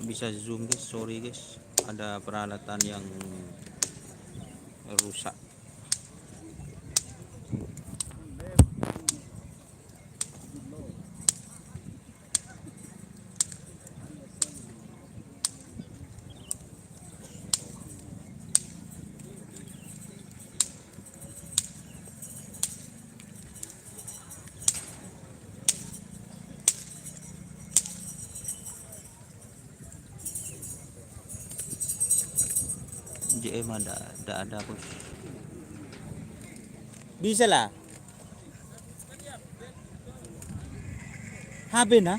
bisa zoom guys, sorry guys, ada peralatan yang rusak. JM ada bos, bisa lah HP nah.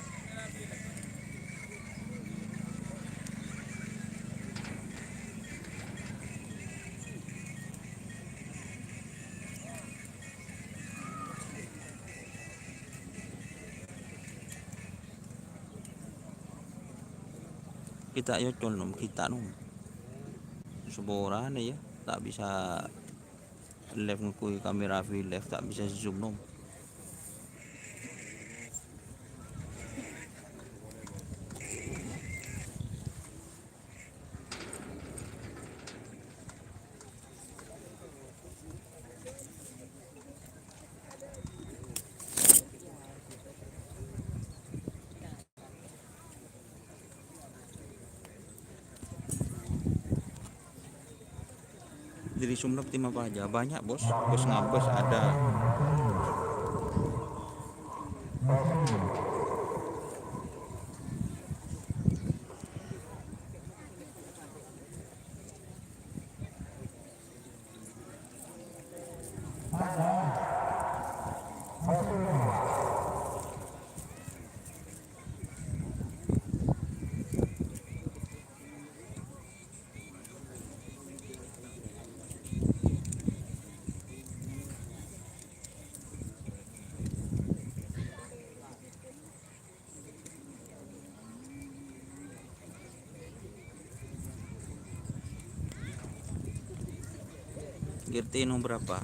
Kita yo nom kita nom seboran ya, tak bisa live ngekui kamera live, tak bisa zoom nom. Dari Sumenep tim apa aja banyak bos, bos ngabes ada. GRT nomor berapa?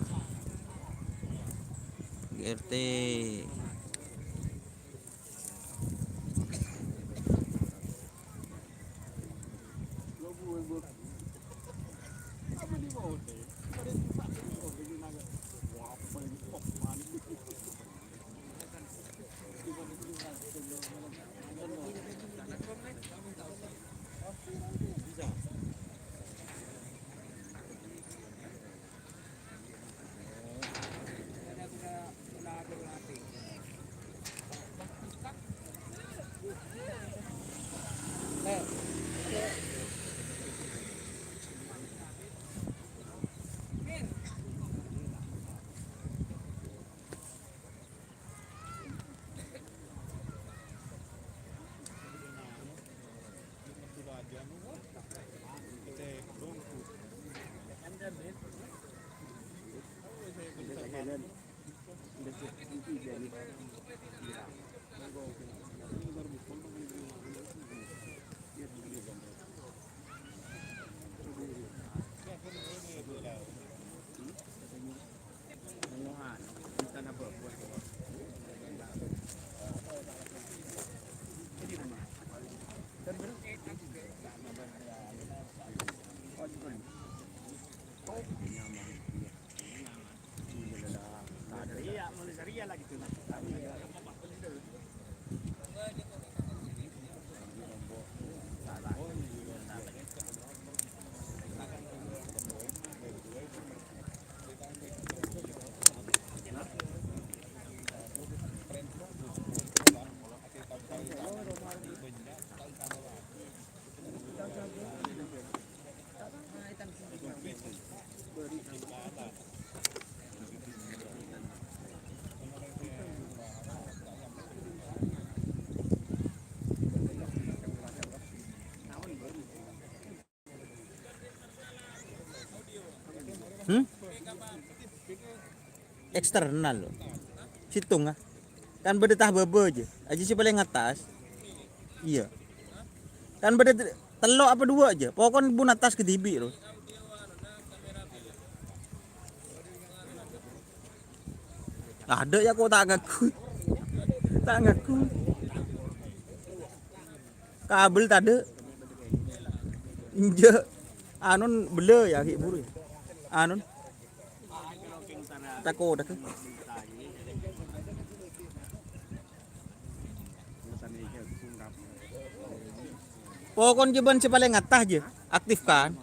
GRT eksternal loh, situng ah kan berdetah bebe aja sih paling atas. Iya kan berdet telok apa dua aja pokoknya bun atas ke tibi loh. Ada ya kok tak ngaku kabel tadi Inje anun bele ya hi buru ya. Anun tako dak. Pokon jeban si paling ngatah je, aktifkan.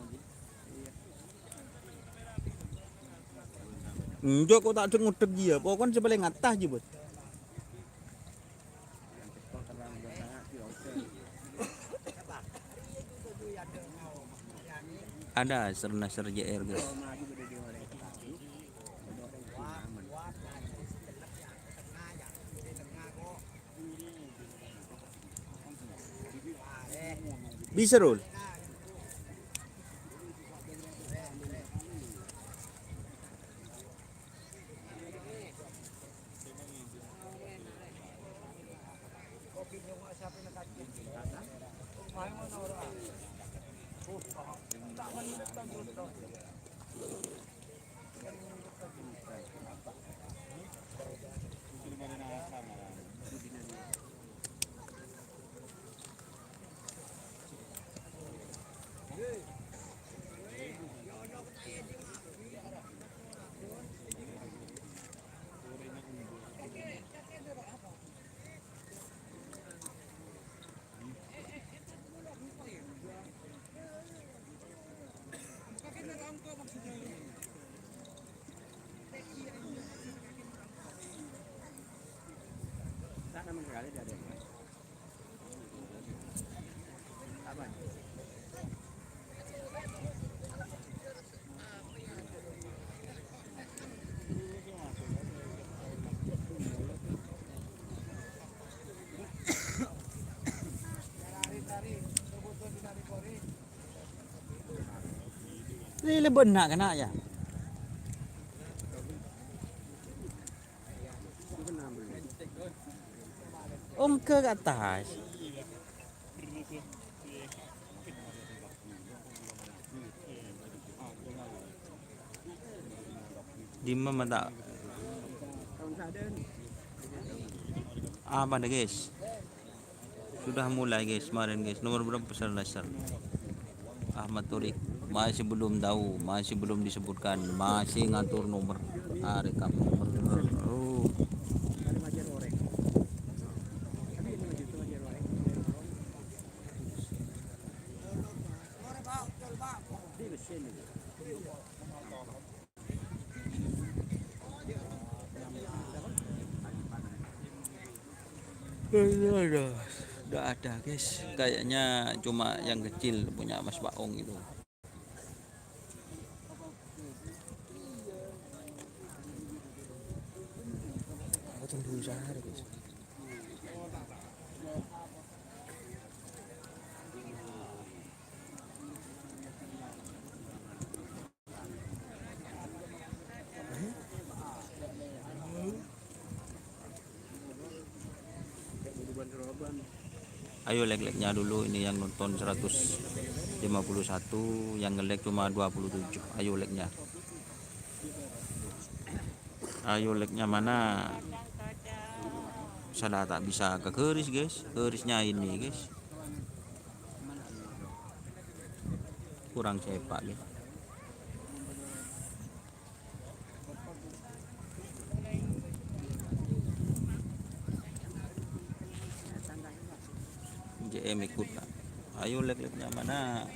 Enjo kok tak dengar dia, pokon si paling ngatah je bos. Ada ser JR guys. Bisa Rul. Ini benar kena ya. Om ke atas. Di mana tak? Apa dah guys? Sudah mulai guys, kemarin guys. Nomor berapa besar dasar? Ahmad Torik masih belum tahu, masih belum disebutkan, masih ngatur nomor. Rekam nomor. Oh. Udah ada guys, kayaknya cuma yang kecil punya Mas Baong itu. Tunggu sehari guys. Ayo like-like-nya dulu, ini yang nonton 151, yang nge-like cuma 27. Ayo like-nya. Ayo like-nya mana? Salah tak bisa ke keris guys. Kerisnya ini guys. Kurang cepat guys. JM ikut lah. Ayo like-like-nya mana?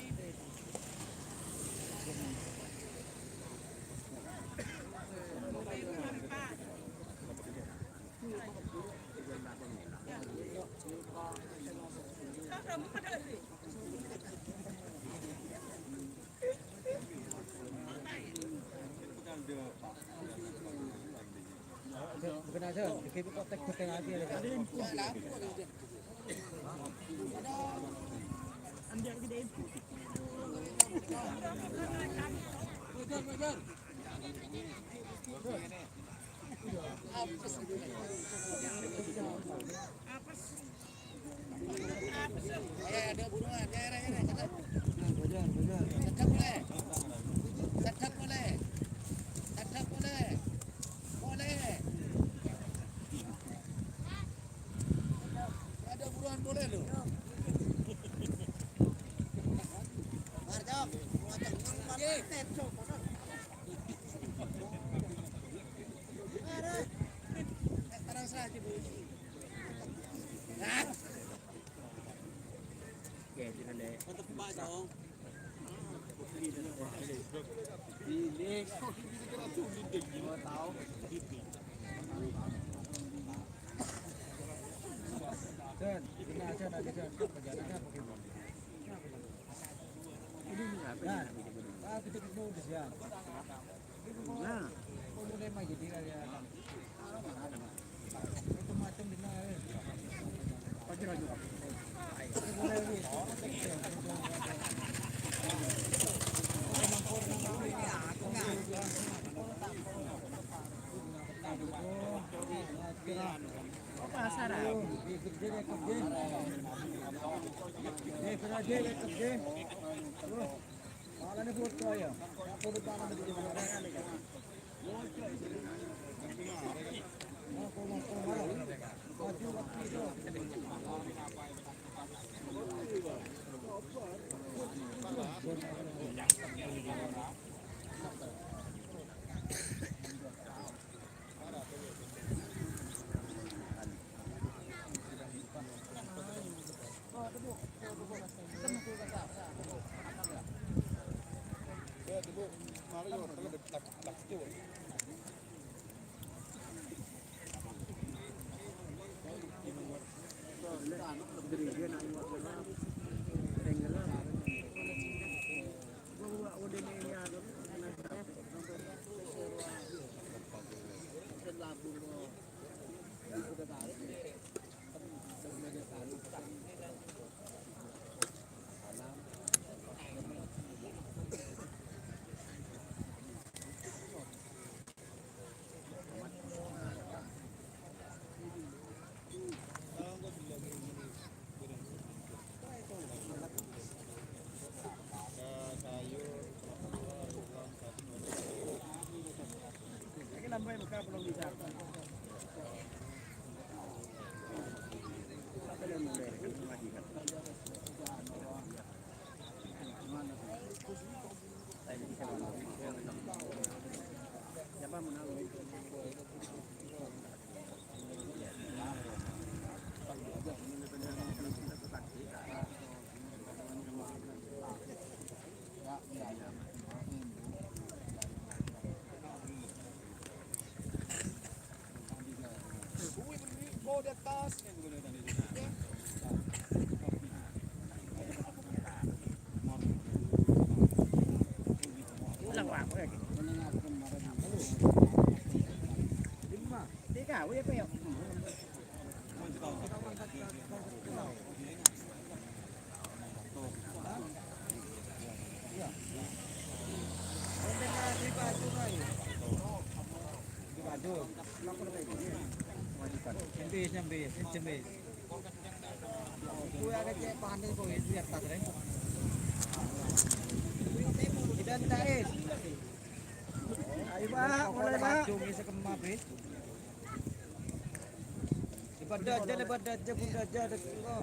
Lebat aja bunda aja ada kilo.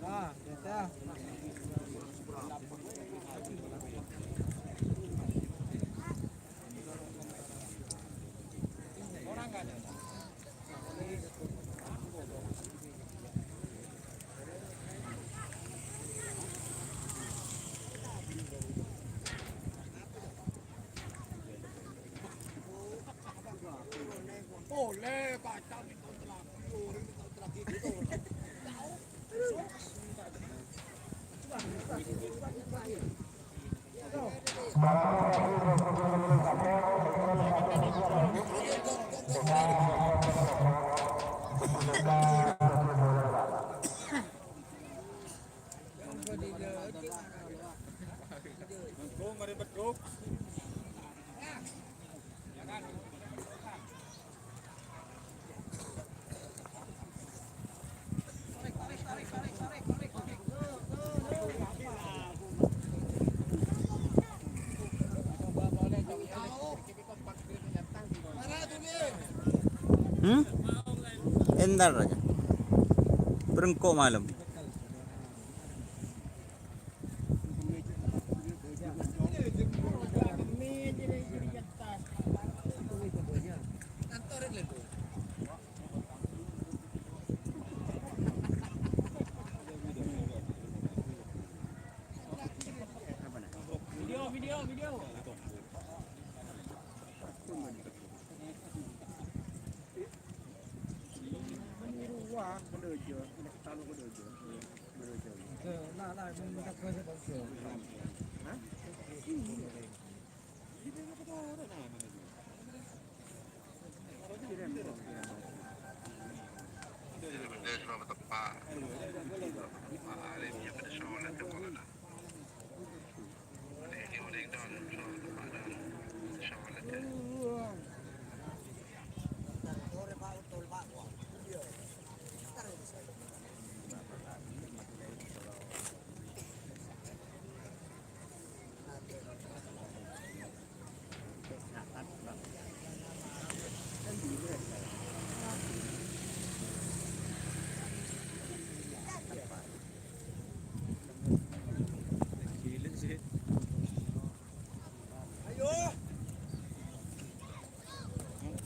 Nah, kita. Orang enggak ada. Oleh kacang itu telah gitu. Entar aja. Berengkok malam. Nah, nah, minta kerja bangsa.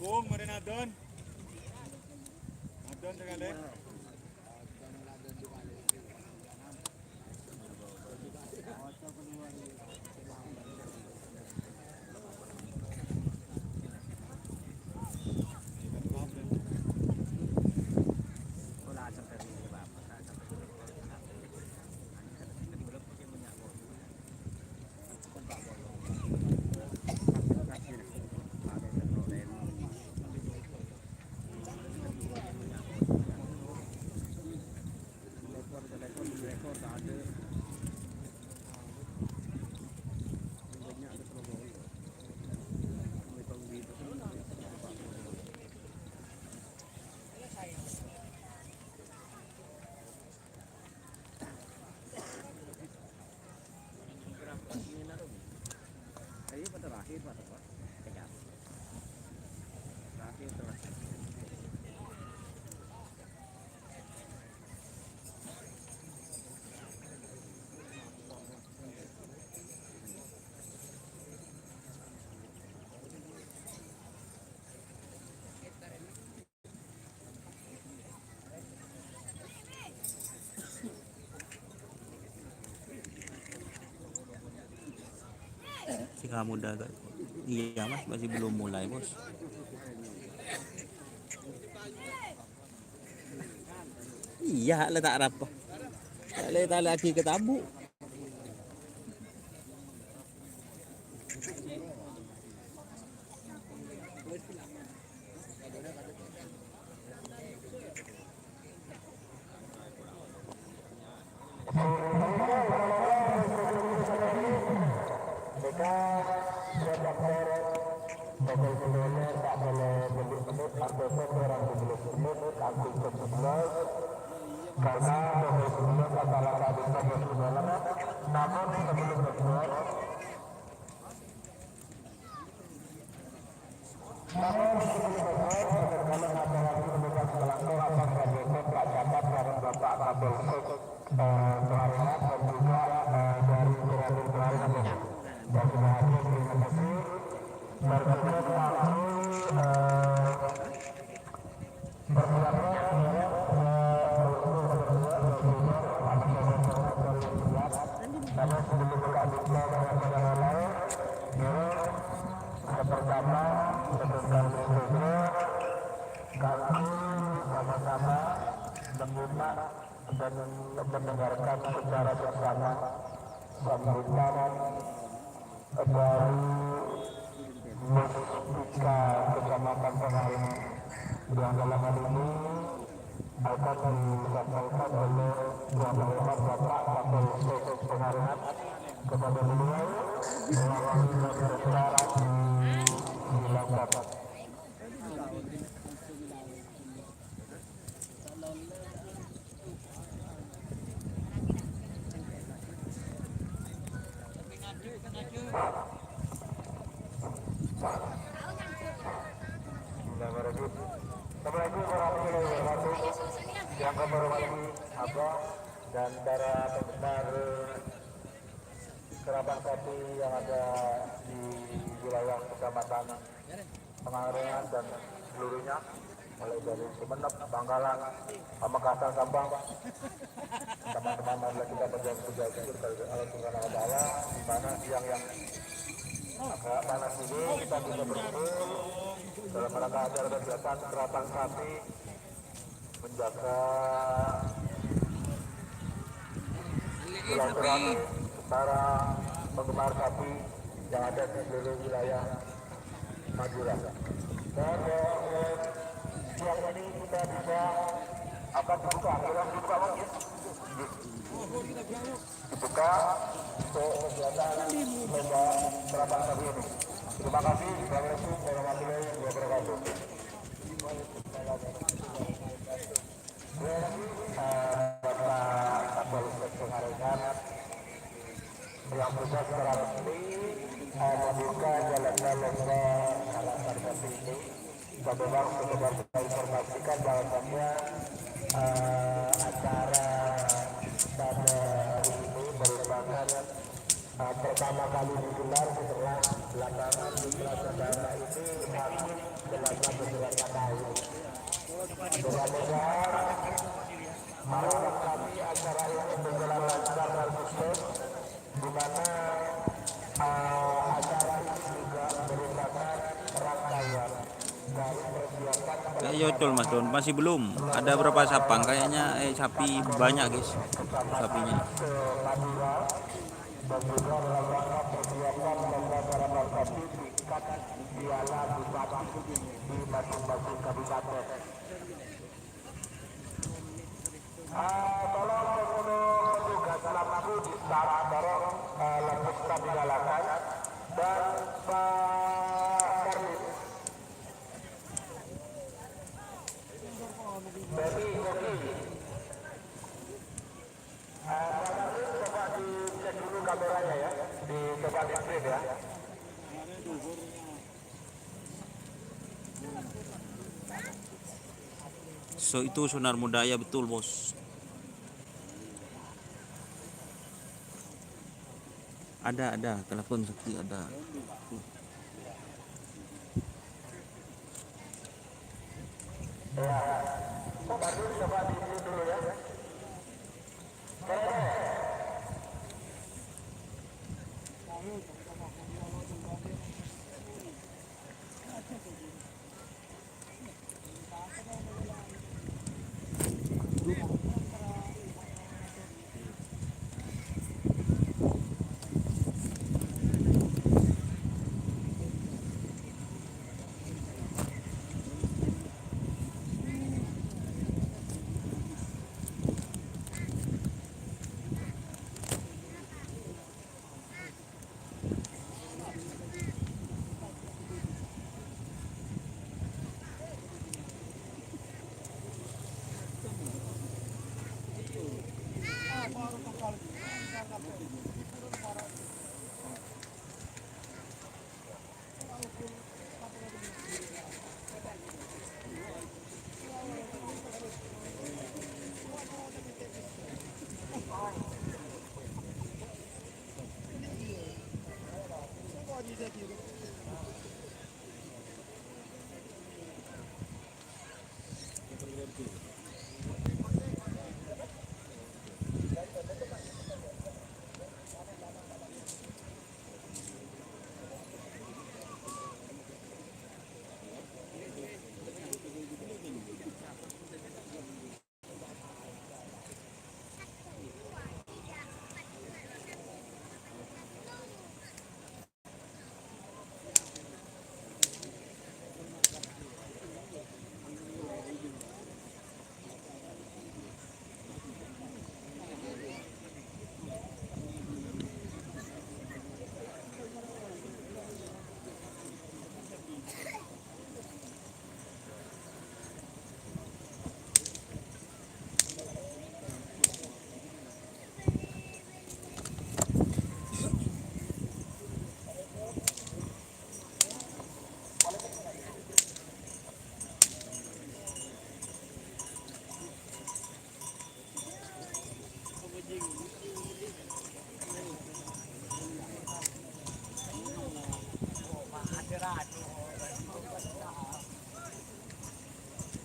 Kung mana nadon? Nadon sekali. Si kamu dagat. Iya mas, masih belum mulai bos. Iya, letak apa? Letak lagi ke tabu. Karena sebelum adalah kehabisan bersaudara, namun sebelum berbuat, kalau ada lagi petugas pelanggar akan bergeser Pak Camat dan Bapak Kapolsek Kelaringan dan juga dari Keraton Kelaringan dan sudah hadir terima kasih. Berkenan karena sebelum buka diploma dan lain-lain, pertama sebesar berikutnya kami sama-sama menyimak dan mendengarkan secara bersama sambutan dari Mustika Kecamatan Pengaruh yang dalam hal ini akan disampaikan oleh Tuan Hormat Bapak Kapolsek Pengaruhan kepada beliau melalui berbicara di Langkat. Yang kami hormati Abah dan para penggemar kerabat kami yang ada di wilayah Kecamatan Pengalengan dan seluruhnya, mulai dari Sumeneb, Bangkalan, Pamekasan, Sabang. Teman-teman marilah kita berdoa dari Allah Subhanahu wa taala di mana siang yang agak panas ini kita bisa berkumpul dalam rangka acara kegiatan keraton sapi menjaga silaturahmi para penggemar sapi yang ada di seluruh wilayah Madura. Dan siang ini kita bisa akan dibuka, dibuka mungkin dibuka untuk kegiatan lomba serapan sapi ini. Terima kasih. Assalamualaikum warahmatullahi wabarakatuh. Bapak Kapolres Pengalengan yang bertugas secara resmi membuka jalannya lomba serapan sapi ini. Dan memang sekedar kita informasikan bahwasannya acara pada hari ini merupakan pertama kali digelar setelah belakangan Mitra Saudara ini masih selama beberapa tahun. Mudah-mudahan harapan kami acara ini berjalan lancar dan sukses, di mana acara ini juga merupakan rangkaian dari persiapan Kayak yotol Mas Don, masih belum. Ada berapa sapang? Kayaknya sapi banyak guys. Sapinya. Madura dan juga dalam rangka persiapan lomba serapan sapi tingkat piala bupati di masing-masing kabupaten. Tolong petugas lampu di start dorong lampu start dinyalakan dan Pak Karlis. Baby, coba dicek dulu kameranya ya, coba di print ya. So itu sonar budaya betul bos. Ada telepon sakti ada. Ya, coba di print dulu ya.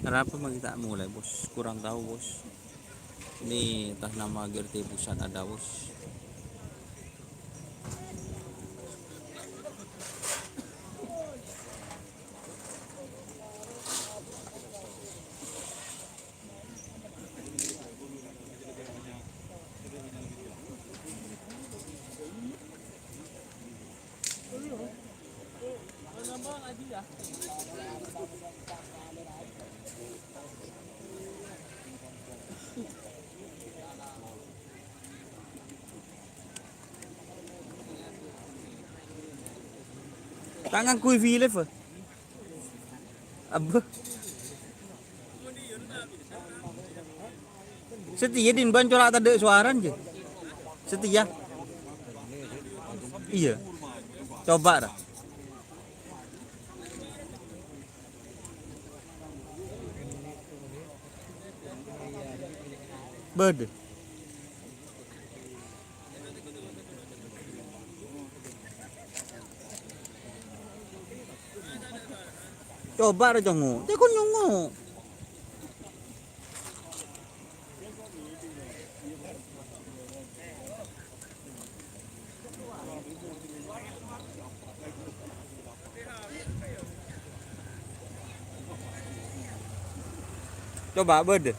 Kenapa kita mulai bos? Kurang tahu bos. Ini atas nama GRT Pusat ada bos. Tangan kui vile fa. Abah. Setia din ban corak tade suaran je. Setia. Iya. Coba dah. Bed. Coba dah jongo. Tekun nyongo. Coba bed.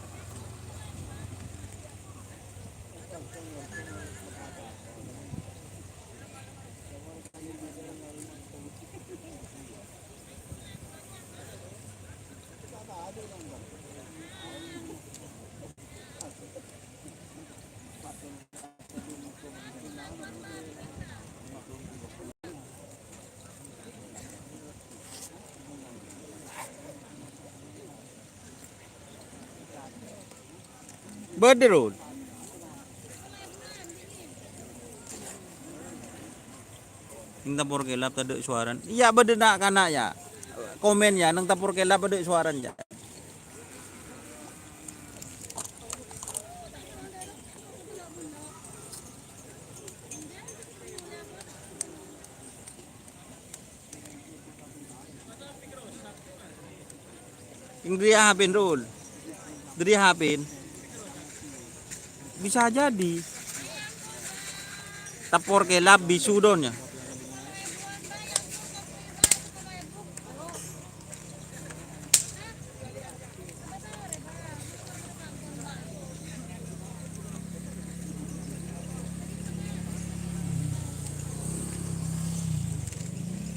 Berderul. Nang tapor kelap tade suaran. Iya bedenak kana ya. Komen ya nang tapor kelap tade suaran ya. Indri hapin rul. Dari hapin. Bisa jadi. Tapor kelap bisudonnya.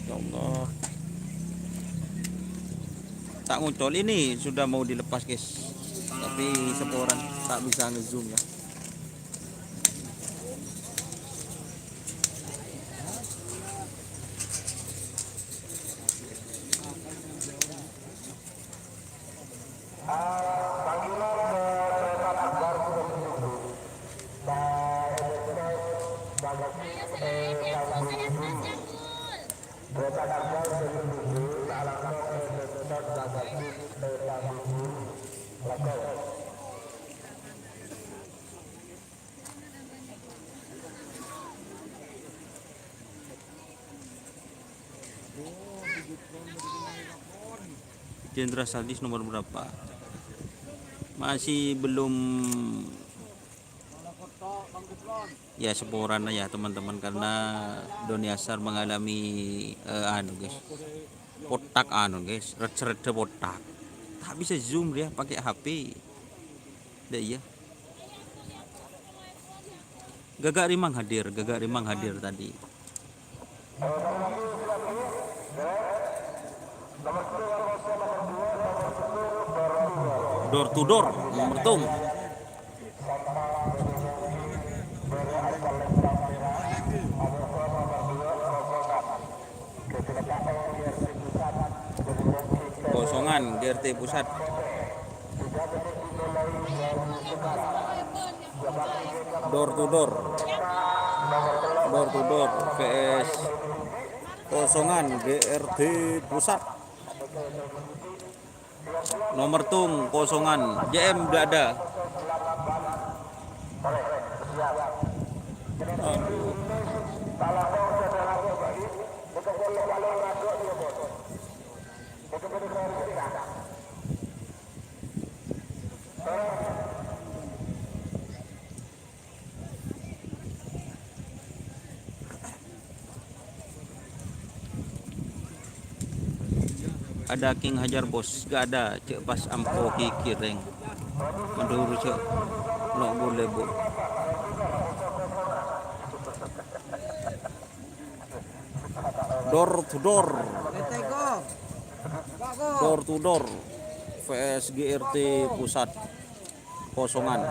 Ya Allah. Tak ngucol ini sudah mau dilepas guys. Tapi seporan tak bisa ngezoom ya. Jenderal Sadis nomor berapa? Masih belum ya seporan ya teman-teman, karena Doni Asar mengalami guys, potak guys, red potak, tak bisa zoom dia pakai HP. Dah iya. Gagak Rimang hadir tadi. Door to door, mertung. Kosongan GRT pusat. Door to door. Door to door VS kosongan GRT pusat. Nomor tung kosongan JM udah ada. Ada King Hajar bos, gak ada cek pas ampo kikireng. Menurut cek, no boleh bu. Door to door. door to door vs GRT Pusat kosongan.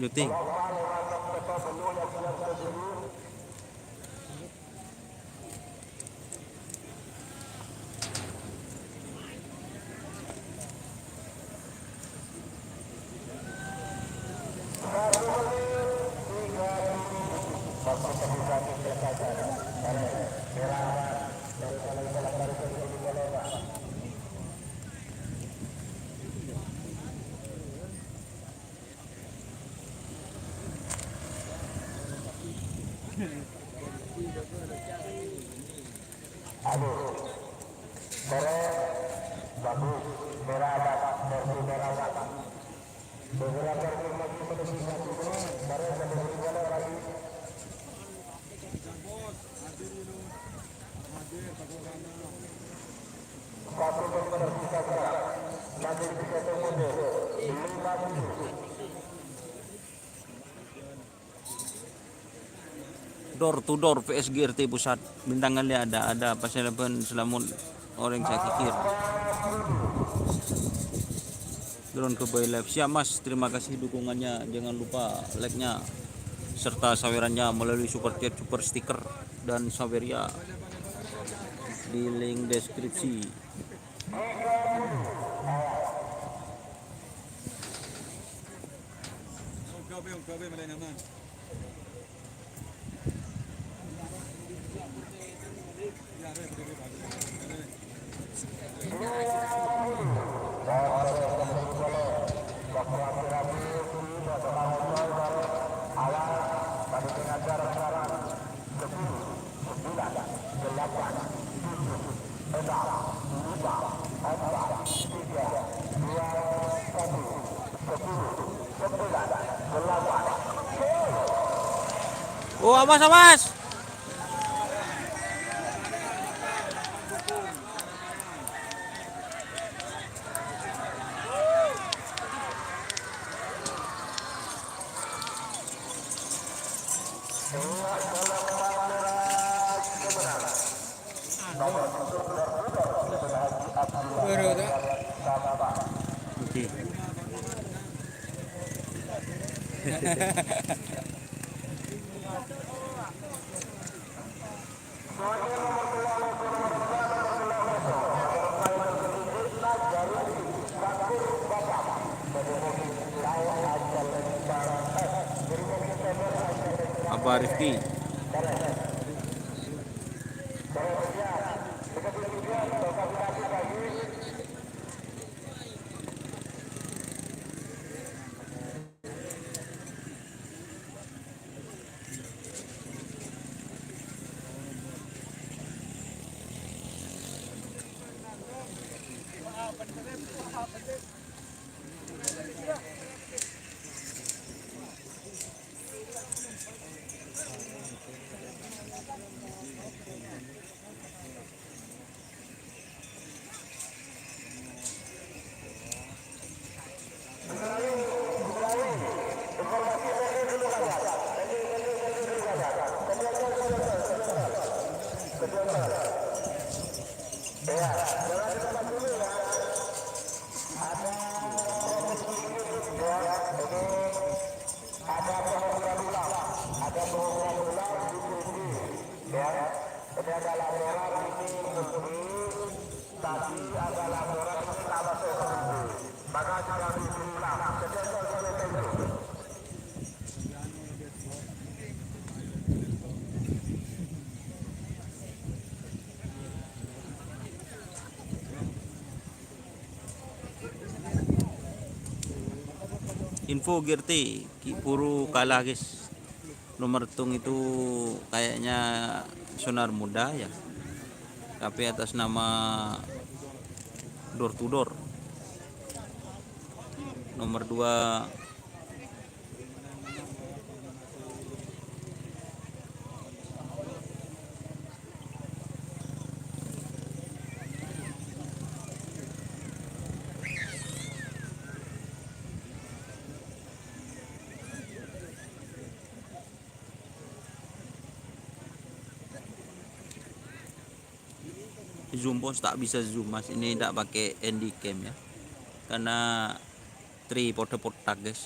Nyuting. Door to door vs GRT Pusat. Bintangannya ada pasalapan selamun orang saya kikir. Drone ke Boy Live. Siap Mas, terima kasih dukungannya. Jangan lupa like-nya serta sawerannya melalui super chat, super sticker dan saweria di link deskripsi. Gabi malay naman. Oh, awas awas. Oke. Abah Rifki. Info GRT Puru kalah guys. Nomor tung itu kayaknya sonar muda ya, tapi atas nama door to door. Nomor 2 zoom bos, tak bisa zoom mas. Ini tidak pakai handycam ya, karena tripod potak guys.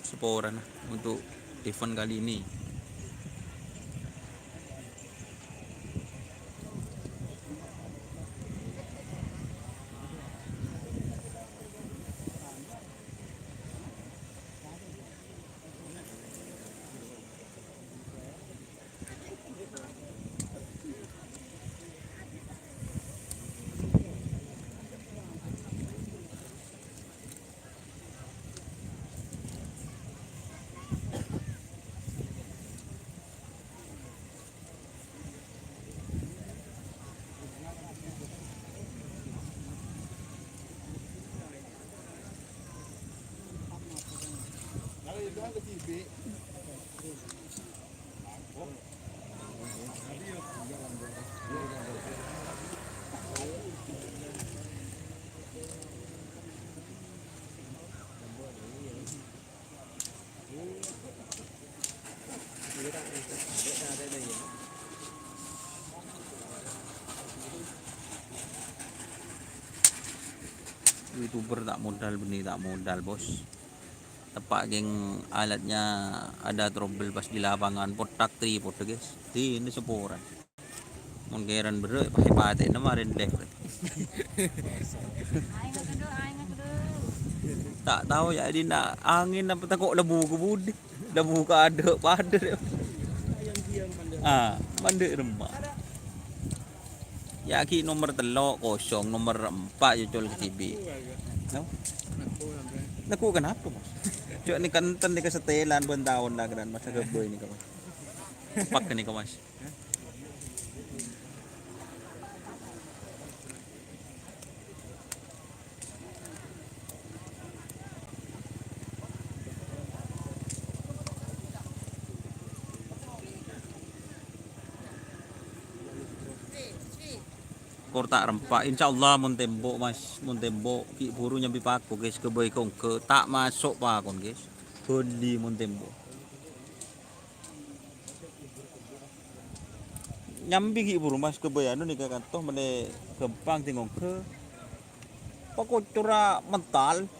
Seporan untuk event kali ini. YouTuber tak modal benih, tak modal bos. Tepak geng alatnya ada trouble pas di lapangan, potak tripod guys. Ini seporan. Mungkin bere pakai pate namarin left. Tak tahu ya di nak angin apa tak kok lebu ke budi. Lebu ke ada pada. Mandi remah. Ya ki nomor telok kosong, nomor 4 jual ke TV. No? Naku kenapa bos? Cuk ni kanten ni kesetelan pun tahun lah kan masa geboy ni kawan. Pak ni kawan. Kortak rempah insyaallah mun tembok mas, mun tembok ki buru nyambi paku guys ke boy kong ke tak masuk pakon guys. Beli mun tembok. Nyambi ki buru mas ke boy anu ni kantoh mene gempang tingong ke. Pako cura mental.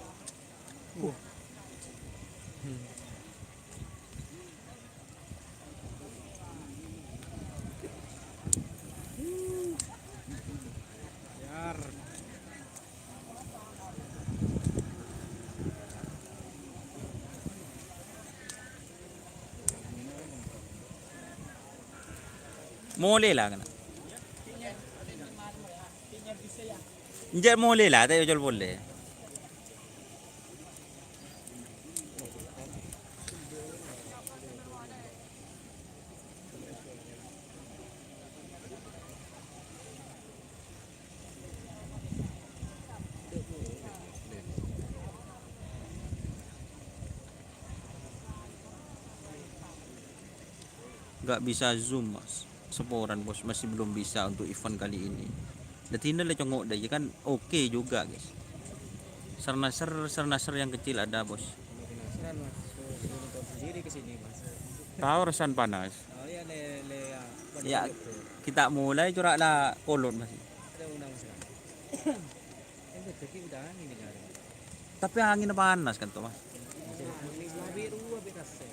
Mole lah kena. Injak mole lah, tak jual boleh. Gak bisa zoom mas. Seporan bos masih belum bisa untuk event kali ini. Datina le congok deh kan oke juga guys. Sernaser yang kecil ada bos. Penasaran mas, suruh sendiri ke sini mas. Tahu resan panas. Oh iya Ya kita mulai curaklah kolot masih. Ada undang sekarang. Yang betul udah angin nih kan. Tapi angin panas kan tuh mas. Biru kasih.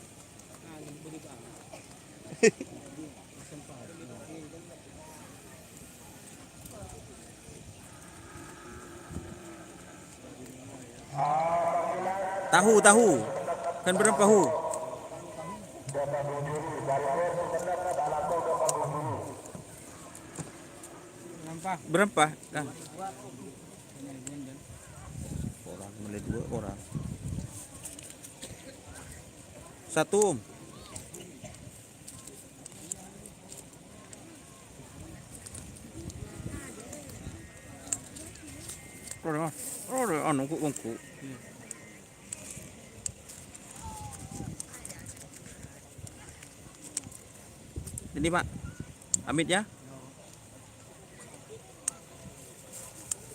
Angin budi bang. Tahu kan berapa tahu? Berapa? Kan? Orang mulai 2 orang. 1. Anu ku. Ini Pak. Amit ya.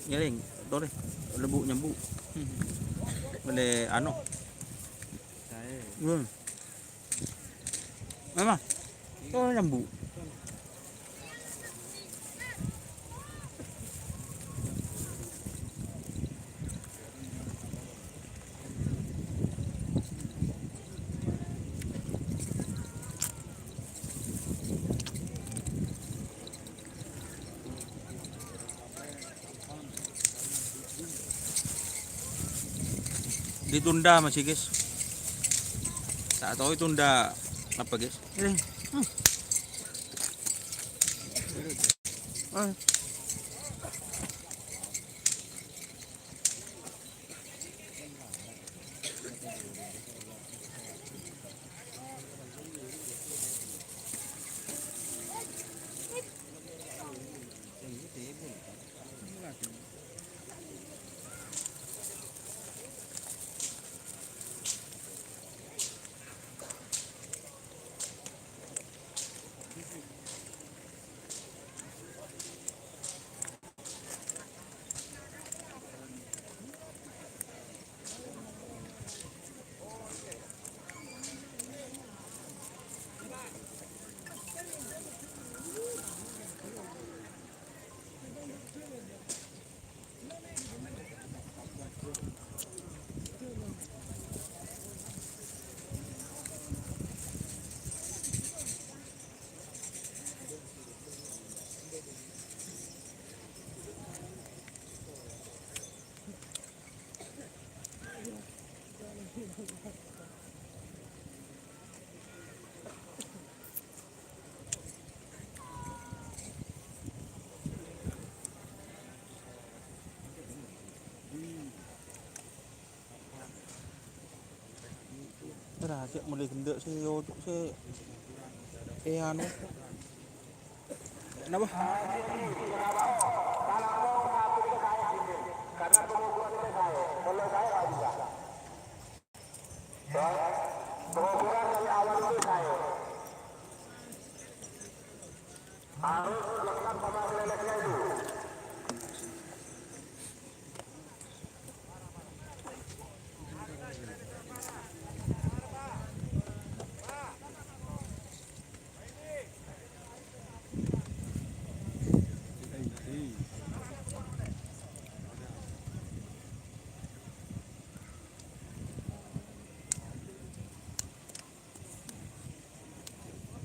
Nyeling, tuh deh. Lebu nyambu. Boleh anu. Saya. Mama. Oh, nyambu. Ditunda masih guys. Tak tahu tunda apa guys. Ini. Ah. Rahasia mulai gendek sih untuk sih anu. Kenapa?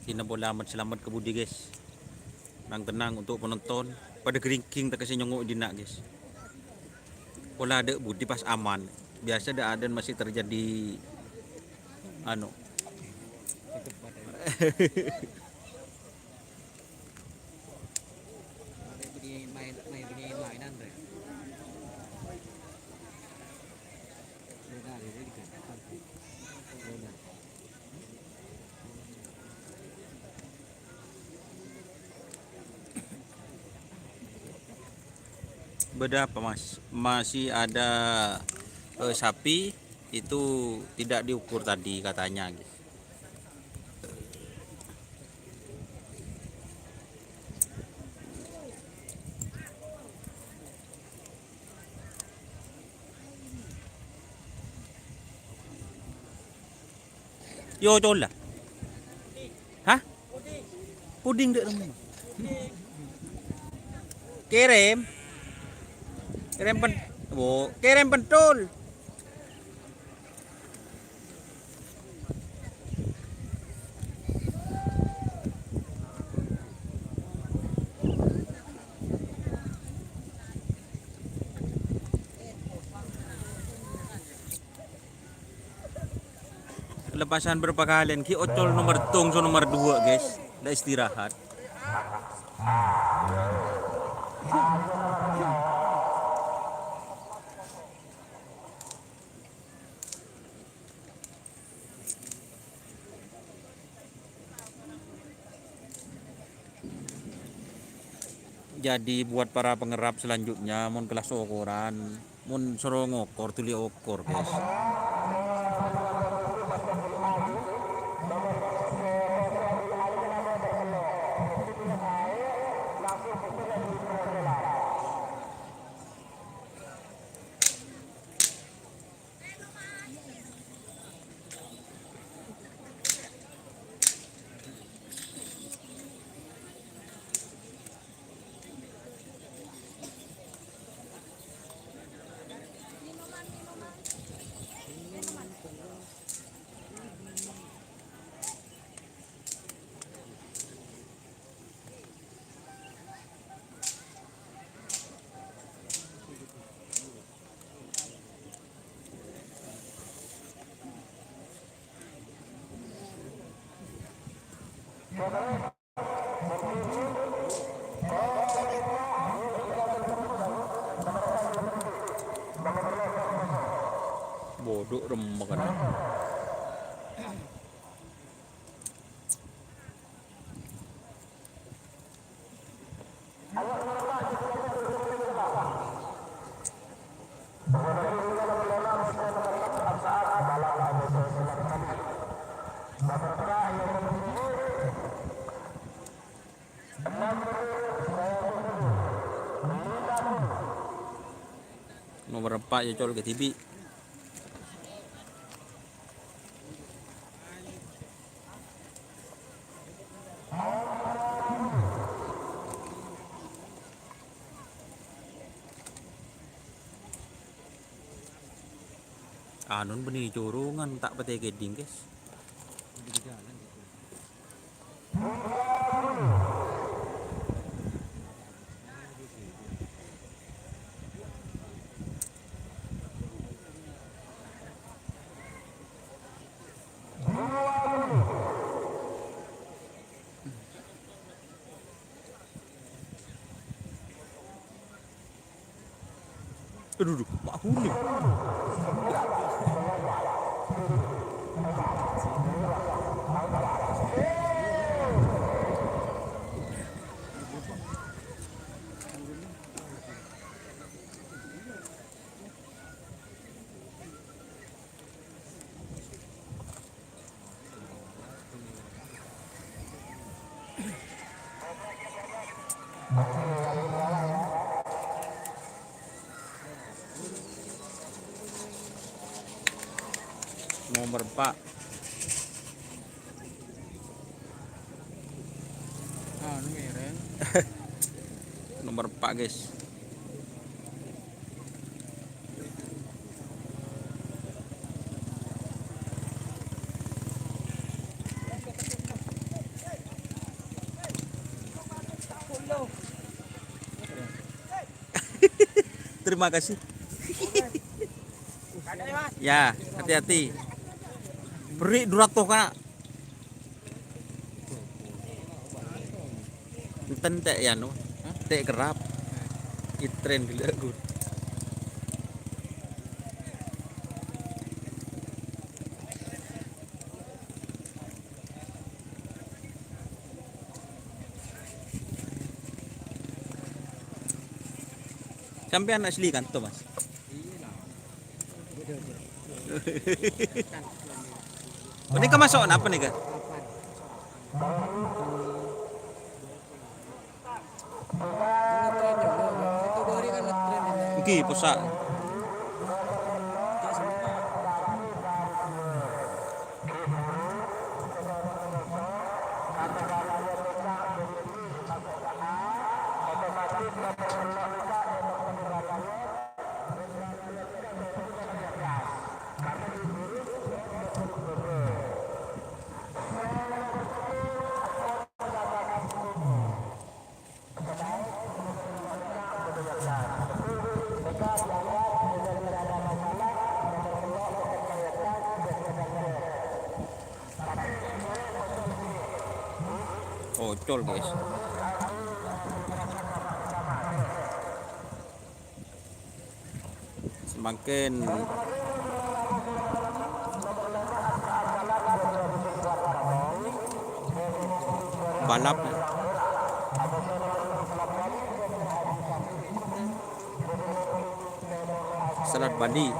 Sina bola amat selamat ke budi guys. Tenang untuk penonton. Pada keringking tak kasih nyongok dinak guys. Bola ada budi pas aman. Biasa ada masih terjadi anu. Beda apa mas? Masih ada sapi itu tidak diukur tadi katanya guys. Yo cola. Hah? Puding dek rumah. Kirim. Kirim pentul. Lepasan berapa kalian? Ki ocol nomor tungso nomor 2 guys. Udah istirahat. Jadi buat para pengerap selanjutnya mun kelas ukuran, mun suruh ngokor tuli okor guys. Duduk rembak kan. Nomor 4 ya col ke TV. Anon benih corungan tak pete geding guys. Di jalan gitu. Aduh, Pak Huni. Nomor 4. Ah, ini mereng. Nomor 4 guys. Terima kasih. Ya, hati-hati. Beri durat toh kak. Enten tek ya no. Tek kerap. Itren dulu aku. Sampai anak asli kan tuh mas. Oh, ini kemasukan apa nih kak? Ngetren juga. Satu hari kan ngetren ini. Oke, pusat. Tak sempat. Ocol guys. Semakin balap Selat Bali.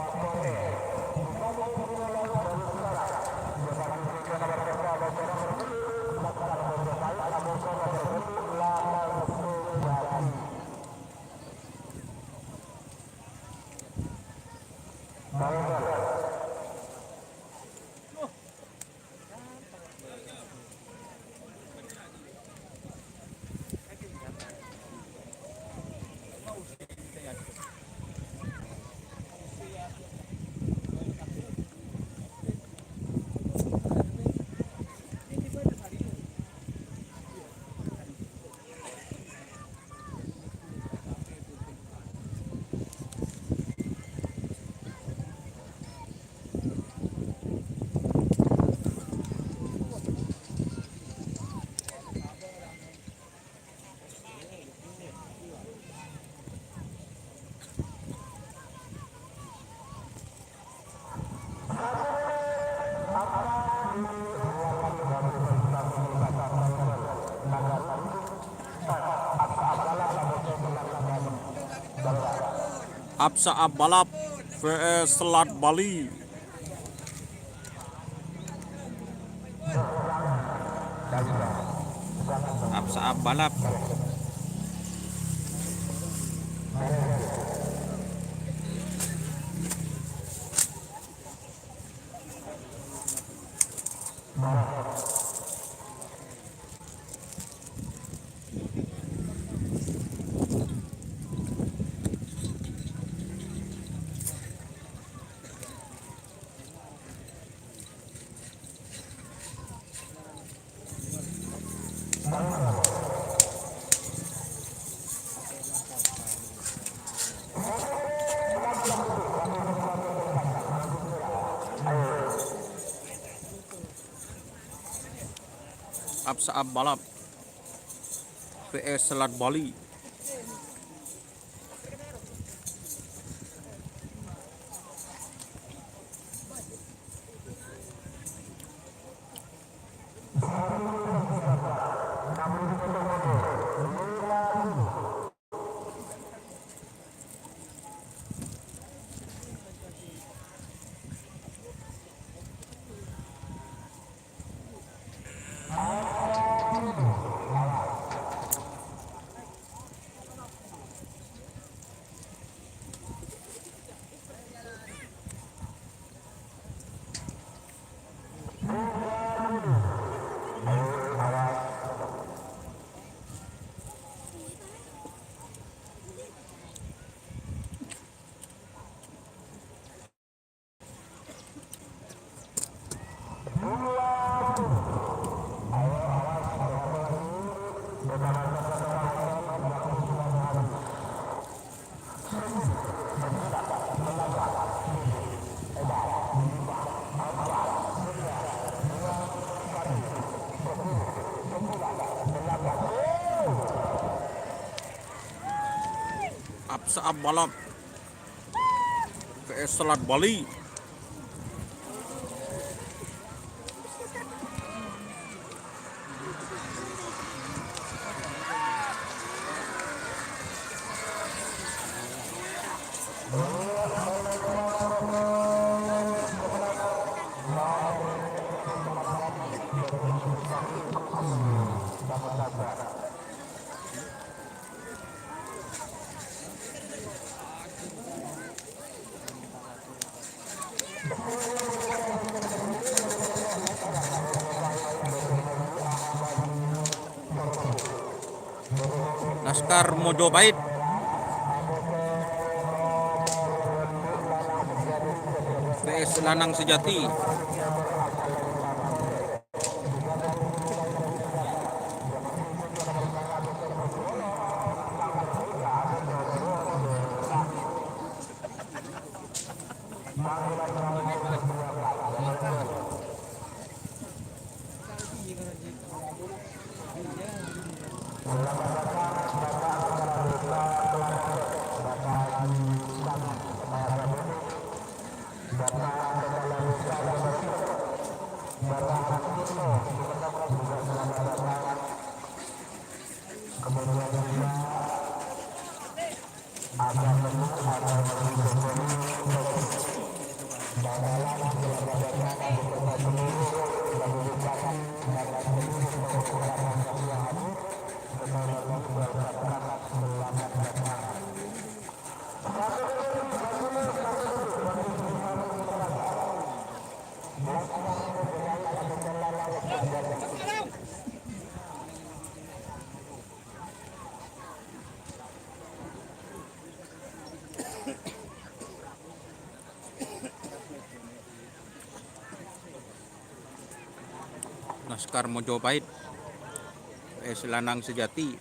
Absa Balap vs Selat Bali. Absa balap. Absa Balap vs Selat Bali. Absa Balap vs Selat Bali. Laskar Mojopahit vs Lanang Sejati. Laskar Mojopahit vs Lanang Sejati.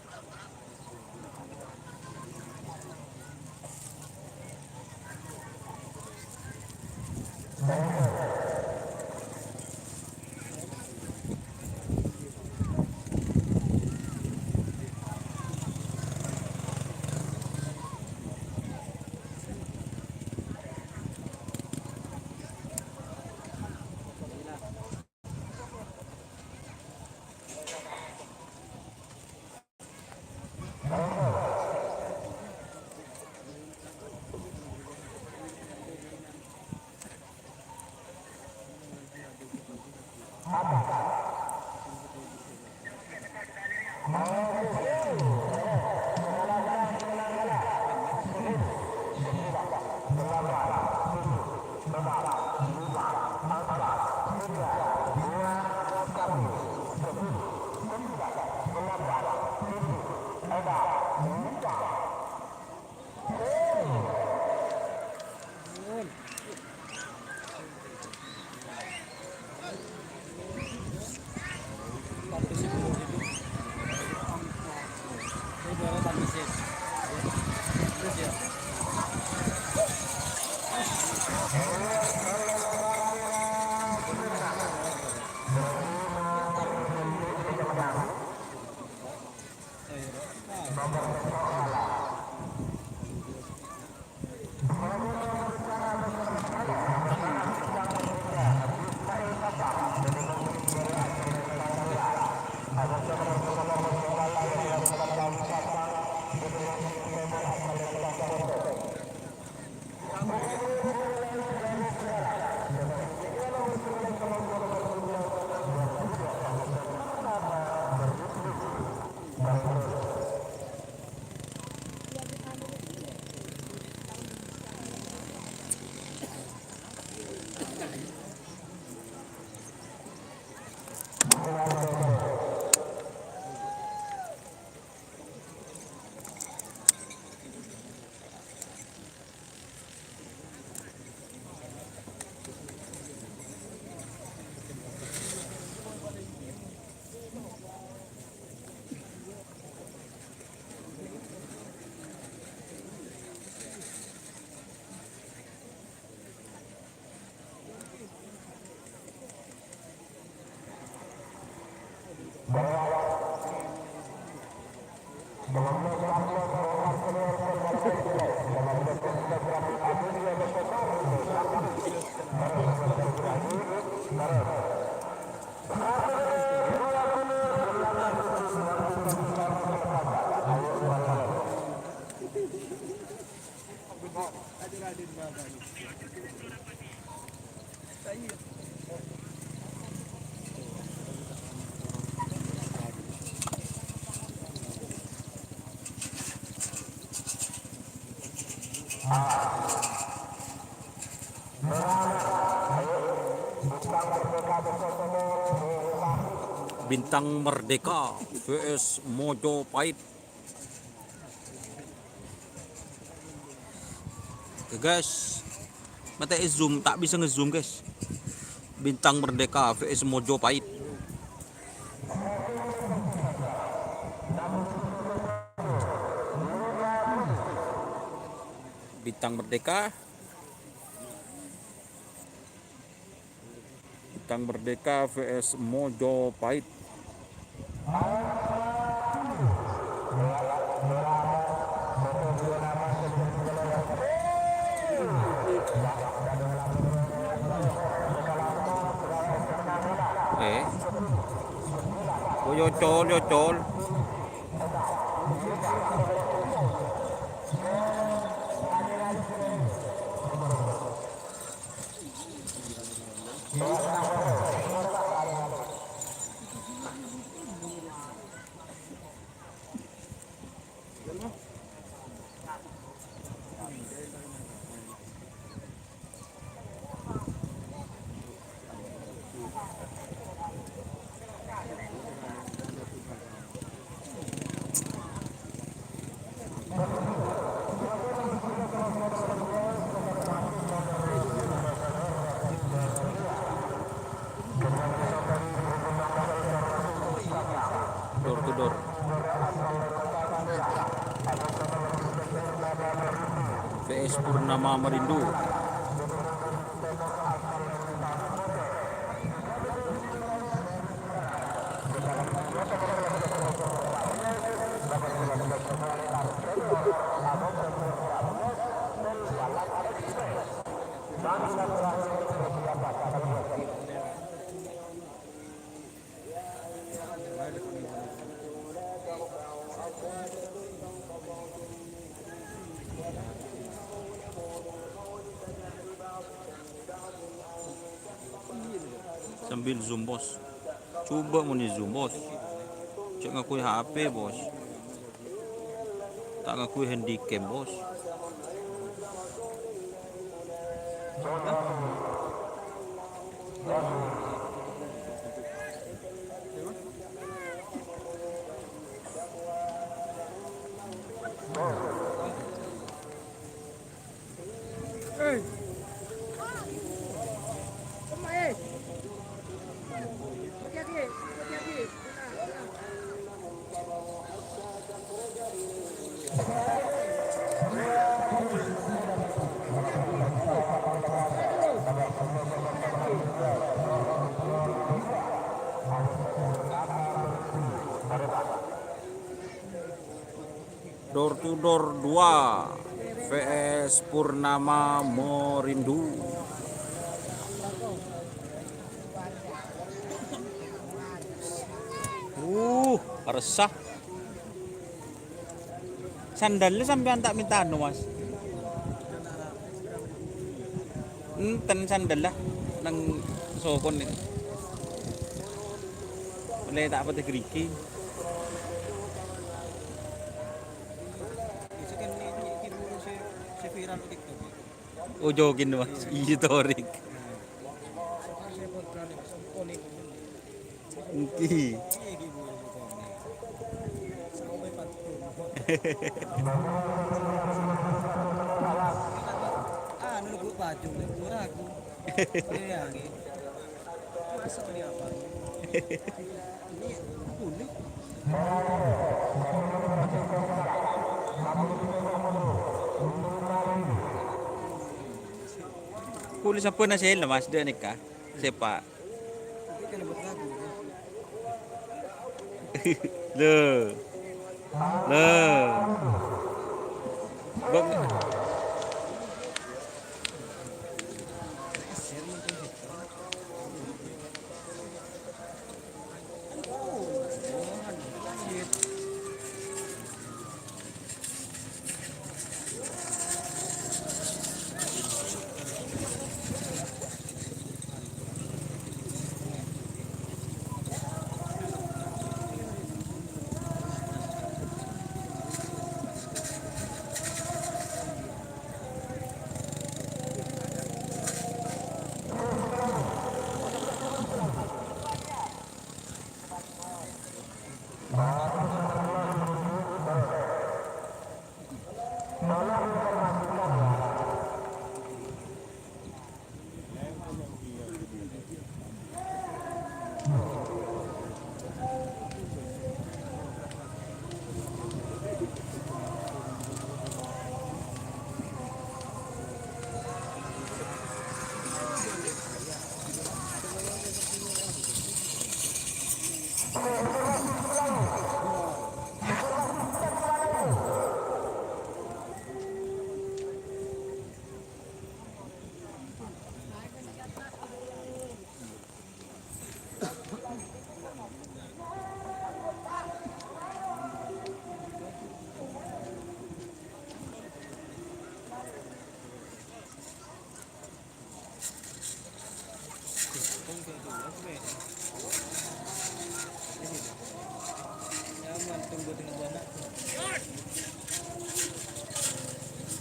Ban mesin. Terus ya. Bintang Merdeka vs Mojopahit. Oke guys, mata zoom tak bisa ngezoom guys. Bintang Merdeka vs Mojopahit. Bintang Merdeka. Bintang Merdeka vs Mojopahit. Yo col. Door to door. VS Purnama Merindu. Sambil zoom bos, coba mau nih zoom bos, cek ngakui HP bos, tak ngakui handycam bos. Door to door 2 VS Purnama Merindu. Resah. Sandalnya sampean tak minta anu, Mas. Enten sandal lah nang sokon ini. Boleh tak apa geriki. Itu kan ini dulu si viral di TikTok. Oh jogging Mas. Iya torik. Saya buat berani semponi. Iki. Iya gitu. Sampai patuh. Nunggu baju, nunggu ragu. Iya, gitu. Masa ini apa? Ini unik. Kulis apa na sila Mas dia nikah. Siapa? Ini kan buat ragu. Loh. Loh. Bang.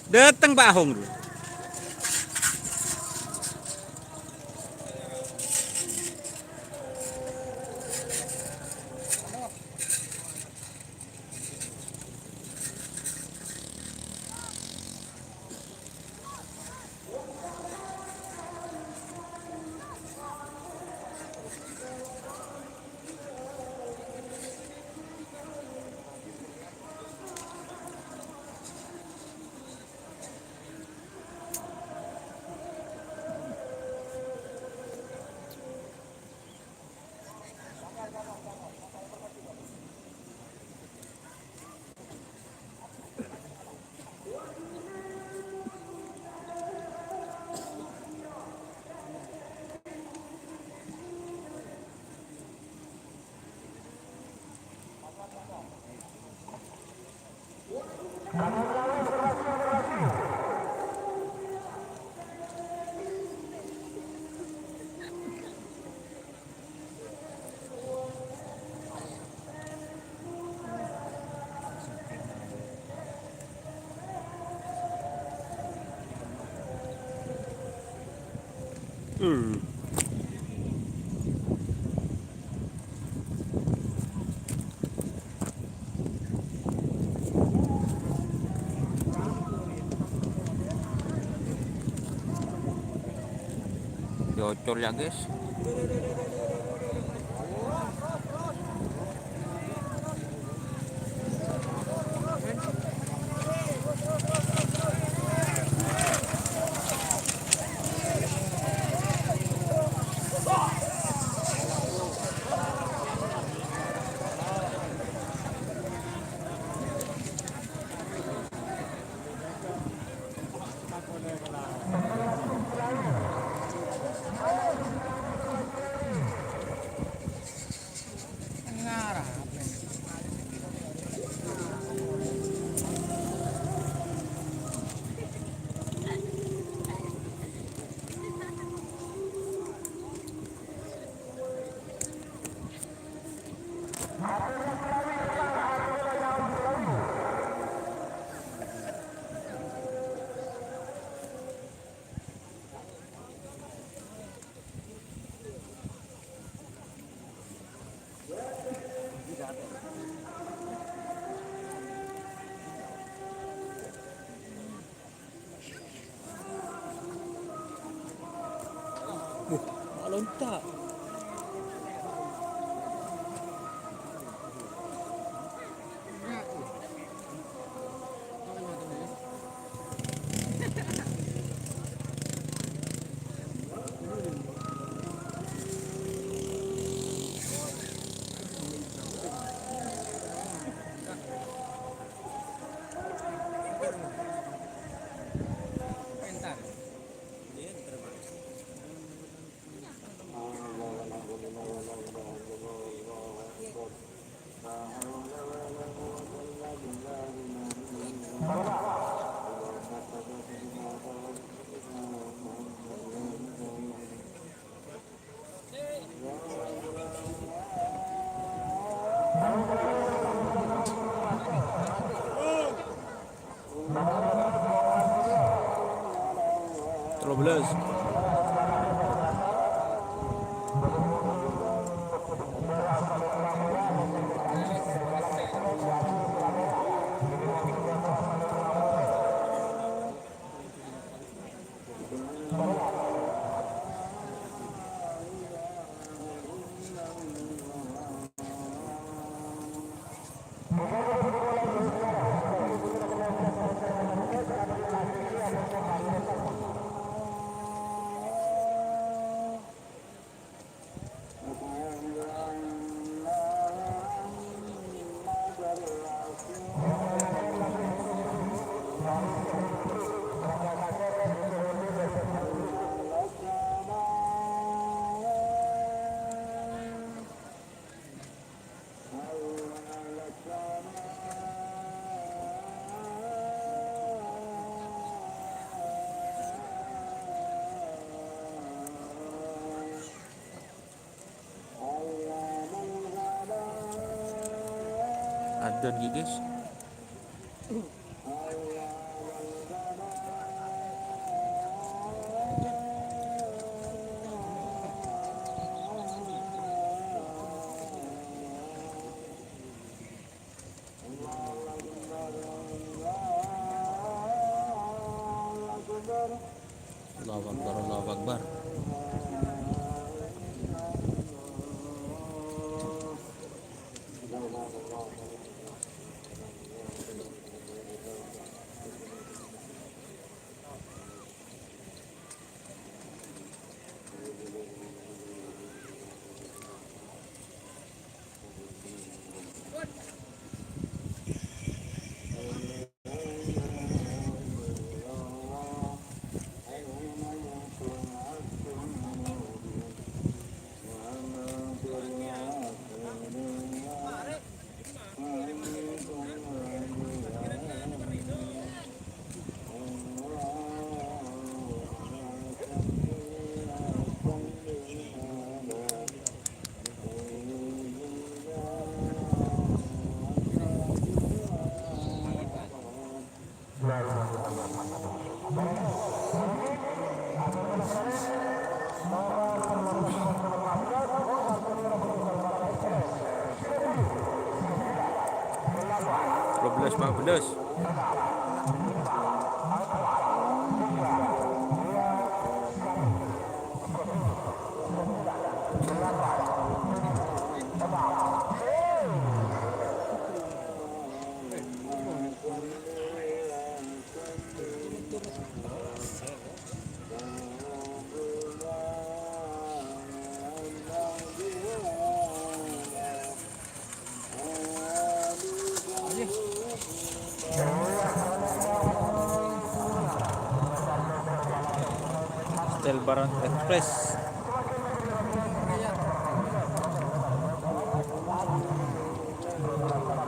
Datang Pak Ahong dulu. Diocor ya guys. lonta. Entar. Troubles. Ada nih guys. Allahu Akbar, Allahu Akbar. Belas 14. Hotel Baron Express.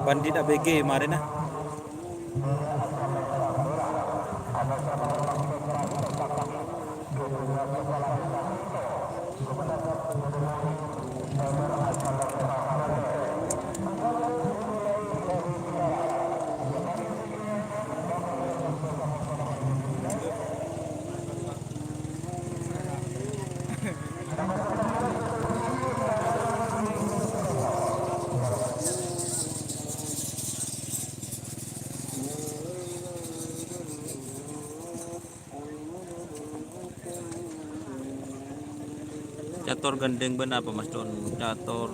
Bandit ABG kemarin ah. catur gandeng ben apa Mas Don? Catur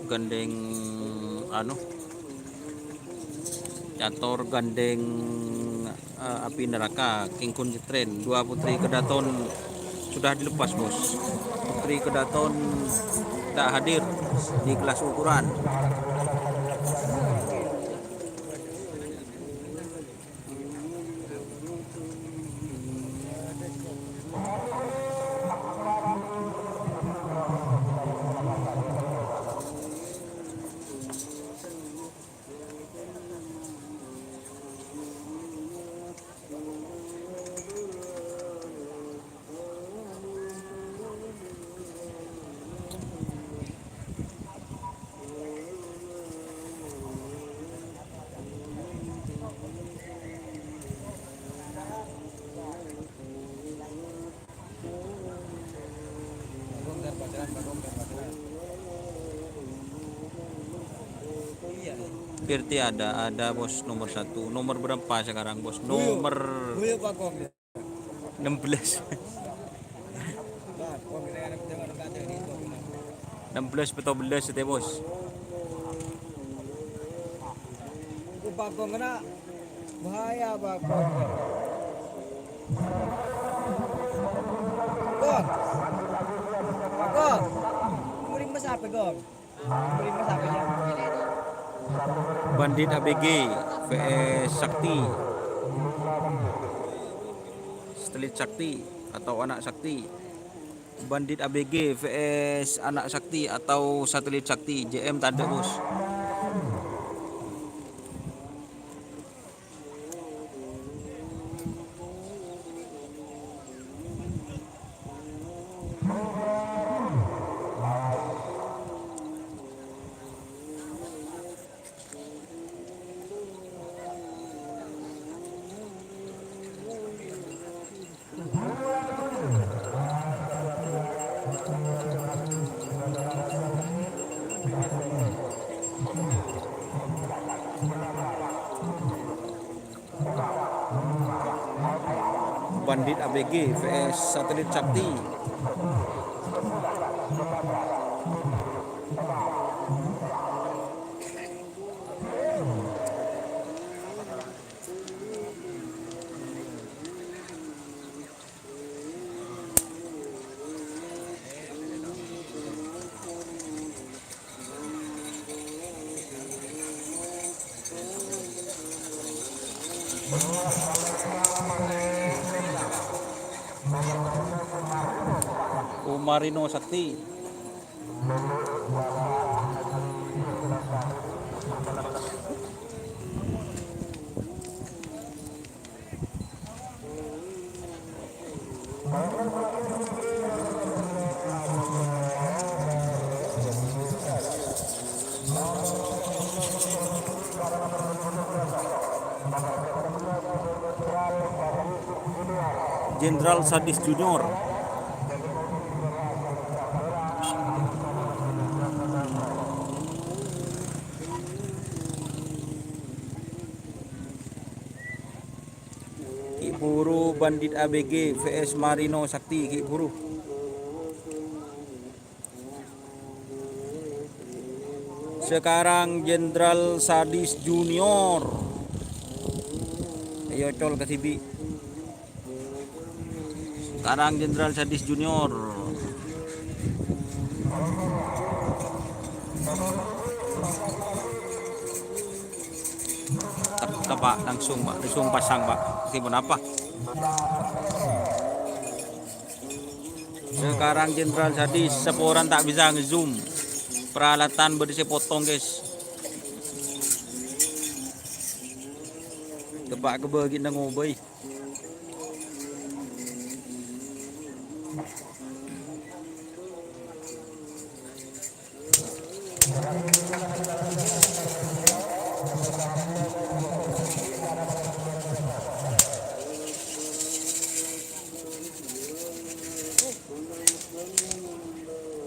gandeng anu? Catur gandeng api neraka King Kun Jetren. 2 putri kedaton sudah dilepas bos. Putri kedaton tidak hadir di kelas ukuran. Bongkar badan, bongkar badan. Iya. Pirti ada bos nomor 1. Nomor berapa sekarang bos? Nomor Buyo Pak Kom. 16. Pak Kom kita kan tengok badan itu. 16 betul 11 itu bos. Ku Pak Kom kena bahaya Pak Kom. Kom. Pak Kom. Muring mas apa Kom? Muring mas apa ya? Bandit ABG vs Sakti. Satelit Sakti atau anak Sakti. Bandit ABG vs anak Sakti atau satelit Sakti. JM tanda bos. Bandit ABG vs satelit Sakti. Umarino Sakti. Jenderal Sadis Junior. Ki Buru Bandit ABG vs Marino Sakti. Ki Buru. Sekarang Jenderal Sadis Junior. Ayo col ke Sibi. Sekarang Jenderal Sadis Junior. Pak langsung pasang Pak. Meskipun apa? Sekarang Jenderal Sadis seporan tak bisa ngezoom. Peralatan berisi potong guys. Tepak kebagi nang ngobai.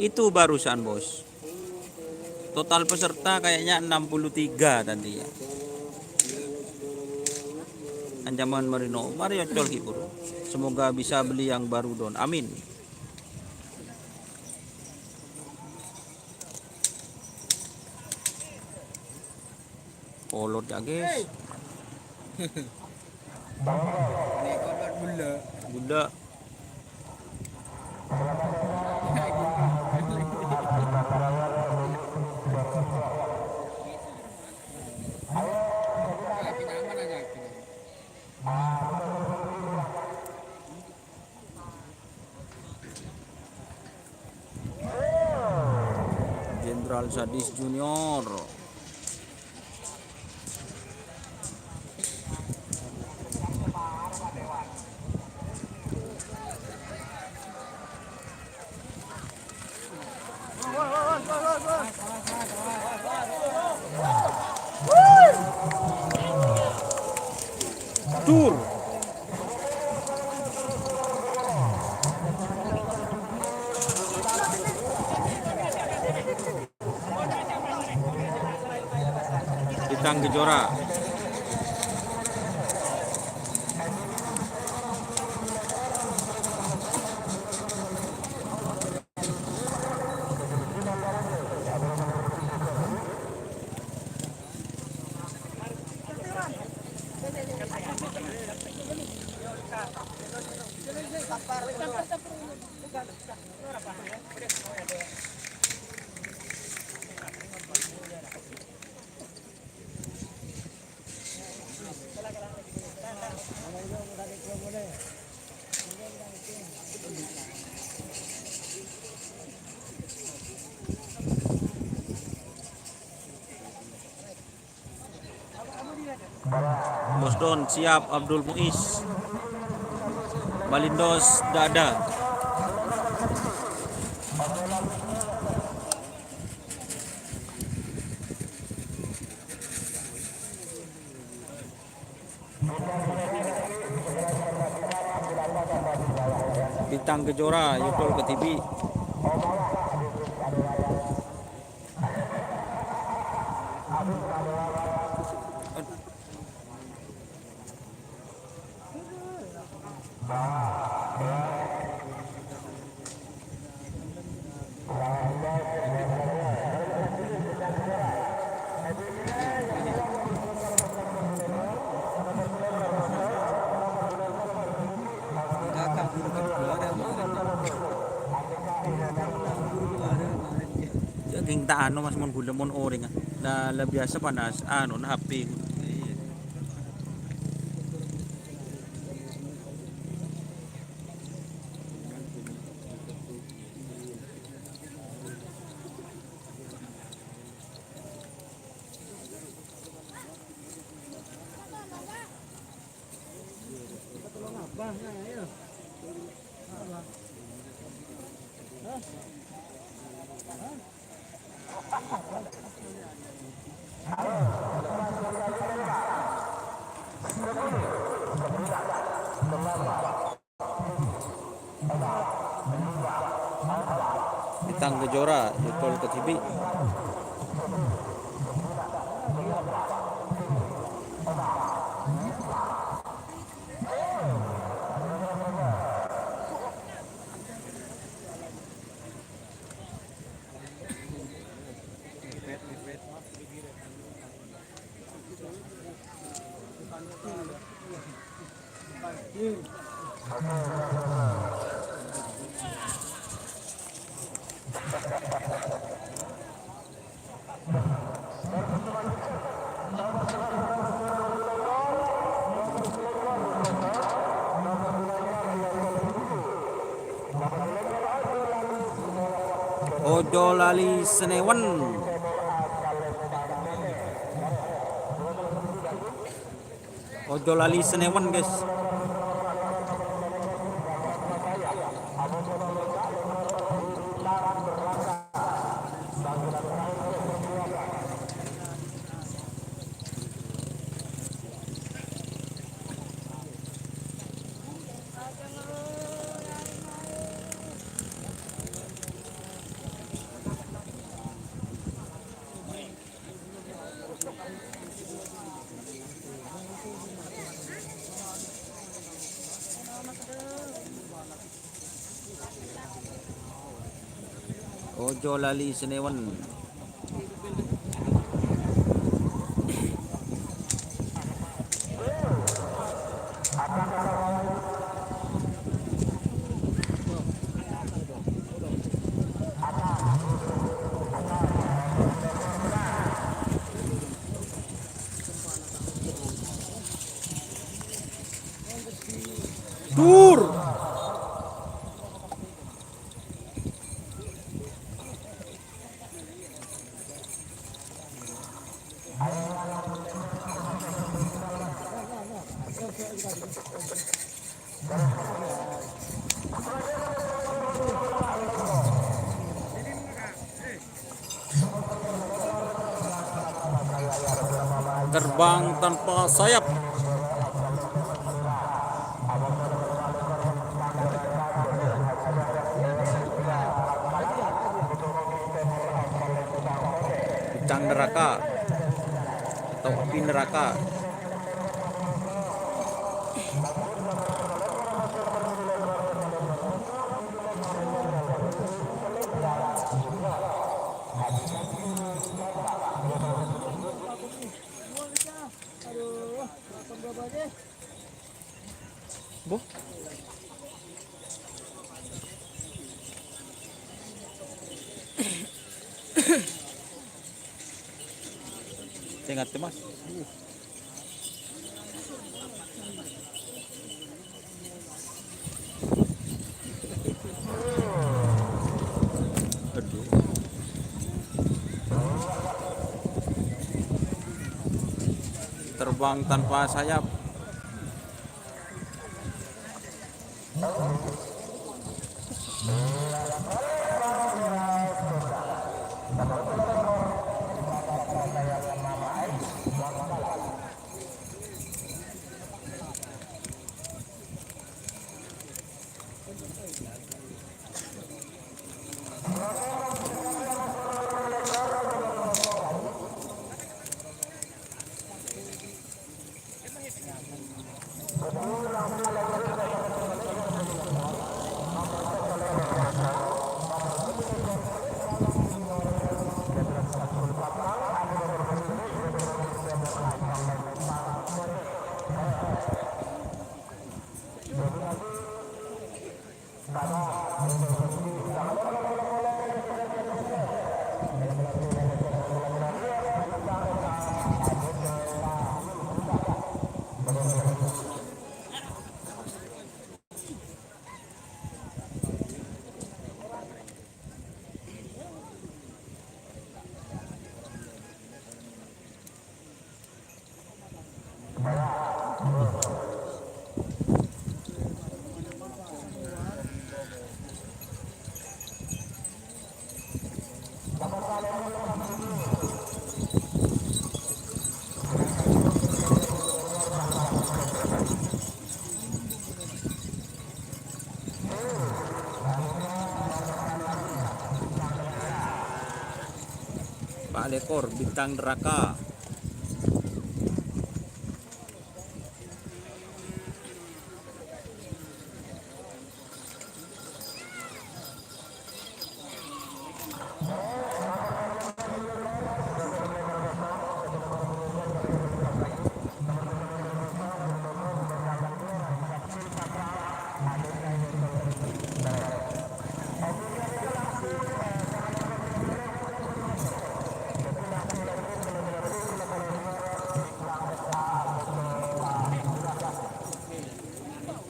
Itu barusan bos. Total peserta kayaknya 63 tadi ya. Ancaman Marino. Mari col Ki Buru. Semoga bisa beli yang baru Don. Amin. Kolot ya guys. Ini korban bula. Budak. Pinaman aja. Jenderal Sadis Junior. Tur. Bintang Kejora. Bos Don siap, Abdul Muiz. Balindos Dada. Bintang Kejora Yukol Ketibi. Kakak guru kedua ada King ta ano mas mon gula mon oring na biasa panas ano na happy. Bintang Kejora Yukol Ketibi. Ojo lali Senewan. Ojo lali Senewan guys. Ojo lali Senewan. Dur. Terbang tanpa sayap. Bintang neraka atau api neraka. Boh. Ingat mas. Aduh. Terbang tanpa sayap. Pak Lekor bintang neraka.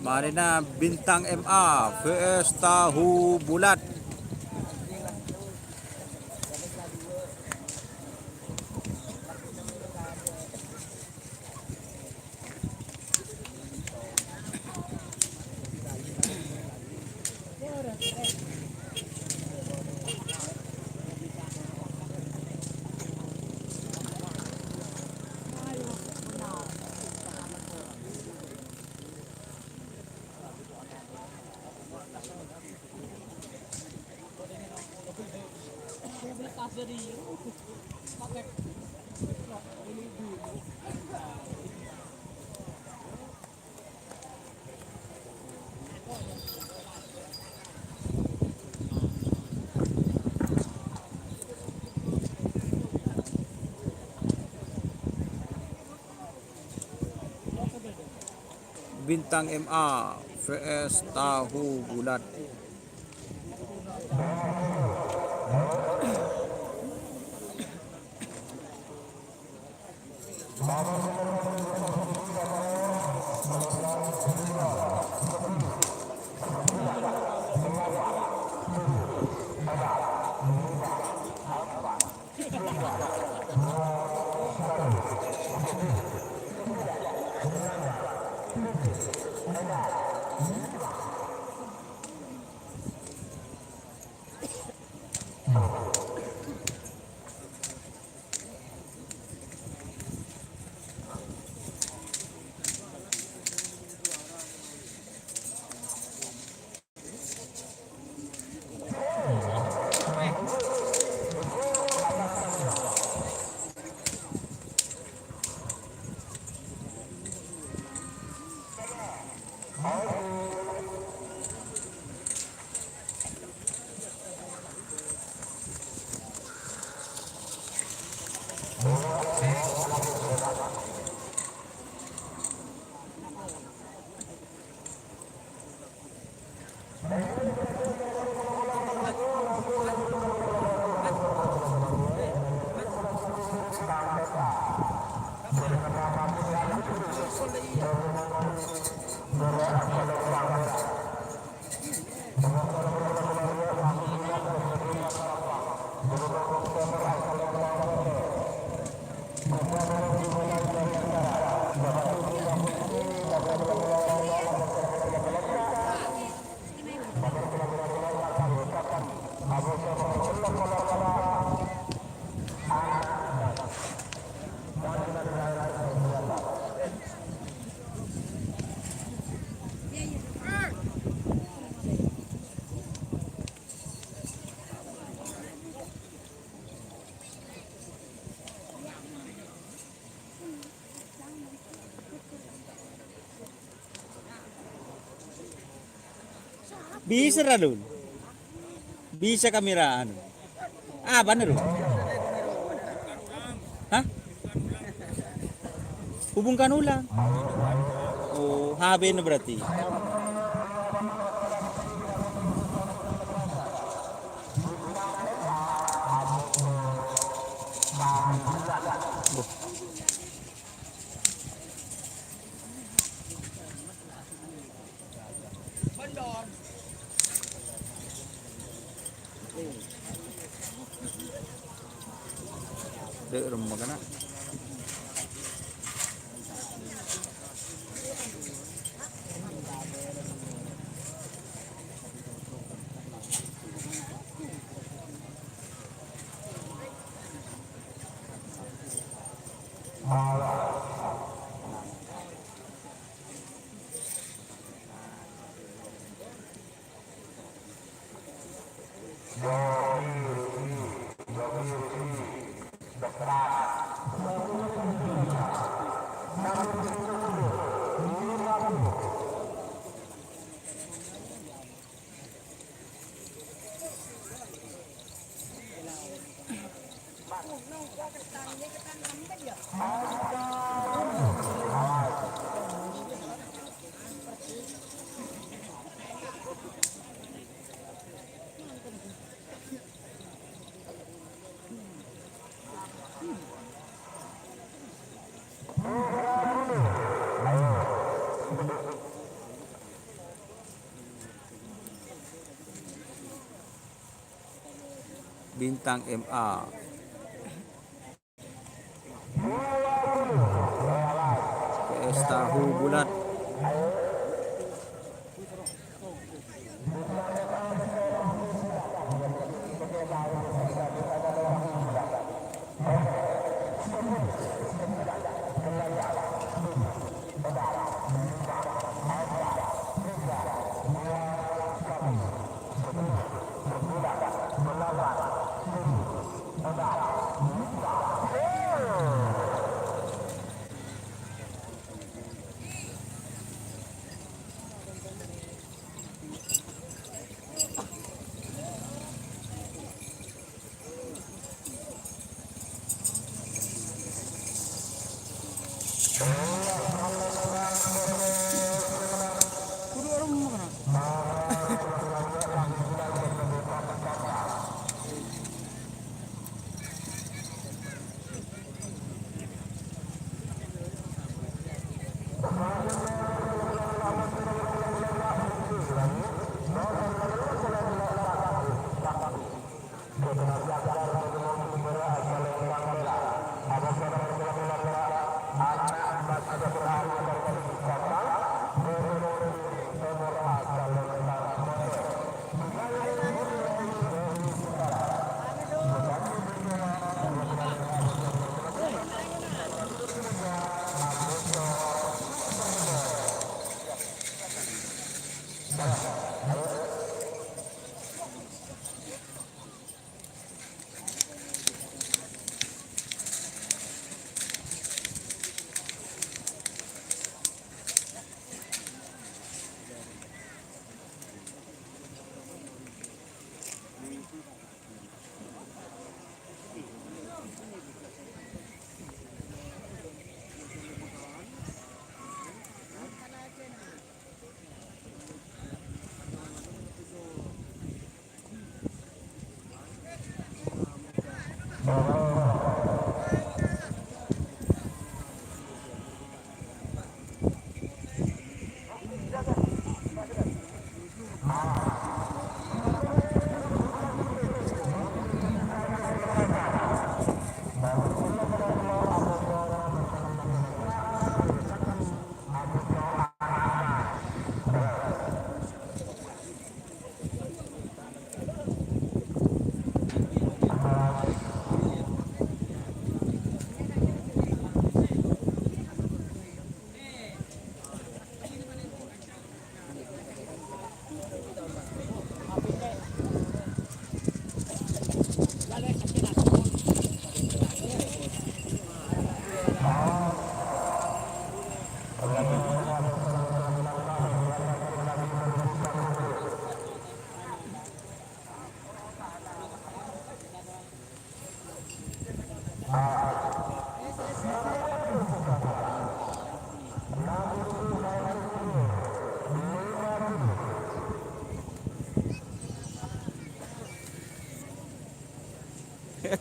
Marina bintang MA vs tahu bulat. Bintang MA vs tahu bulat. Bisa Radun. Bisa kamera anu. Ah, bener loh. Hah? Hubungkan ulang. Oh, HB na berarti. Dek rumah kana. Bintang MA. PS tahu bulat.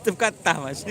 Itu kata mas.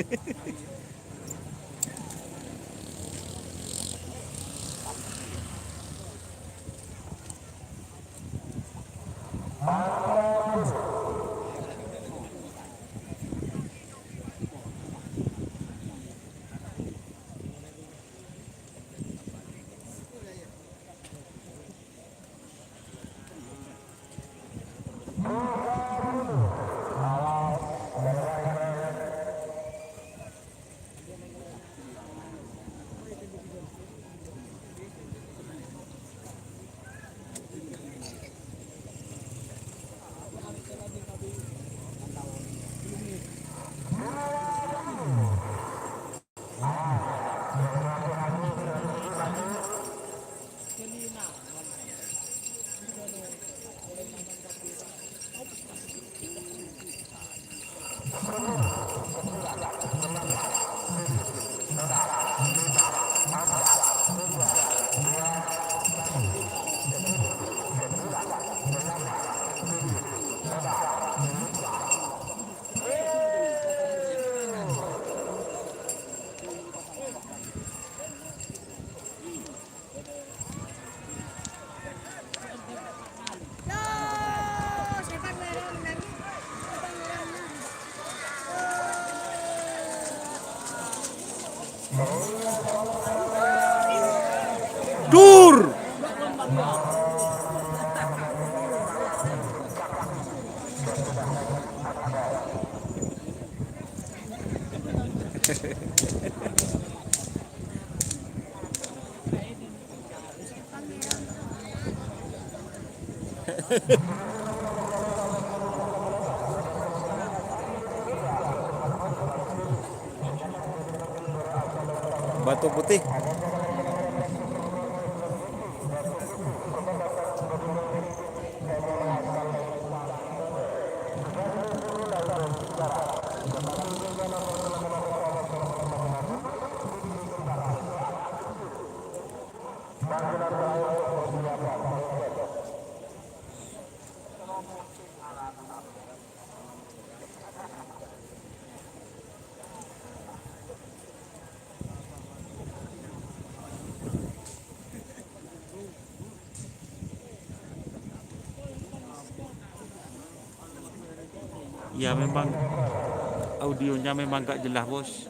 Dur. Batu Putih. Ya memang audionya memang gak jelas bos.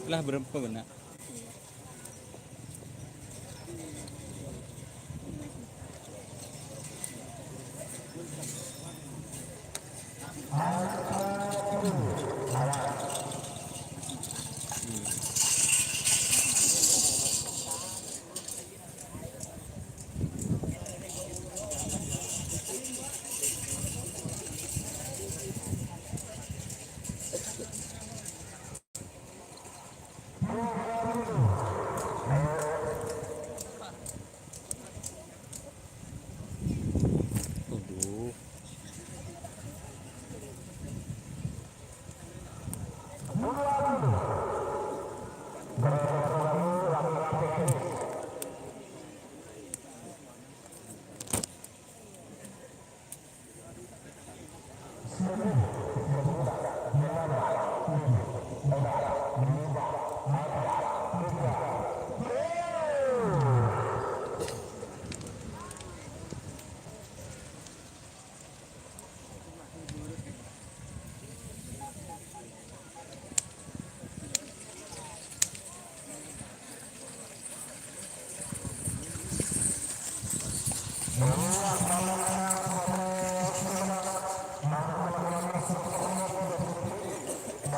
Lah berapa benar? Aduh.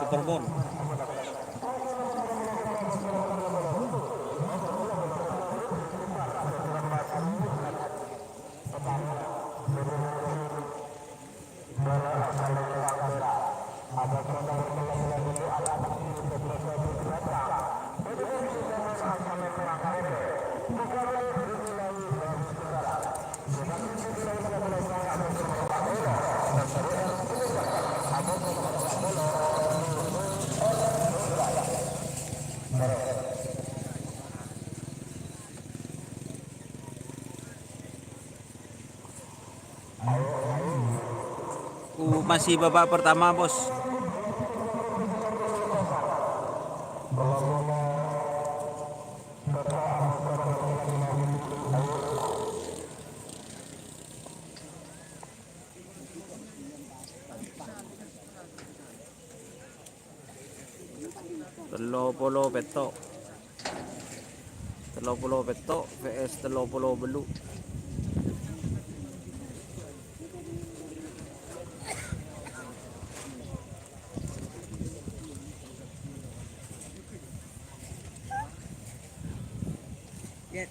Superbon. Masih babak pertama, Bos. Telopolo petok. Telopolo petok vs telopolo belu. Get.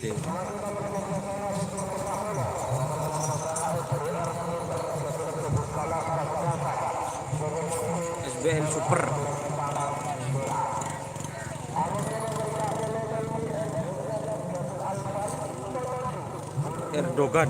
Ade. SBL Super. Erdogan.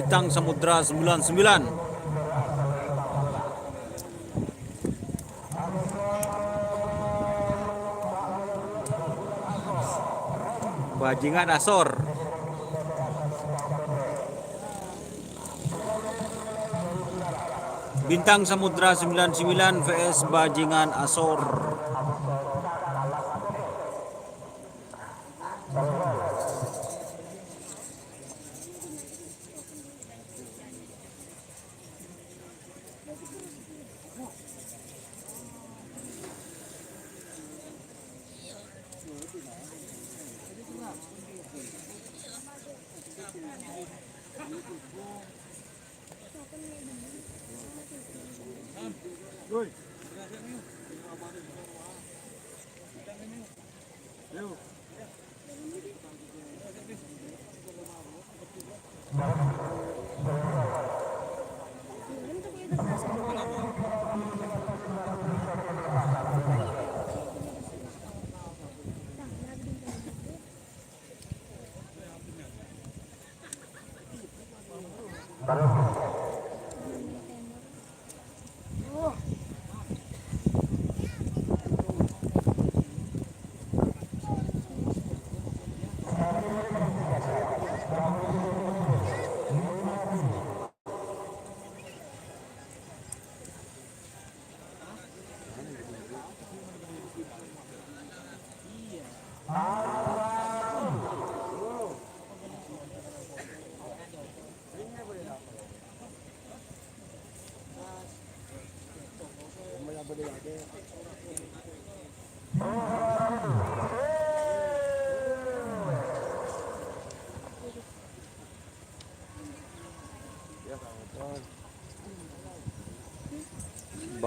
Bintang Samudra 99. Bajingan Asor. Bintang Samudra 99 vs Bajingan Asor.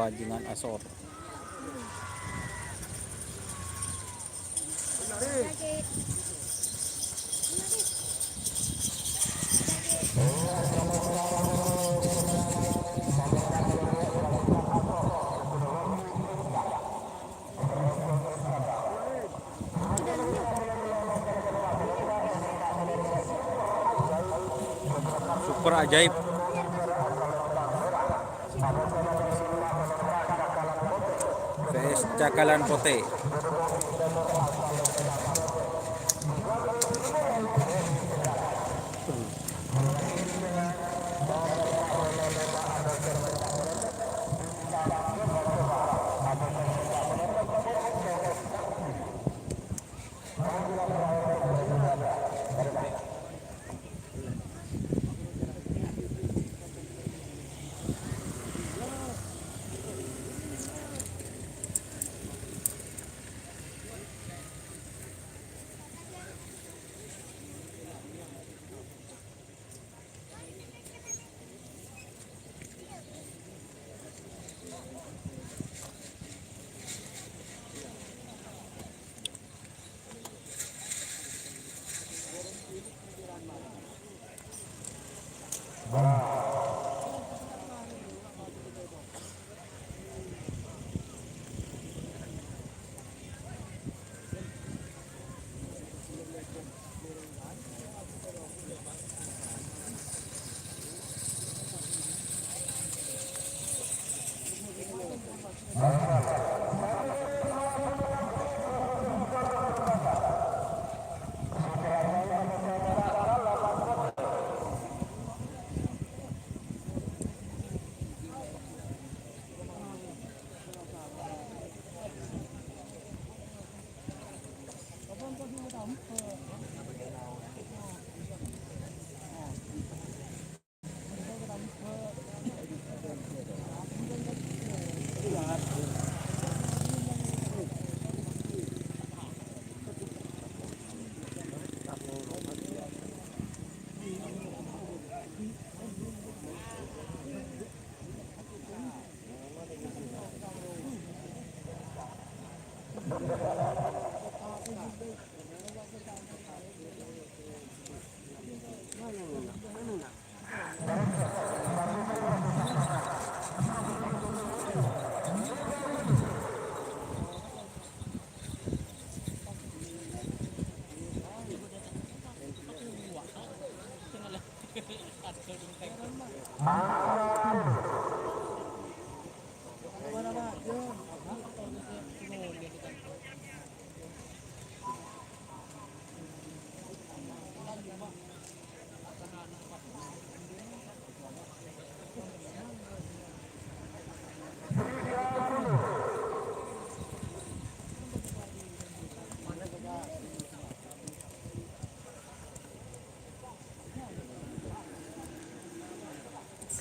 Bajingan Asor. super ajaib. VS Cakalan Pote.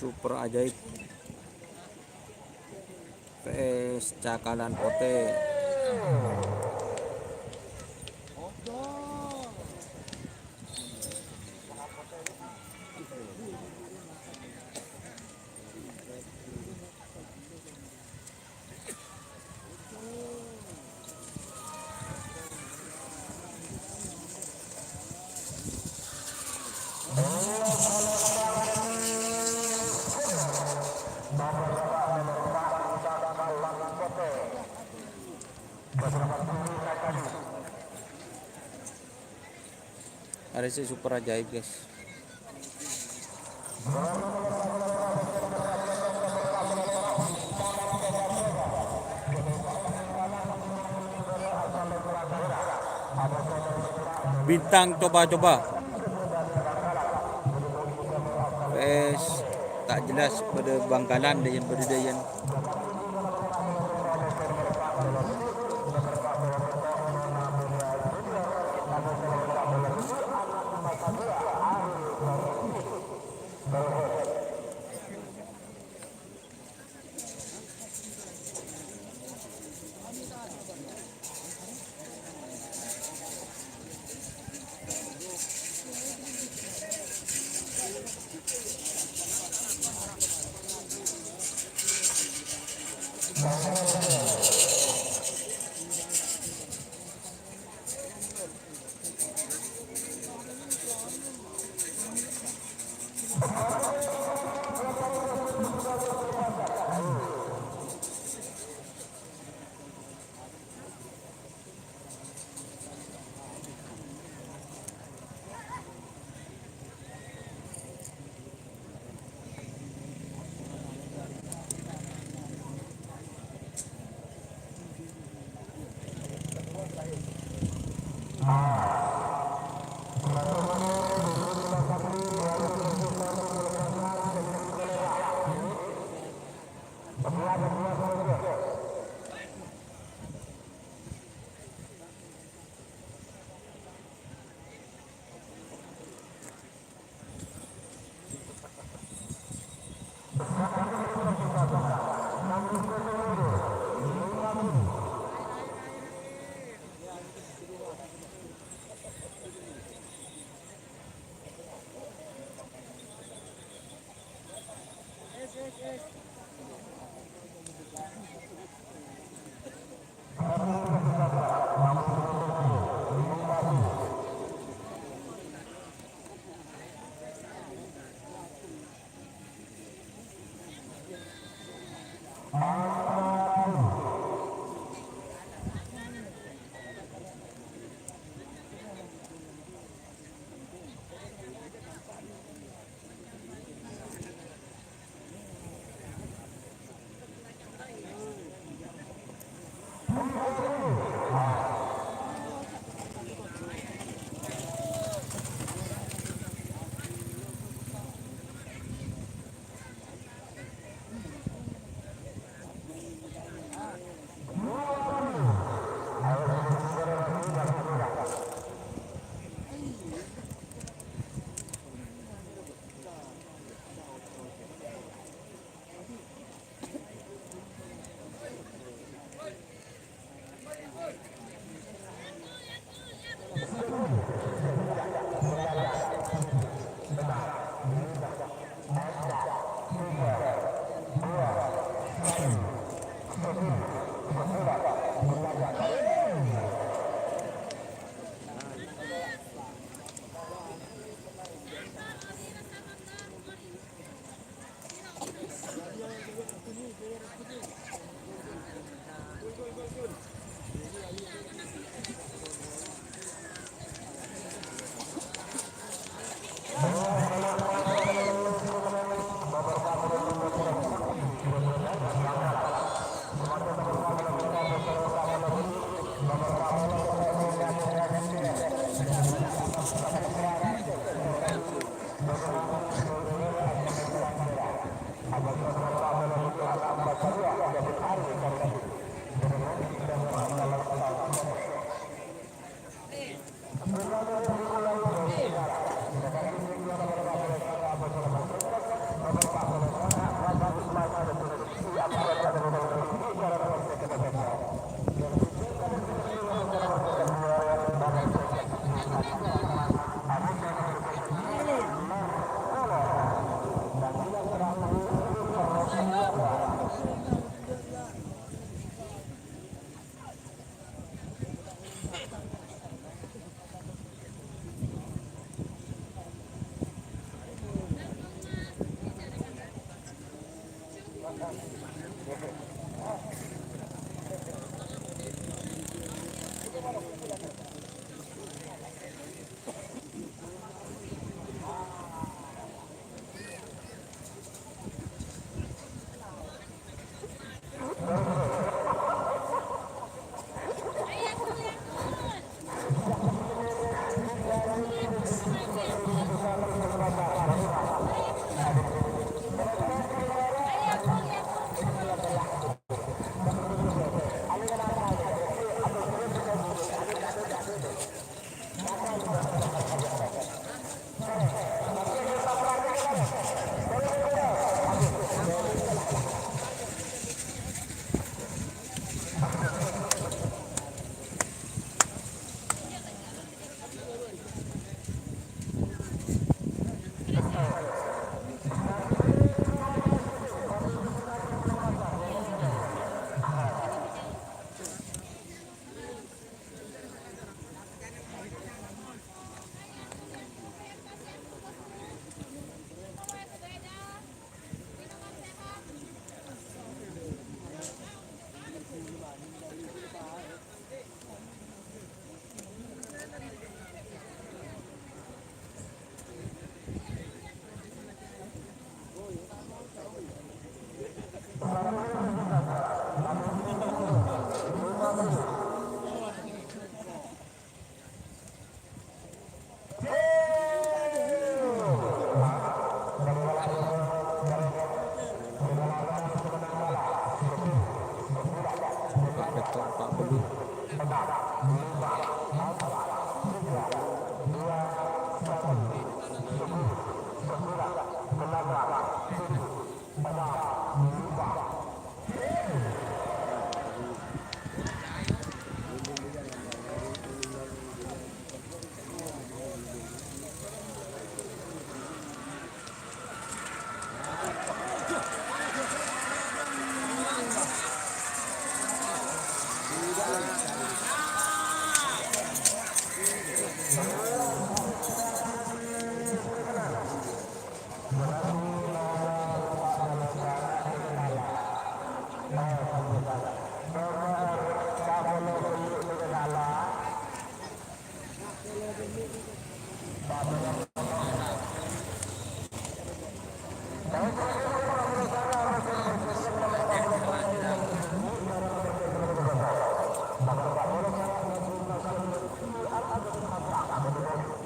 Super ajaib VS Cakalan Pote. Ada sih super ajaib guys. Bintang coba-coba. VS tak jelas pada Bangkalan dan berdayan.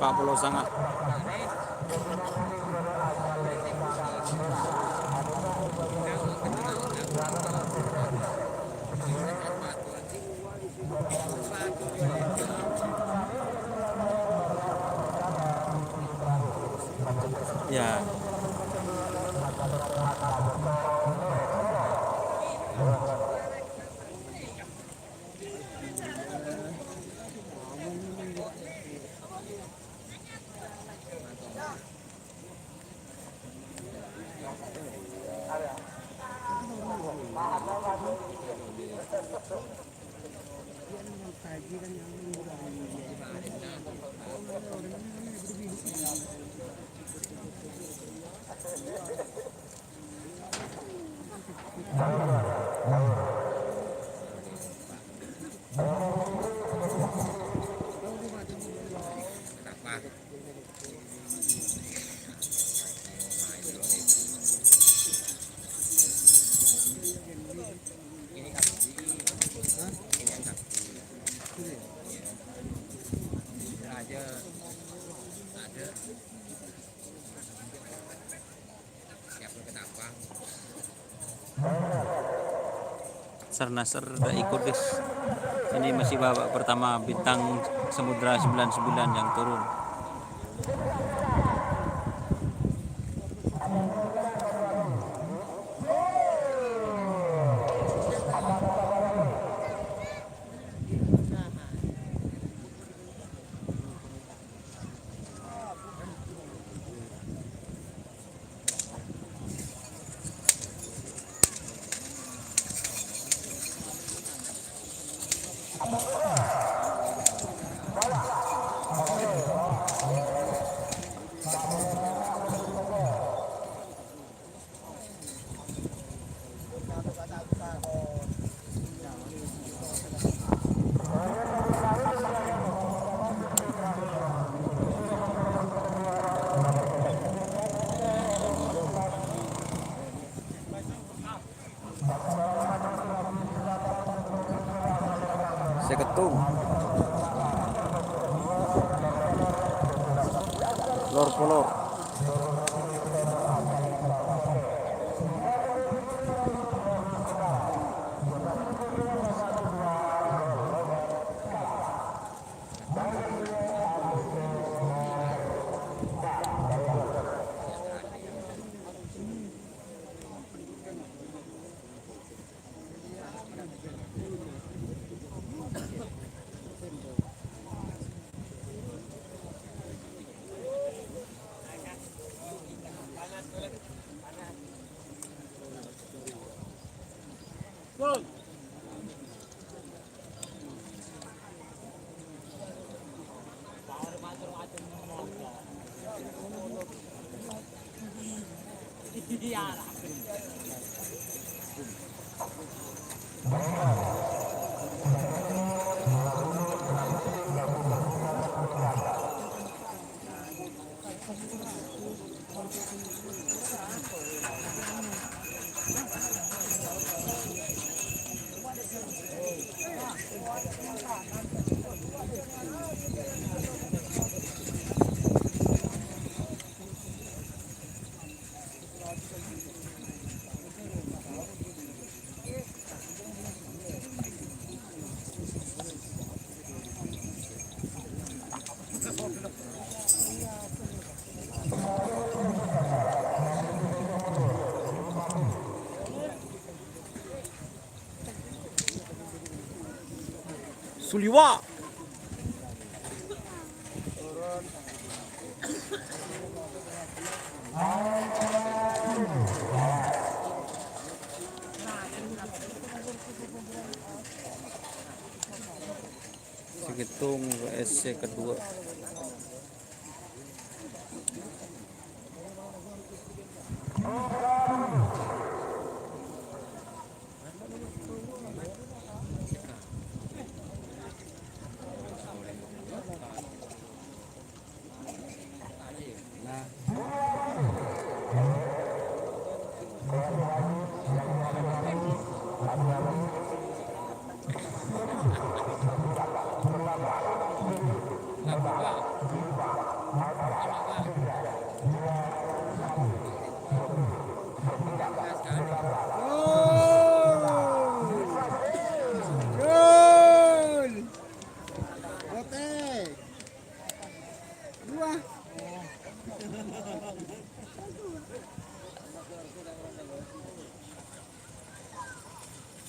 Pak Pulau Sangat. Ya. Nasr udah ikut guys. Ini masih babak pertama Bintang Samudra 99 yang turun. Seketung lor polor. Suliwa. Segitung WSC kedua.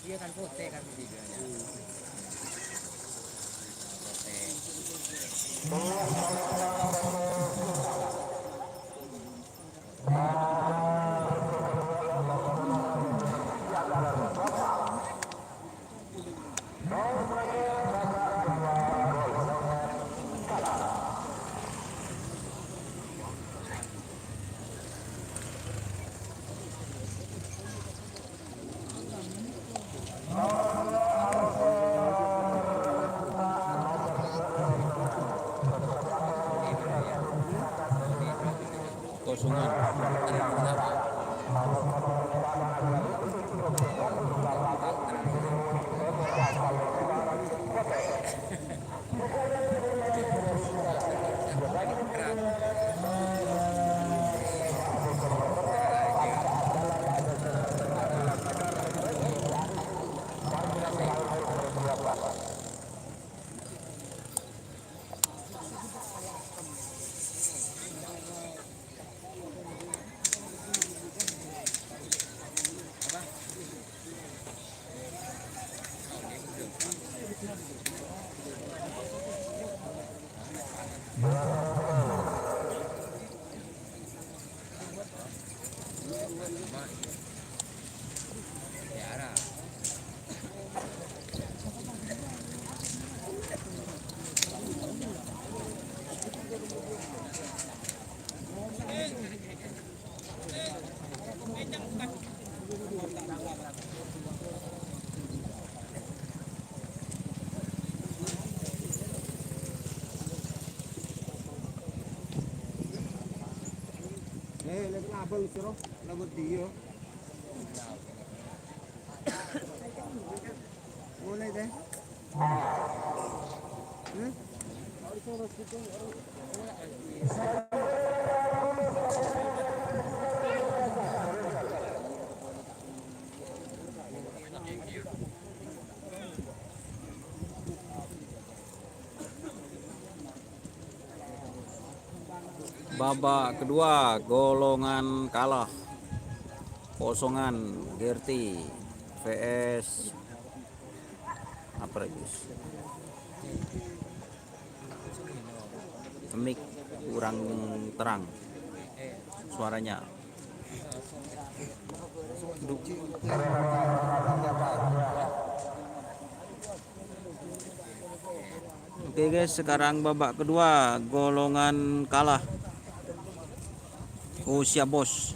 Dia kan pote kan videonya. Kosongan. Lagi abang siro, labot dia. Mulai deh. Babak kedua golongan kalah. Kosongan Gerti vs apa lagi? Mic kurang terang suaranya. Oke guys, sekarang babak kedua golongan kalah. Usia bos.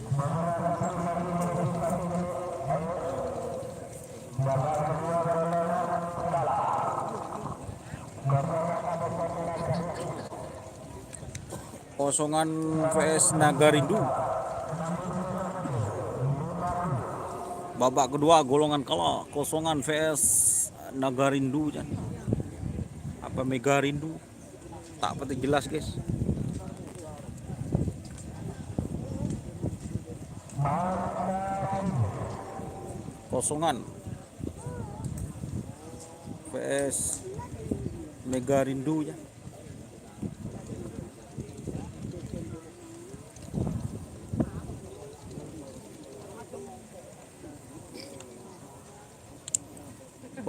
Kosongan vs Nagarindu. Babak kedua golongan kalah. Kosongan vs Nagarindu. Apa Megarindu? Tak penting jelas guys. Kosongan vs Megarindu ya.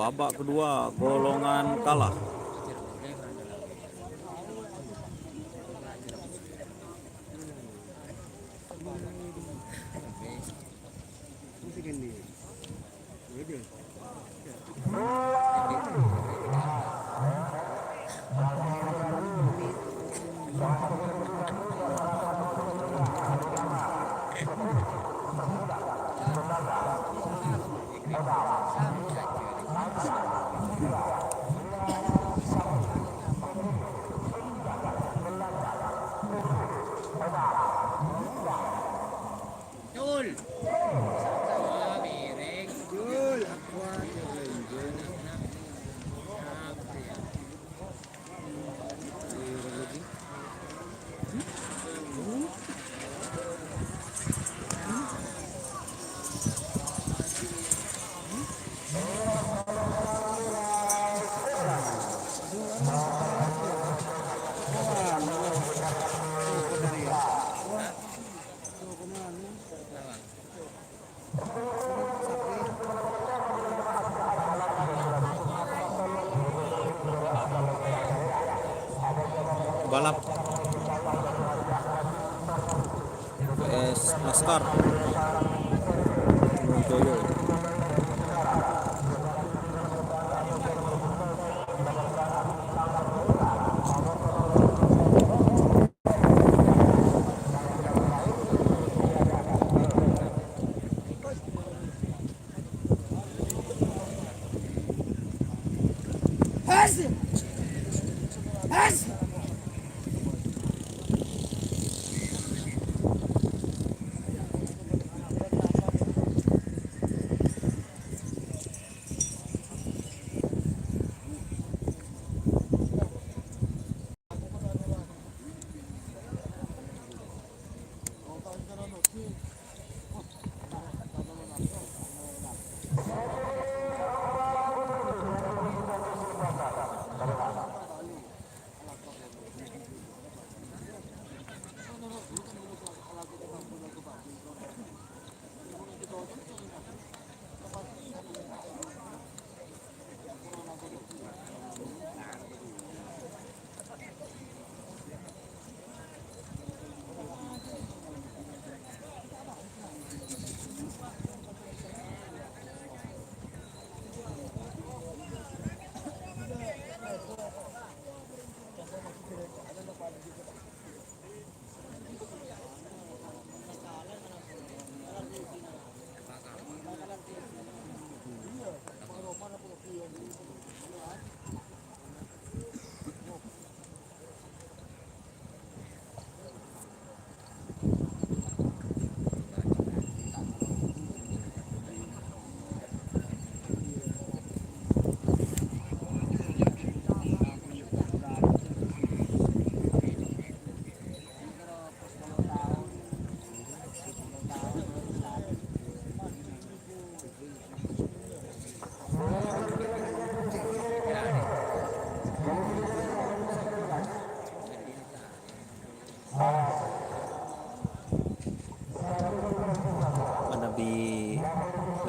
babak kedua golongan kalah. Balap PS NASCAR Joyo.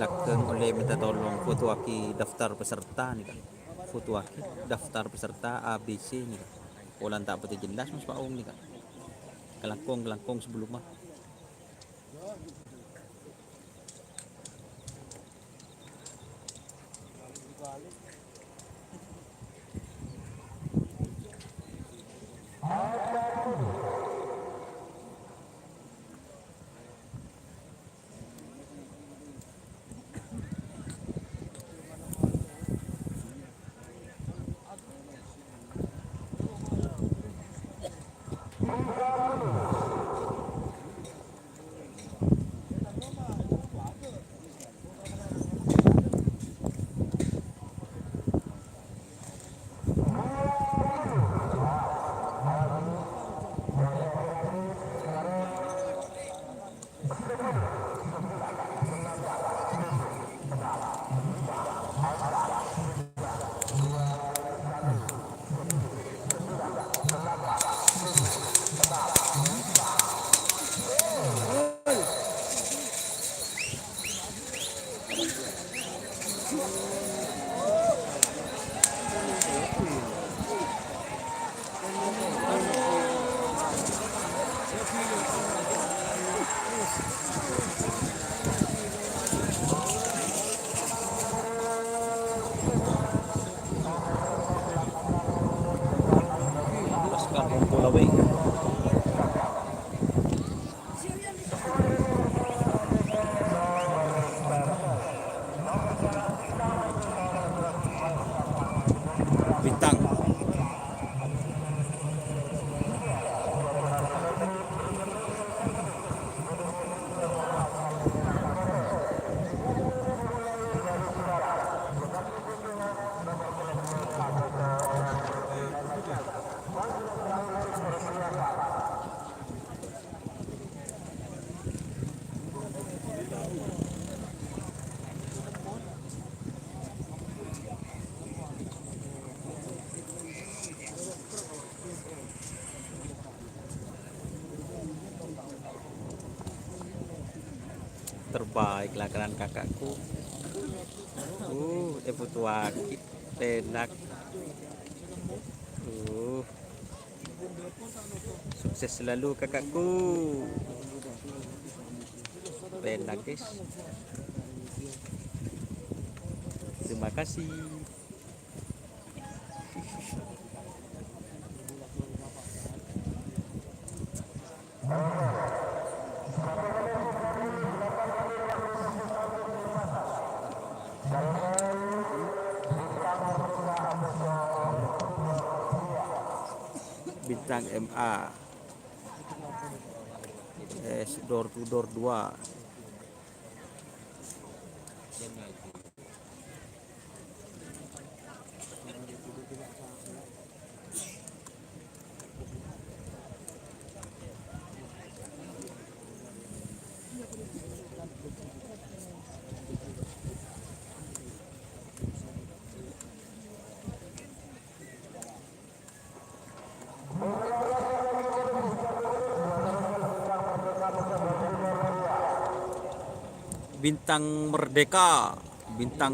Lakeng oleh minta tolong foto aki daftar peserta nih kan, foto aki daftar peserta ABC nih kan, ulang tak betul jelas mas Pak Ong nih kan, kelangkong sebelum mah. Karbon Pulaway. Bintang. Terbaik lakaran kakakku. Eputuaki tenak. Sukses selalu kakakku. Tenak guys. Terima kasih. Bintang MA door to door 2. Bintang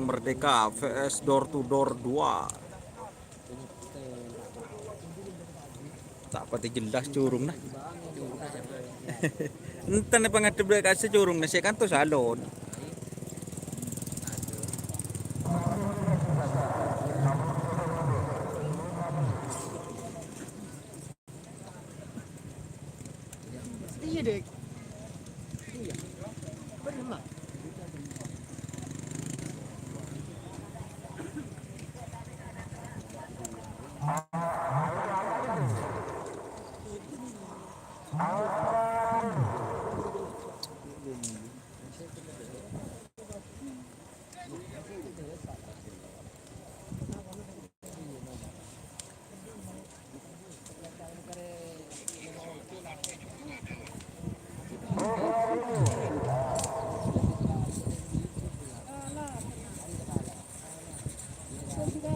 Merdeka VS door to door 2. Tak pati jelas curung nah. Entar na pangatib kasi curung na siya kanto salon. Iya dek. Iya. Benar.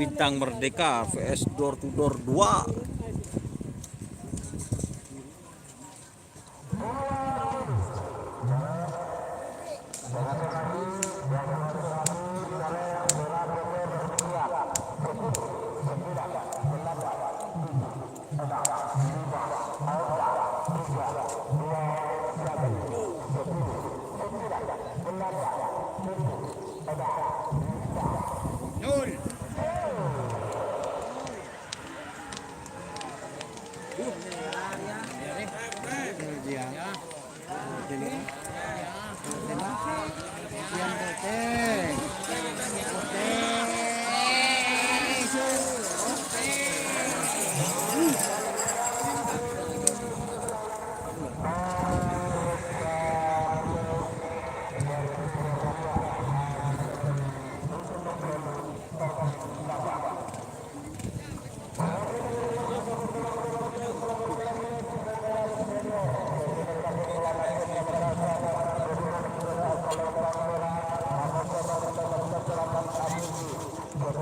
Bintang Merdeka VS door to door 2.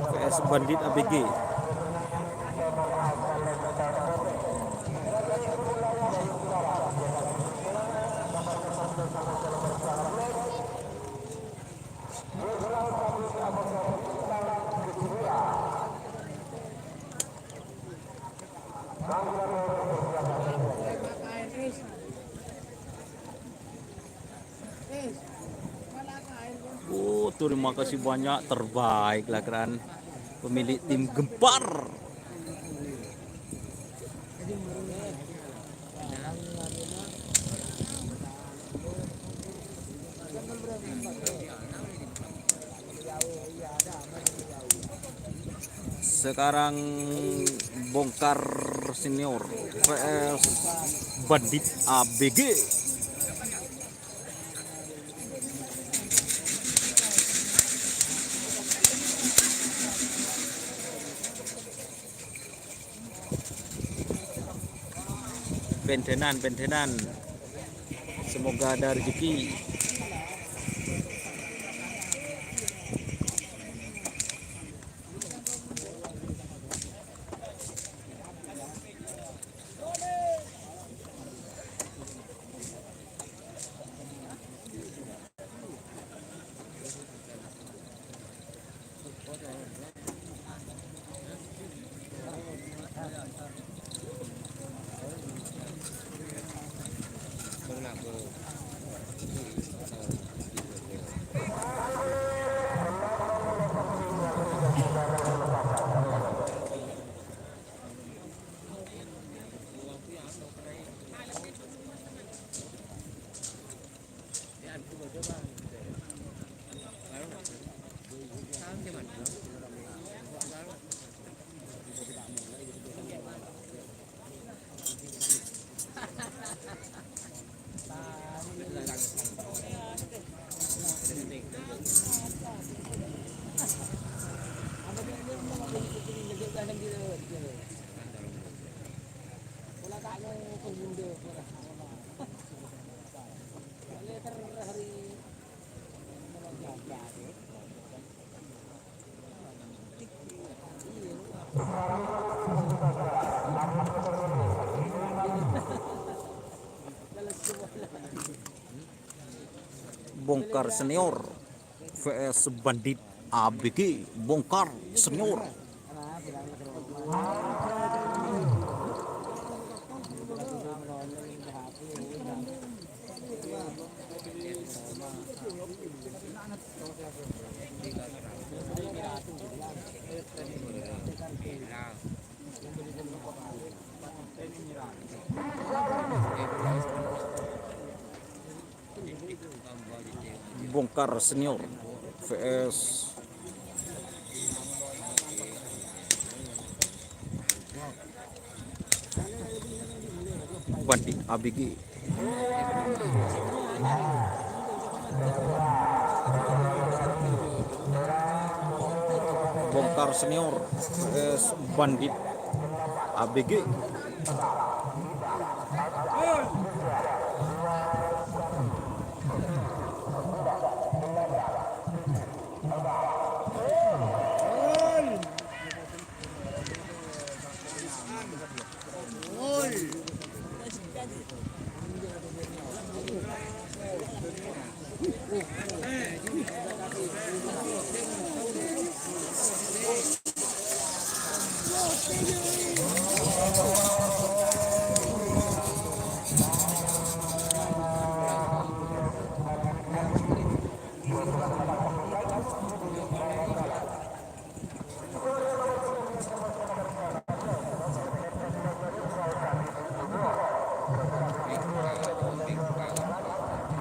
VS Bandit ABG. Terima kasih banyak, terbaik lah kan pemilik tim Gempar. Sekarang Bongkar Senior vs Bandit ABG. Bentenan. Semoga ada rezeki. Bongkar Senior vs Bandit ABG. Bongkar Senior. Bongkar Senior vs Bandit ABG. Bongkar Senior vs Bandit ABG.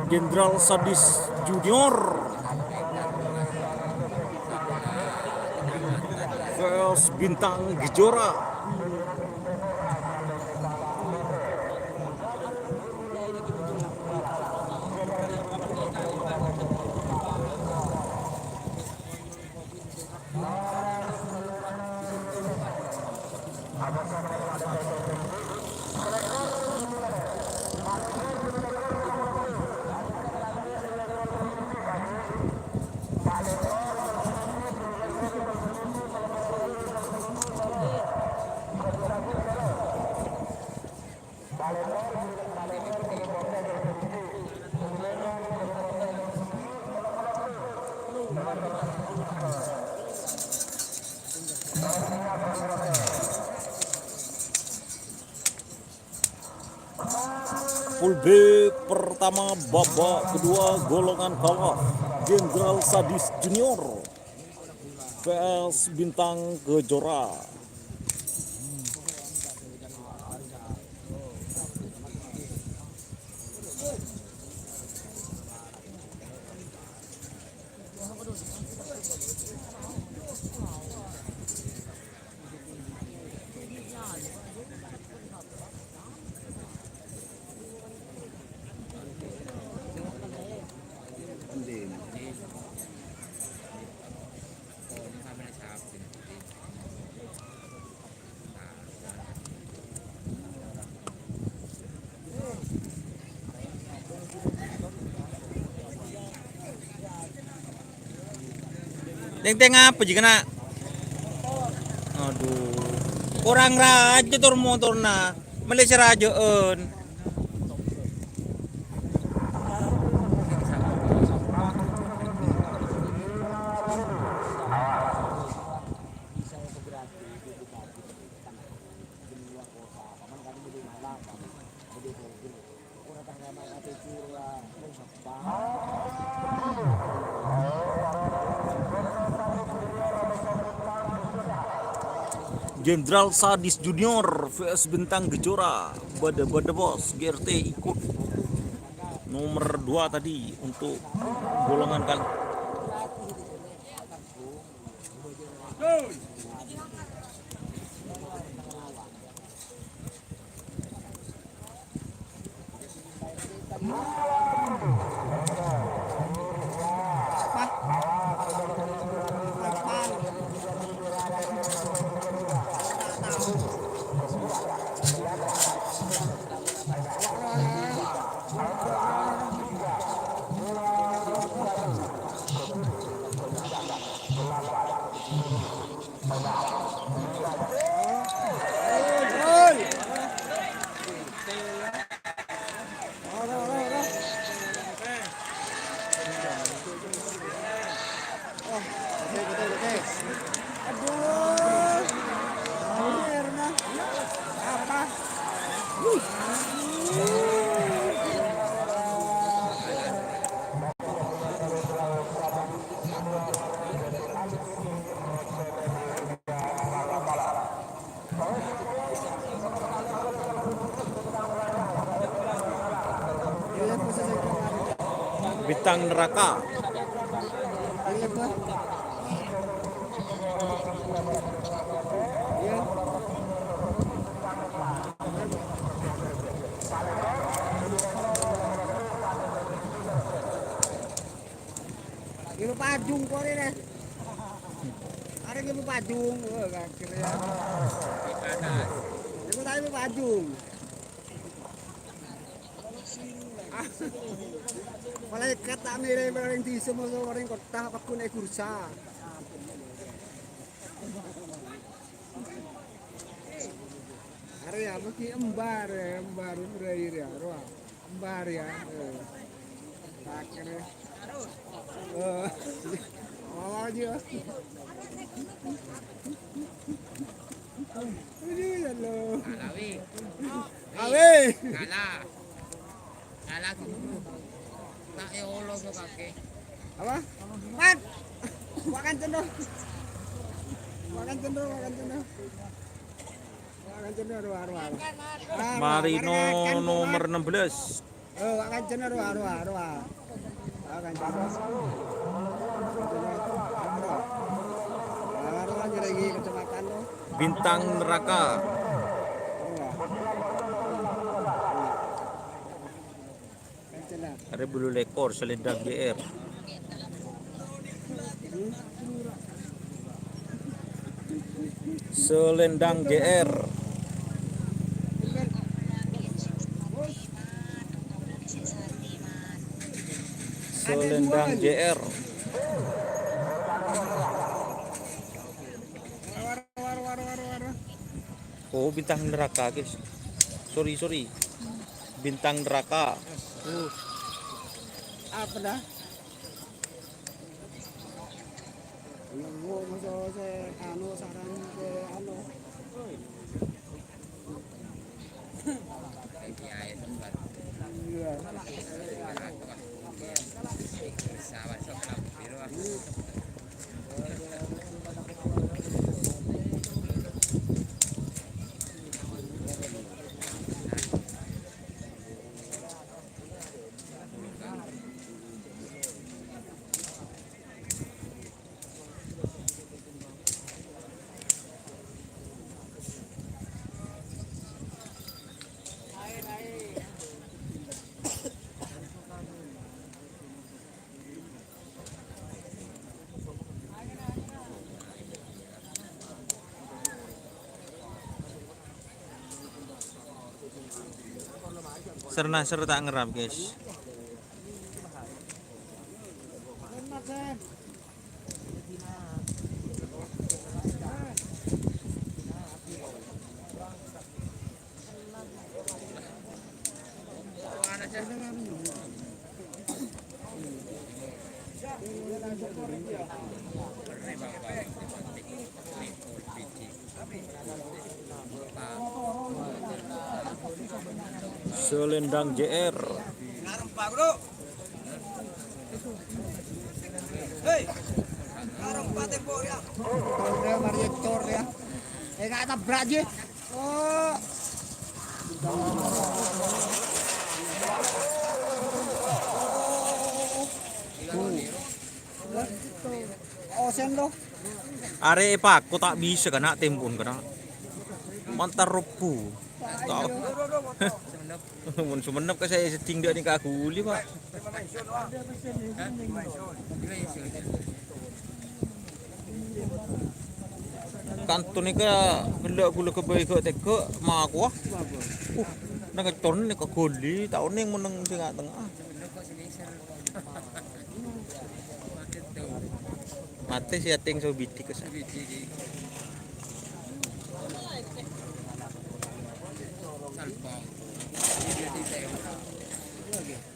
Jenderal Sadis Junior vs Bintang Gejora. Fullback pertama babak kedua golongan kalah Jenderal Sadis Junior vs Bintang Gejora. Teng apa jika nak? Aduh. Kurang raja tur motorna. Malaysia rajoen. Jenderal Sadis Junior vs Bintang Gejora. Bada bos GRT ikut nomor 2 tadi untuk golongan kali. Bintang Neraka. Ibu Pajung kok ini. Ada Ibu Pajung, akhirnya. Ibu tadi Ibu Pajung. Malaikat tak mirip orang di semua orang kota aku naik kursa. Hari ya, mungkin embar berair ya, embar ya. Akhirnya. Oh aja. Ini ya lo. Awe. Kalah dulu. Tak eolo ke kaki. Apa? Mat. Makan cendol. Makan cendol. Makan cendol arwah. Marino nomor 16. Oh, makan cendol arwah. Makan cendol. Arwah lagi kecepatan lo. Bintang Neraka. Ada bulu lekor Selendang GR. Selendang GR. Selendang GR. Oh, Bintang Neraka, guys. Sorry. Bintang Neraka. Apa dah? Nunggu masuk saran ke Serna tak ngeram, guys. Selendang JR. Ngarem Pak Bro. Hei. Ngarem Pak tempo ya. Udah variator ya. Enggak tabrak aja. Oh. Oh, sen lo. Are pak, kok tak bisa kena tempun kena. Mantar repu. Tahu. Mun sumenep ke saya seting dia ni kaguli pak. Kantun ni ke gelak gula ke baik ke tek mak aku. Nak ton ni kaguli, tahun ni menang tengah-tengah. Mate si ating so biti ke sana.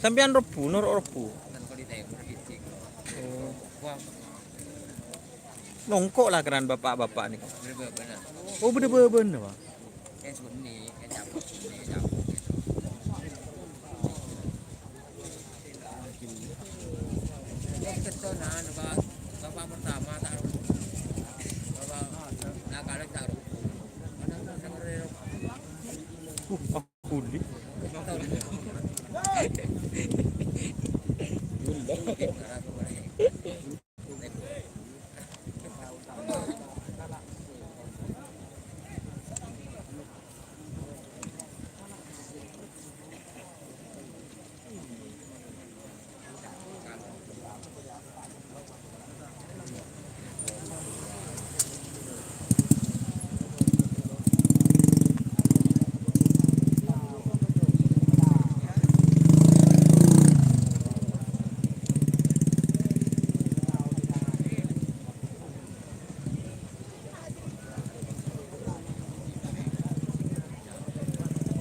Sampean rebu, nur rebu. Nongkok lah keran bapak-bapak ni. Oh bener-bener pak. Kuli.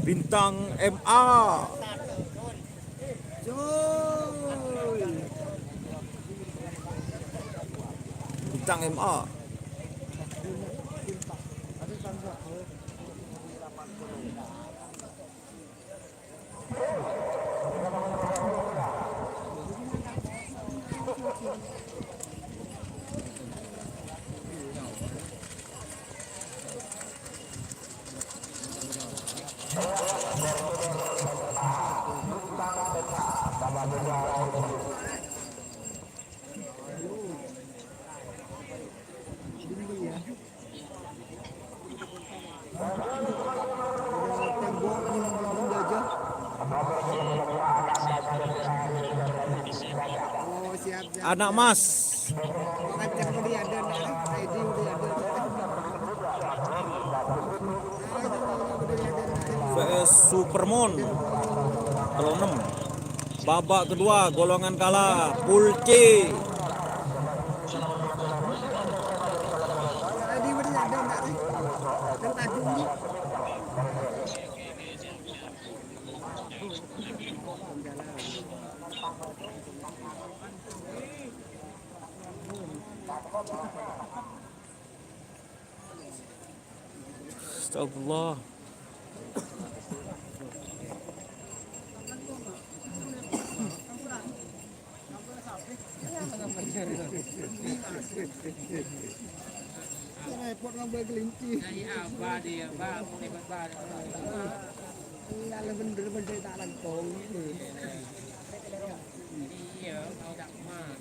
Bintang MA. Bintang MA. Anak Mas. VS Supermon. Kalau 6. Babak kedua golongan kalah Pool C. Astagfirullah. Repot ngambil kelinci. Apa dia, Pak? Mau lebat bar. Iya, bener-bener tak langkong. Iya, kau tak mah.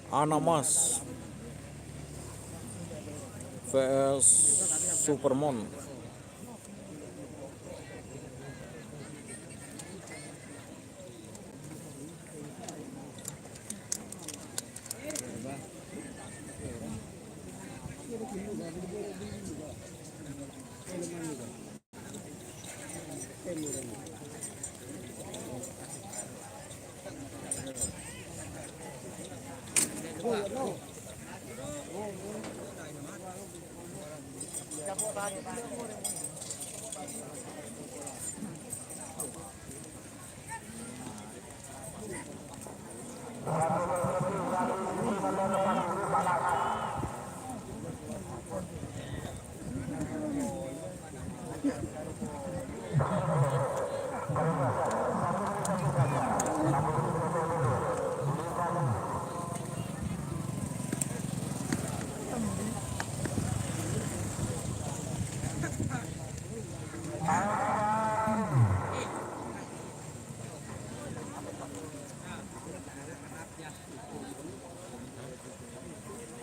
Anak Mas VS Supermon.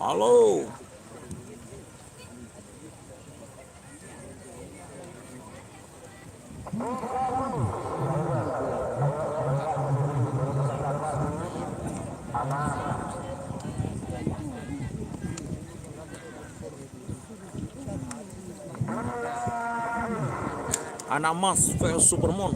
Halo. Anak Mas vs Supermon.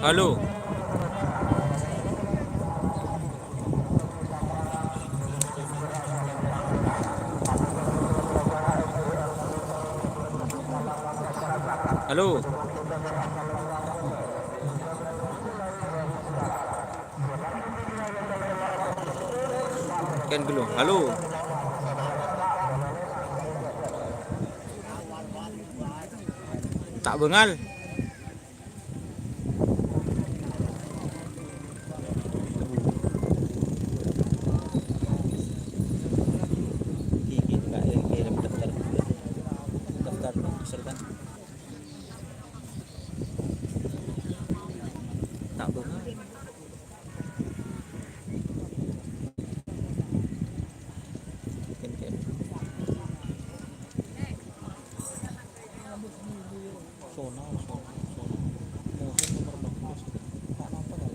Halo. Halo. Ken dulu. Halo. Tak bengal. Kirim daftar peserta. Tak bengal. Ken. Sono. Mungkin nomor 14. Tak nampak dah.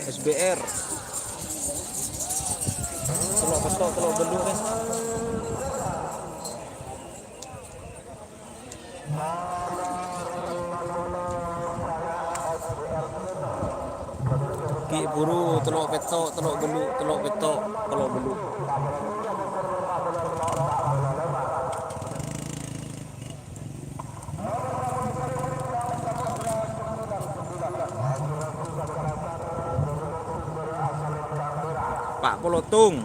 SBR. Telok Betok, Telok Beluk nih. Ki Buru, Telok Betok, Telok Beluk, Telok Betok, Telok Beluk. Pak Polotung,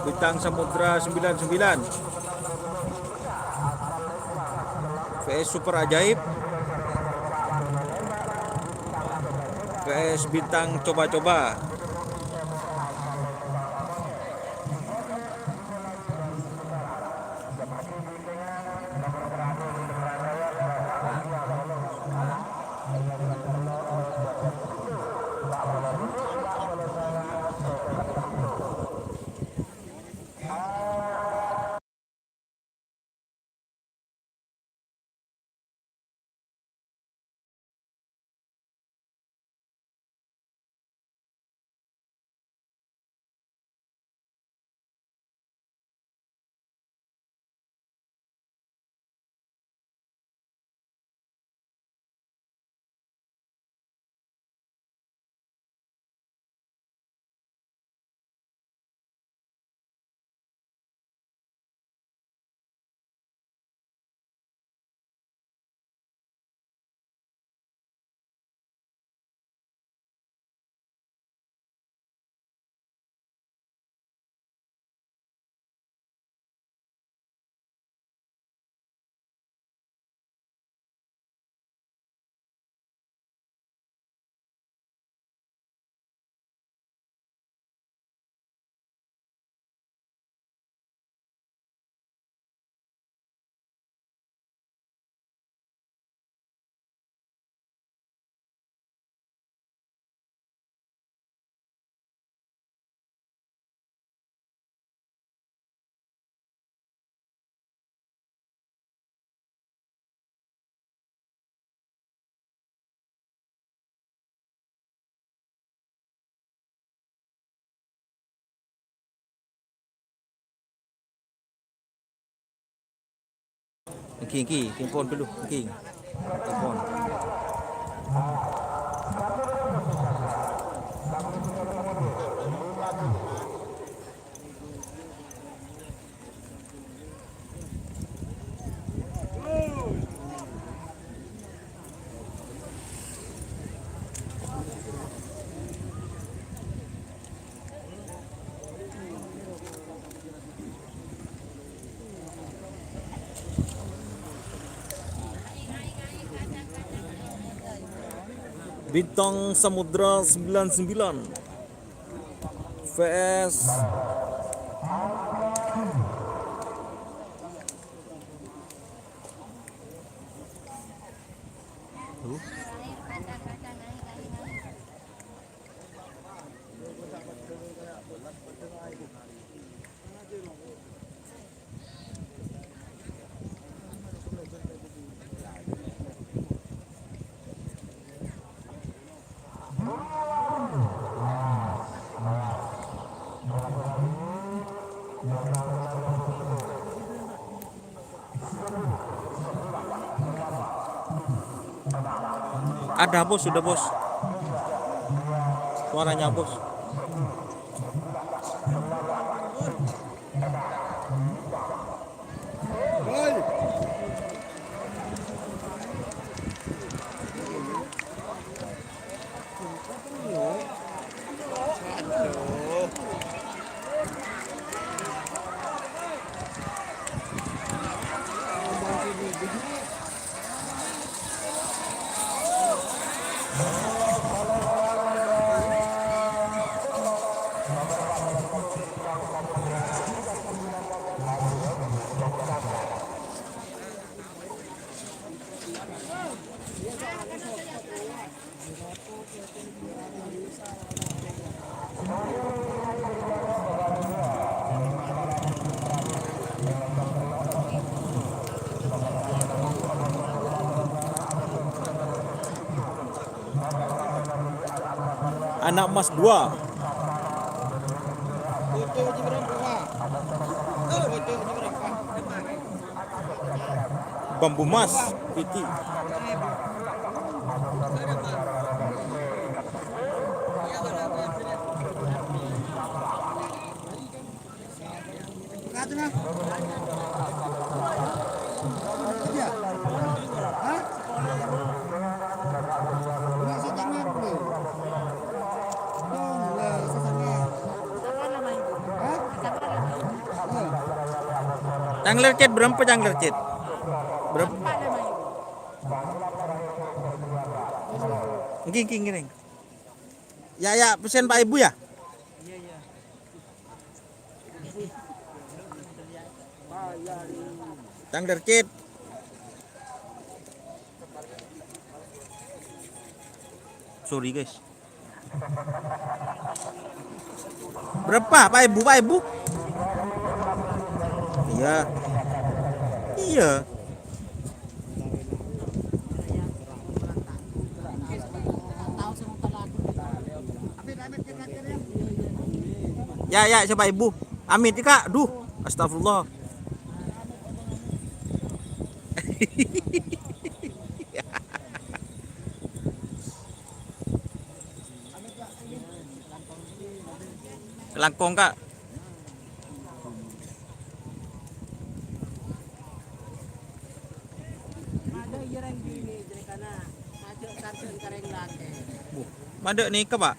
Bintang Samudra 99, VS Super Ajaib, VS Bintang Coba-Coba. Ki, kimpon dulu, ki. Kimpon. Bintang Samudra 99 VS ada bos, sudah bos. Suaranya bos. Anak emas 2. Itu aja berapa? Itu aja berapa? Bambu emas PT. Katanya. Iya. Hah? Ini setangan bro. Dong lah setangan. Hah? Cangler Cit berapa Cangler Cit? Berapa? Gini. Ya, pesen Pak Ibu ya? Cangler Cit. Sorry guys. Berapa Pak Ibu? Pak Ibu? Iya. Iya. Ya, siapa Ibu? Amit Kak. Duh, astagfirullah. Kelangkong Kak. Madek nih ke Pak.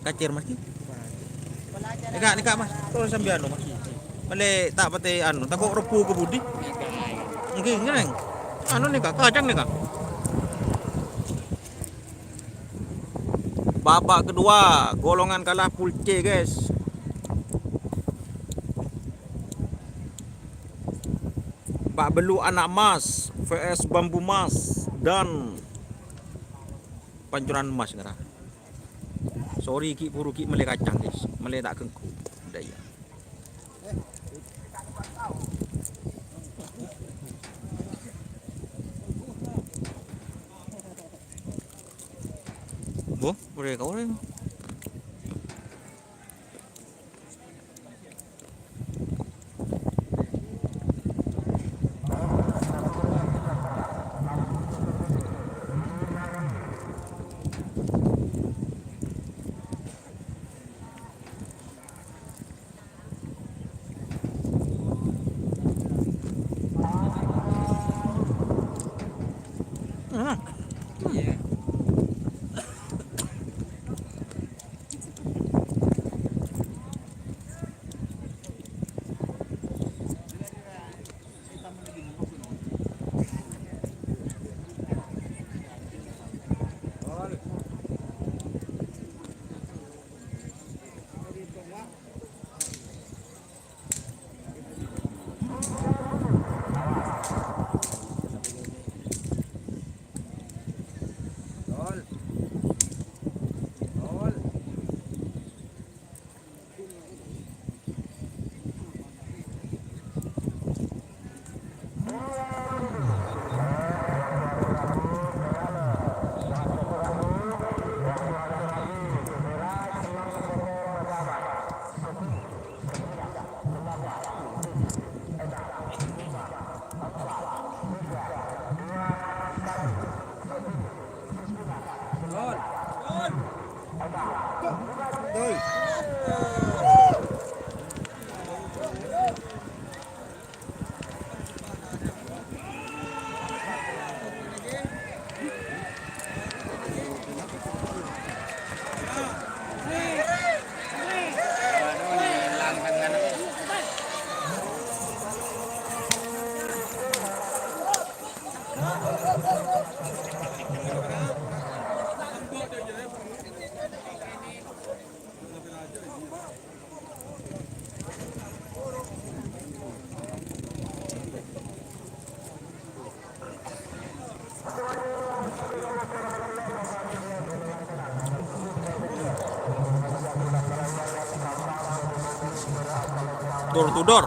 Kacir Mas ki. Nika Mas. Terus sambil anu Mas. Balik tak pate anu, takut repu ke budi. Nggih, neng. Anu nika kacang nika. Babak kedua, golongan kalah full C guys. Pak Belu anak emas vs bambu emas dan pancuran emas ngerah. Sorry ki puru ki mele kacang guys, mele tak kengku. Daya. Boleh kau orang. Door to door.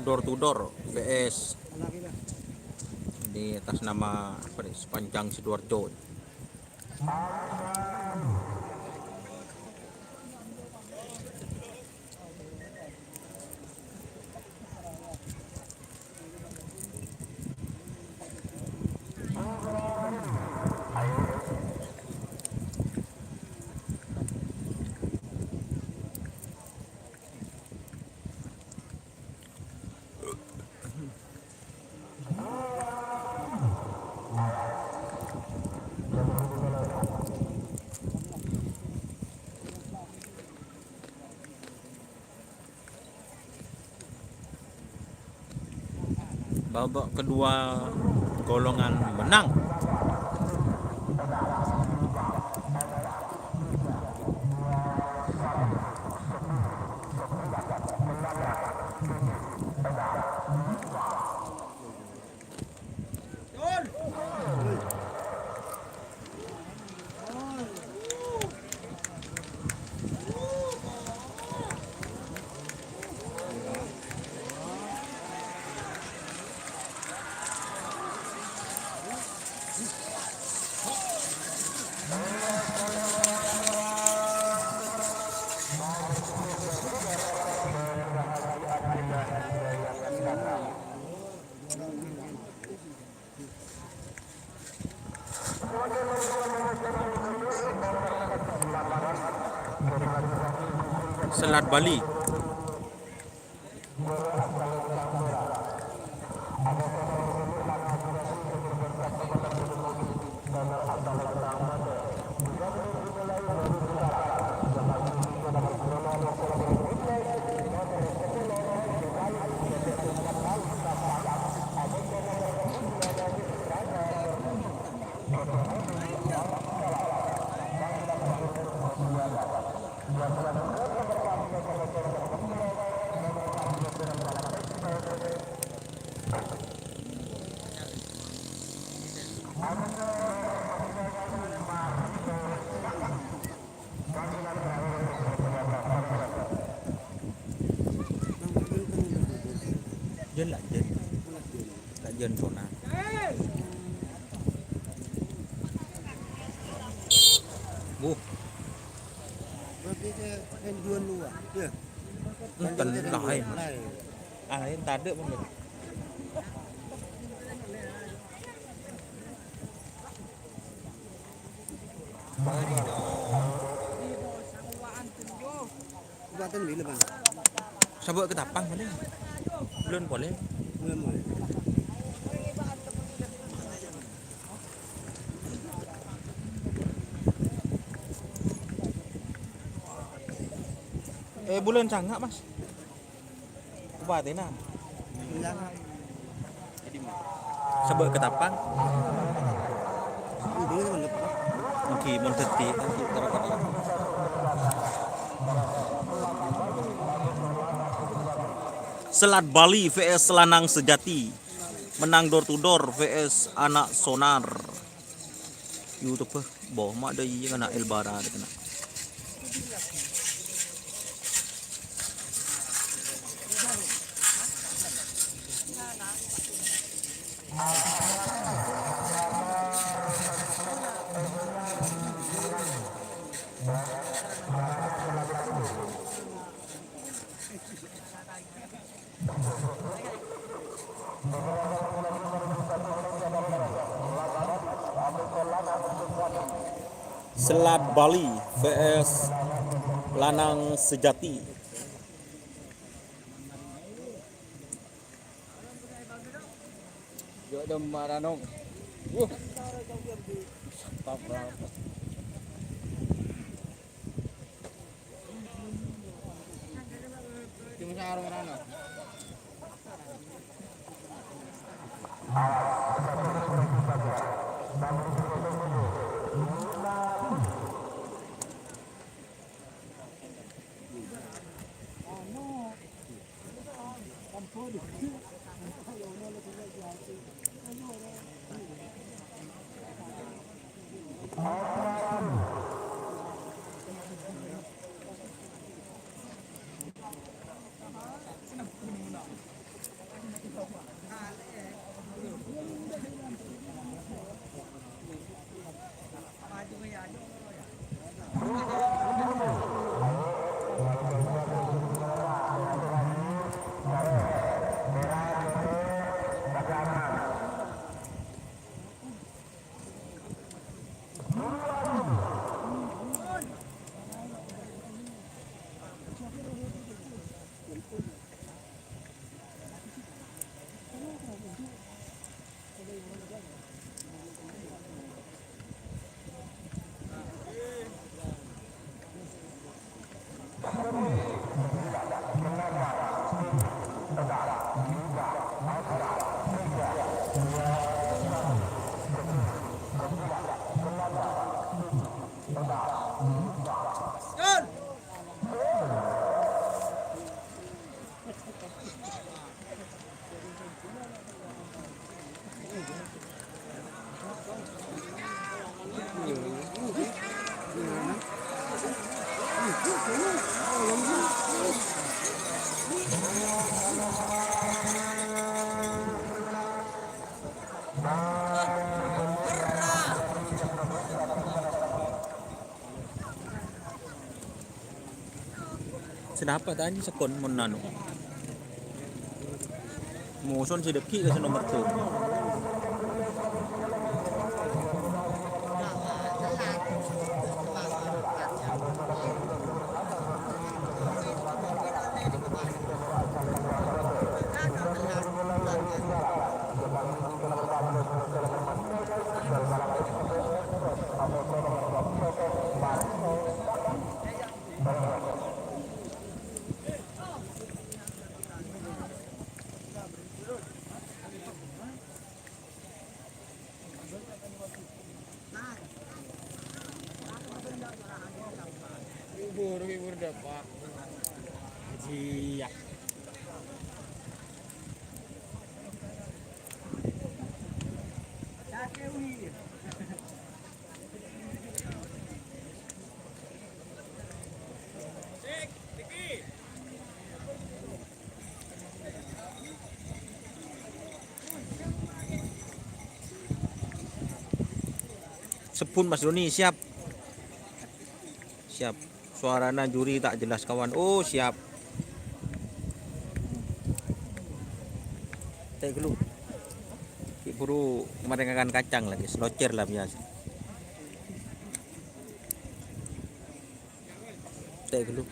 Door to door BS di atas nama apa nih, Sepanjang Sidoarjo. Babak kedua golongan menang. Selat Bali. Dân lại dân chỗ nào bu tần lại ai ta được không được Kan bila bang? Sabuk ketapang boleh. Belum boleh. Belum boleh. Bulan sangat mas. Kubatin na. Jangan. Sabuk ketapang. Ini kan lepas. Mungkin mau detik nanti kadang-kadang. Selat Bali vs Lanang Sejati. Menang door to door vs anak sonar. YouTube boh mak ada yang anak Elbara ada kena. Selat Bali vs Lanang Sejati. Yo dem maranong. Stop lah. Tim sarung rano. Sedapa tadi sekon menanu. Muson si deki ke nomor 2. Hibur dapat. Iya. Sepun Mas Doni siap. Siap. Suarana juri tak jelas kawan. Oh, siap. Teh dulu. Ki buru merenggakan kacang lagi, slocer lah biasa. Teh dulu.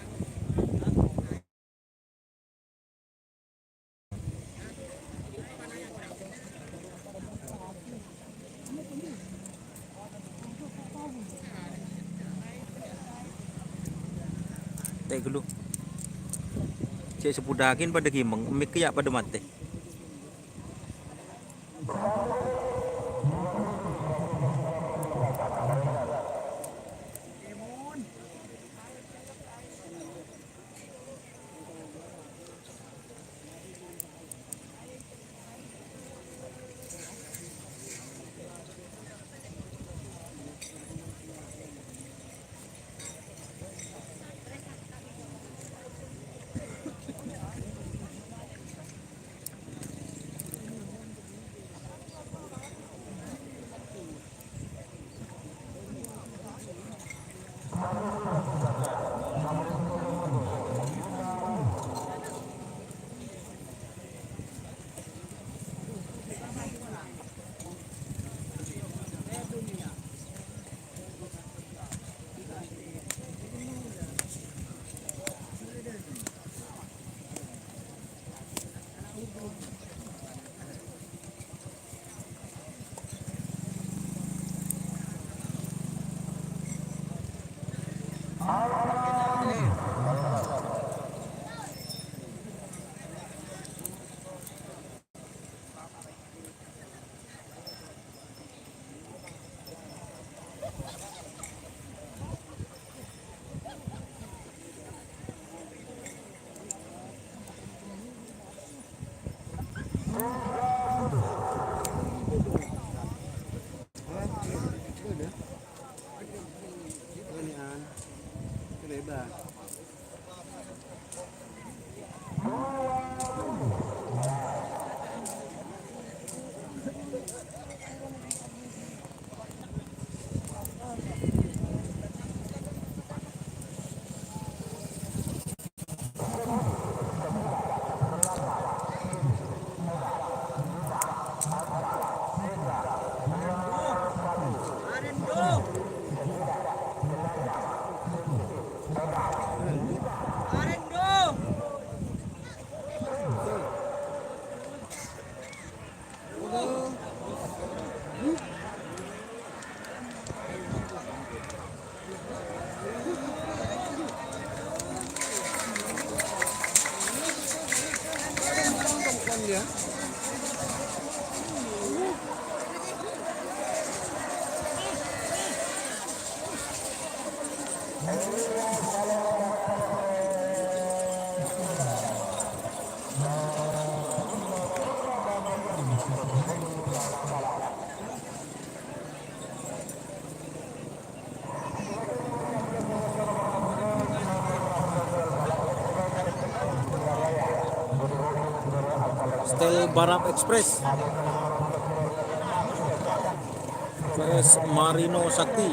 mate gelu. Cek sepudakin pada gimeng, mikir ya pada mate. Style Barap Express vs Marino Sakti.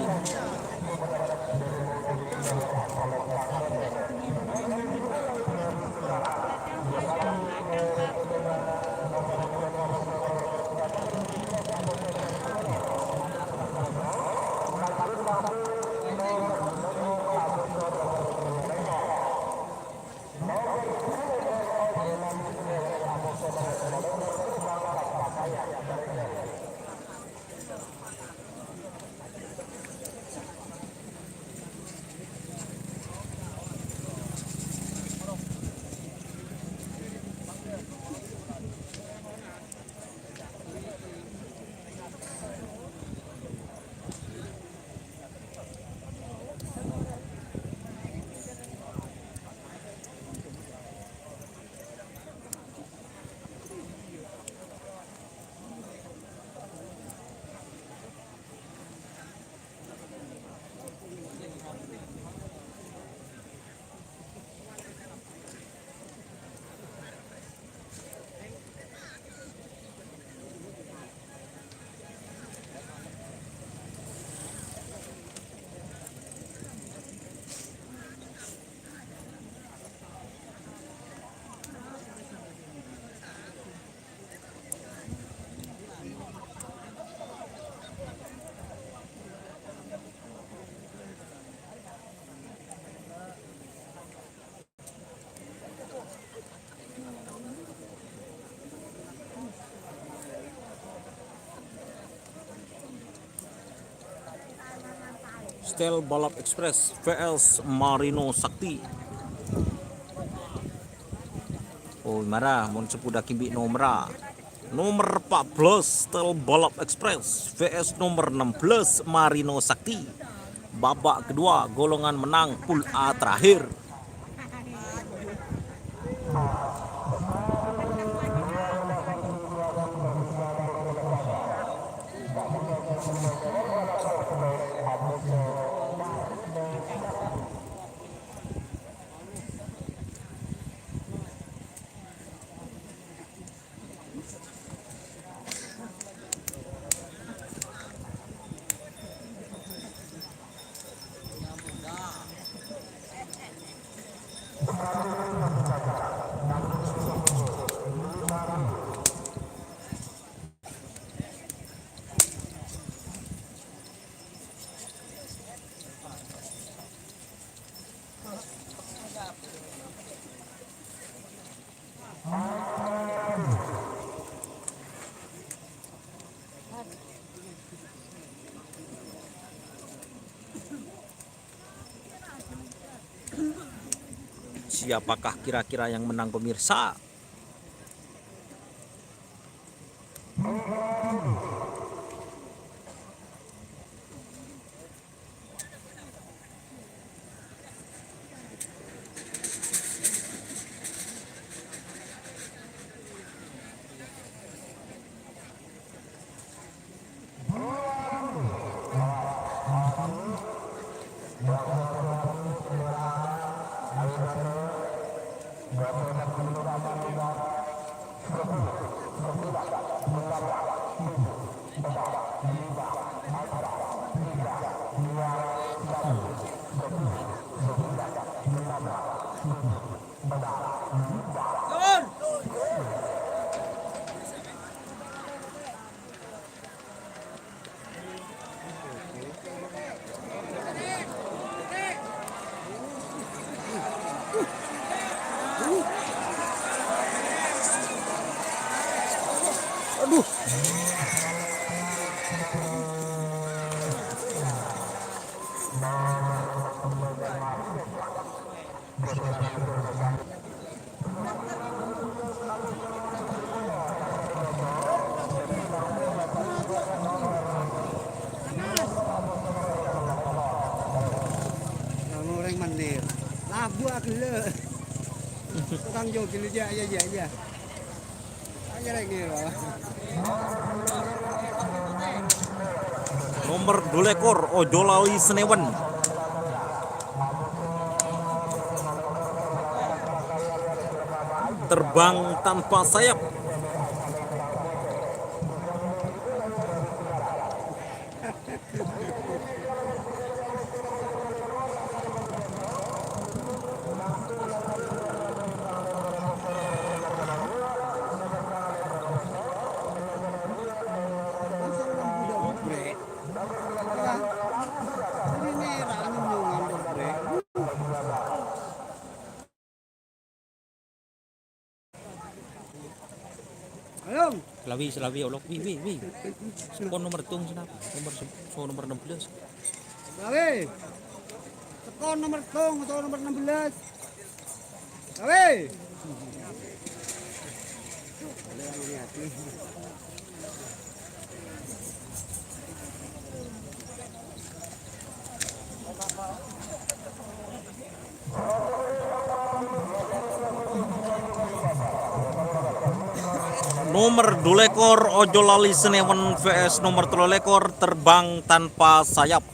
Style Balap Express vs Marino Sakti. Oh marah mun sepuda kimbi nomra. Nomor 14 Tel Balap Express vs nomor 16 Marino Sakti. Babak kedua golongan menang pool A terakhir. Siapakah kira-kira yang menang pemirsa? Orang mandir. Labu agile. Tukang jo gile aja. Aja lagi loh. Nomor 2 ekor Ojolali Senewen. Terbang tanpa sayap. Halo. Selawi olok wi. Sepon nomor tung senap. Nomor 16. Gawe. Tekon nomor tung atau nomor 16. Gawe. Nomor 2 ekor Ojolali Senewen vs nomor 3 ekor terbang tanpa sayap.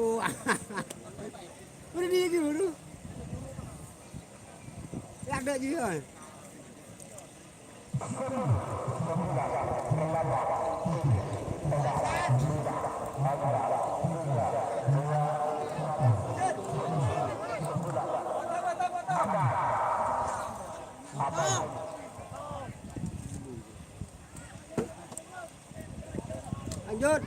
Oh. Udah dia dulu. Ya ada juga. Lanjut.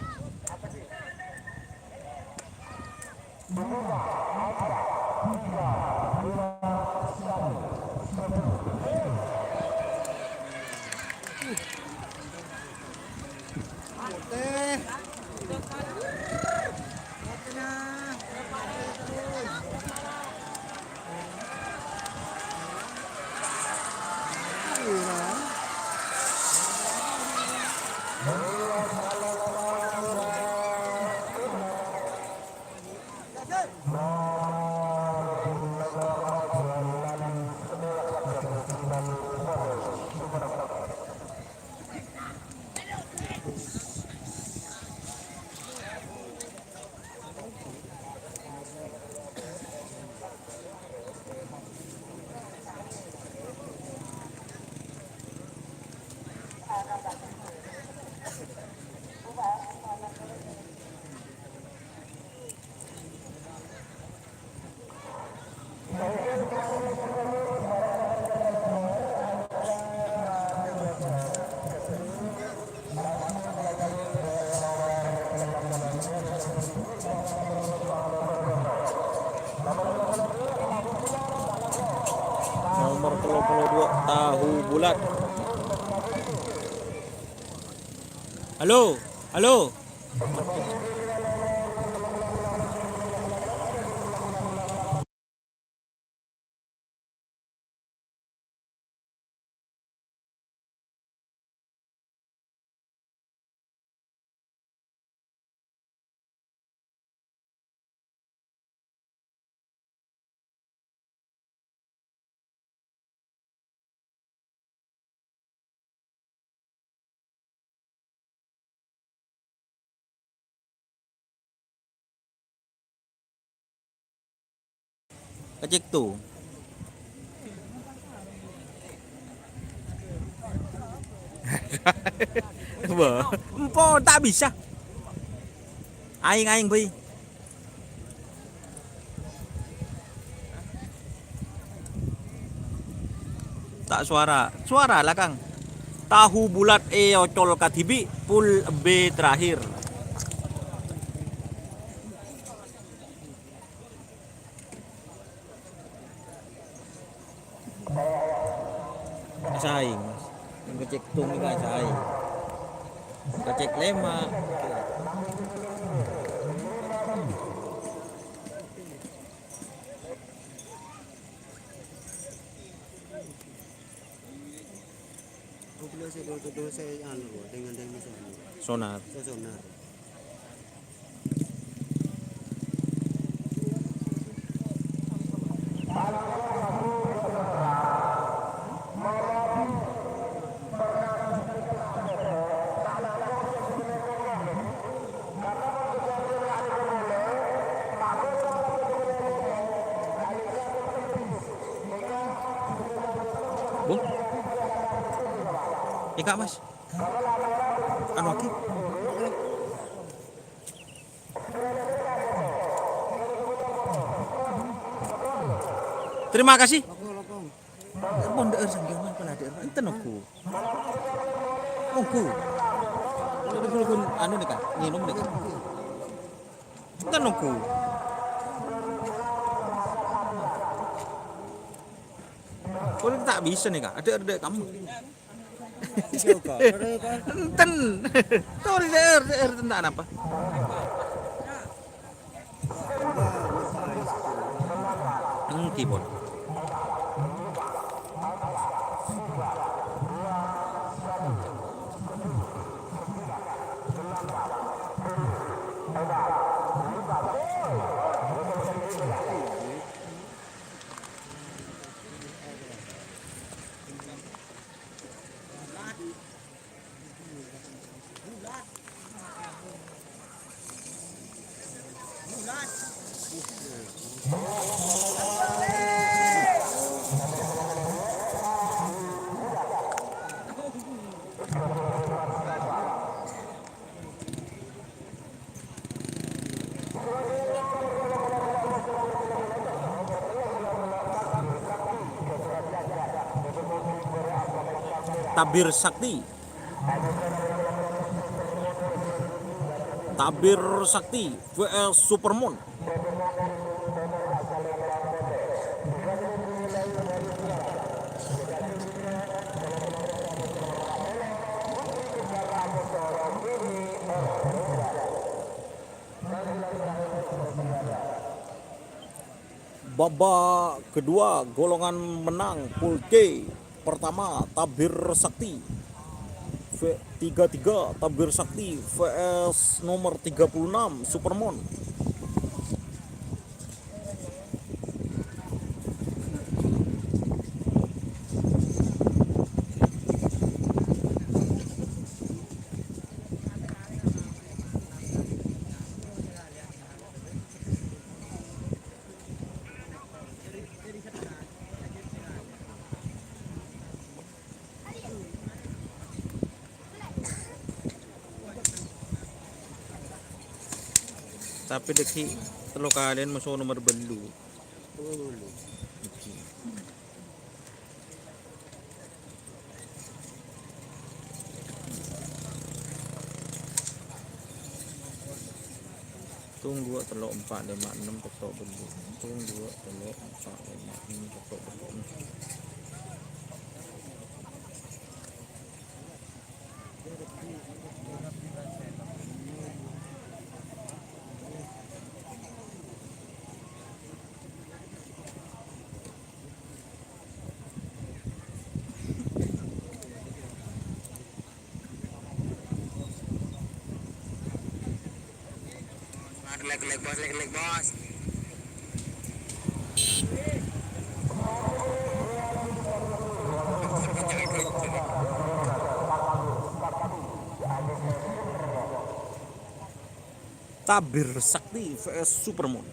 Nomor 32 tahu bulat. Halo, halo. Kecek tuh. Wah, empo tak bisa. Aing Pi. Tak suara. Suara lah Kang. Tahu bulat ocol katibi full B terakhir. Saing Mas. Yang kecek tung ini kan saing. Kecek lemak. Saya dengan Sonar. sonar. Bung. Ika Mas. Anu aki. Terima kasih. Pun deur sanggeungan pala deur enten aku. Oku. Kun anu nih Kak, nginum nih Kak. Enten aku. Kau tak bisa nih Kak, ada kamu. Enten. Tahu deur tentang apa? Keyboard. Tabir Sakti. Tabir Sakti vs Supermoon. Babak kedua golongan menang pool C. Pertama Tabir Sakti 33 Tabir Sakti vs nomor 36 Supermoon. Tapi deki telo kalian masuk nomor belu. Tunggu telo 4 5 6 telo belu. Tunggu telo 4 5 6 telo belu. Leg bos. Tabir Sakti vs Supermoon.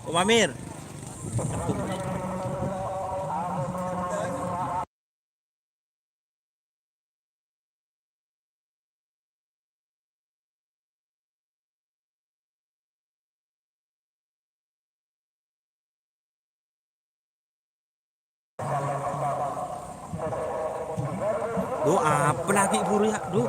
Om Amir. Duh, apa lagi buru ya? Duh.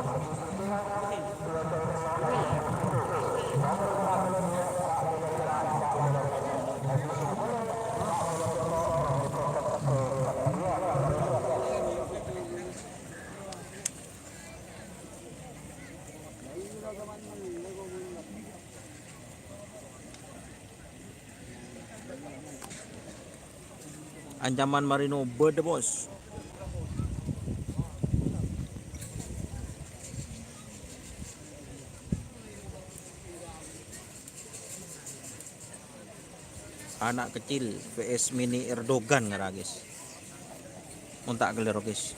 Ancaman Marino bede bos. Anak kecil vs mini Erdogan ngara guys. Muntak geler guys.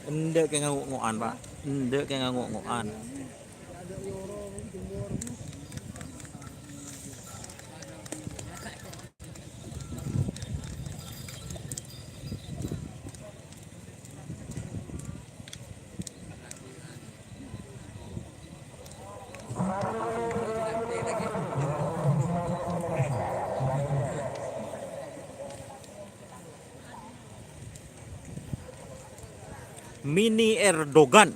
Endek kayak nganguk-ngukan pak. Endek kayak nganguk-ngukan. Mini Erdogan.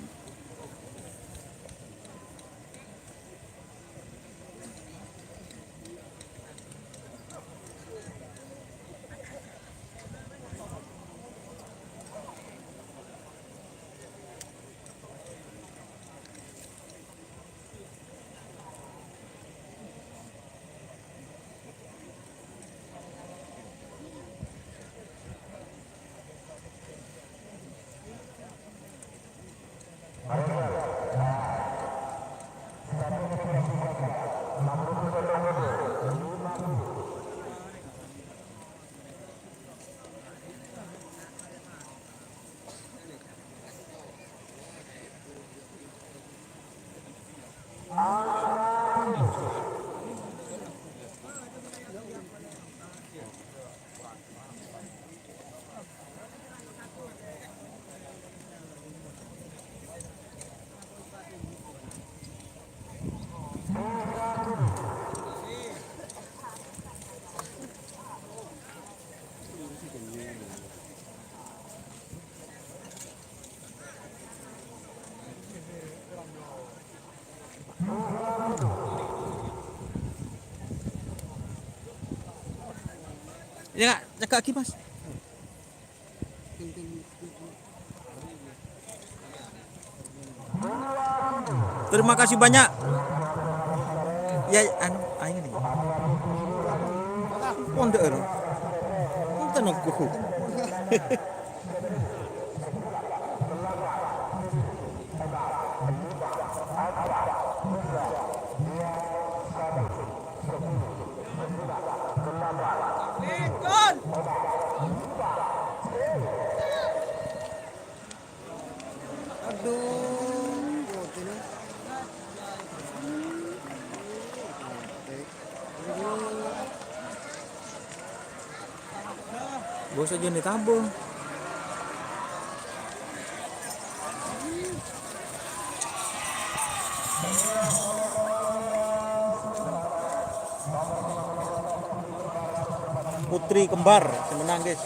Ya nggak kaki mas. Terima kasih banyak. Ya ayo nih. Pondok ero. Kita nunggu. Bos aja nih tabung. Putri kembar menang guys.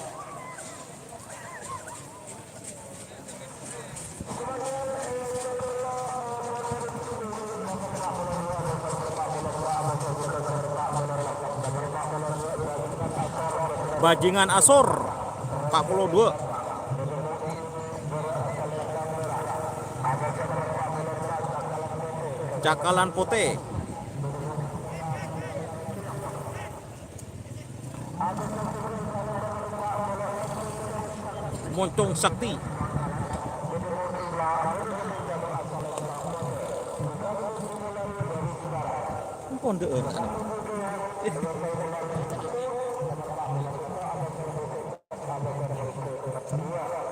Bajingan Asor 42. Cakalan Pote. Moncong Sakti. Pondok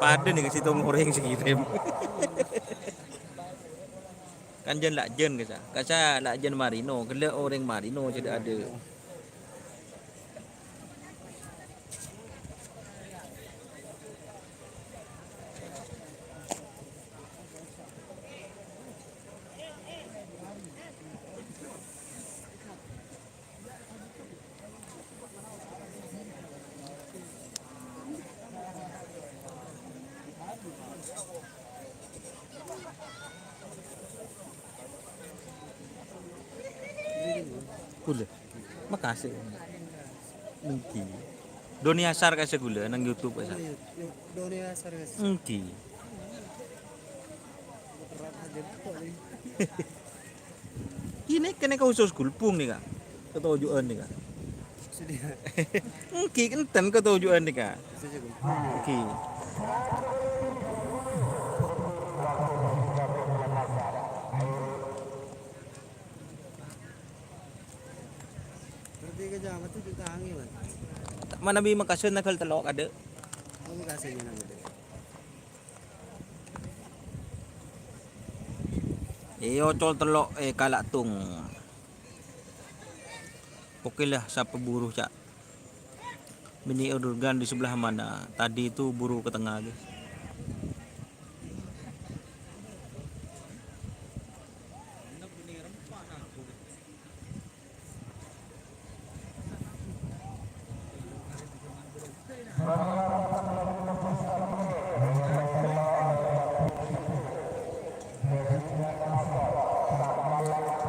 pada nih kasih tong orang sekirim. Kan jen lak jen kasa lak jen Marino, gele orang Marino tidak ada. kasih. Engki. Doni Asar kasih gula nang YouTube asar. Dunia serius. Engki. Kini kena kau usus gulpung nih kak. Ketujuan nih kak. Sudah. Engki kenten ketujuan nih kak. Engki. Berarti kejamat itu kita angin lah. Mana bi makasun nakal telok ada. Kamu kasihnya nama dia. Ocol telok kalak tung. Oke lah siapa buruh cak. Bini organ di sebelah mana? Tadi itu buruh ke tengah guys.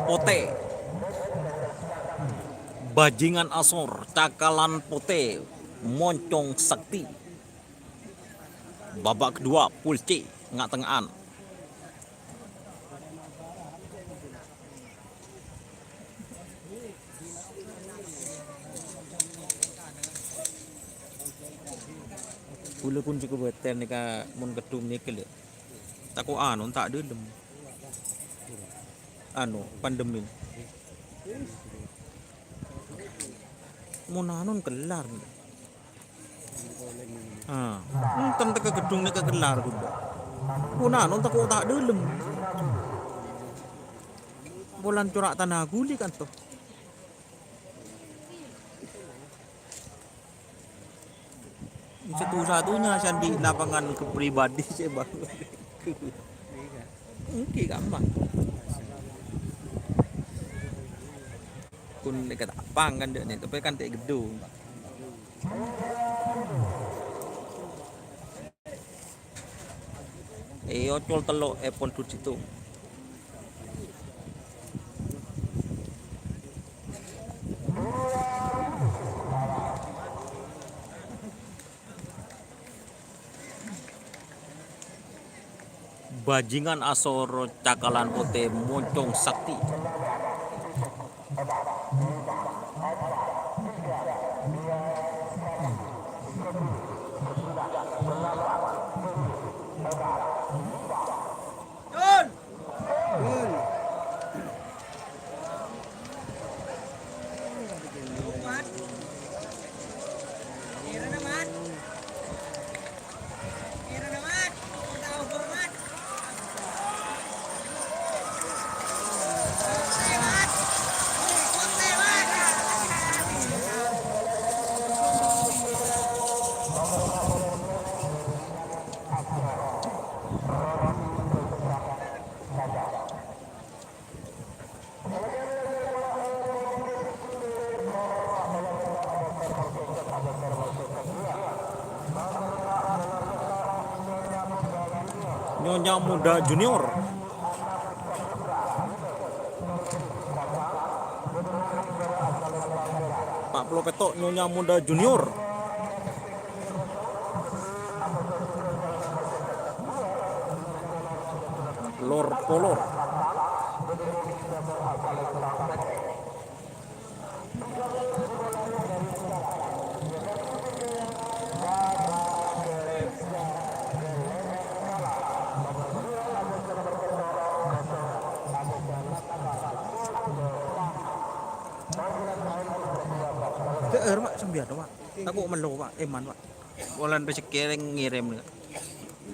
Pote. Bajingan asor, cakalan pote, moncong sakti. Babak kedua, pulci, ngak tengahan. Pula pun cukup beten ni ka mun kedum ni kele. Tako anu tak delem. Anu pandemi. Mun anu kelar. Enten teka gedung ni kelar kuda. Mun anu tako tak delem. Bolan corak tanah guli kan tuh. Satu-satunya saya di lapangan kepribadi saya baru. Oke gampang. Kun dekat apang kan dek ni, tapi kan tak gedung. Ocol telok pon tu situ. Bajingan asor cakalan pote moncong sakti. Nyonya Muda Junior. Pak Plo Petok Nyonya Muda Junior. Lor Polor. Mak sembilan Pak. Aku melu Pak, eman Pak. Bolan pesekering ngirim.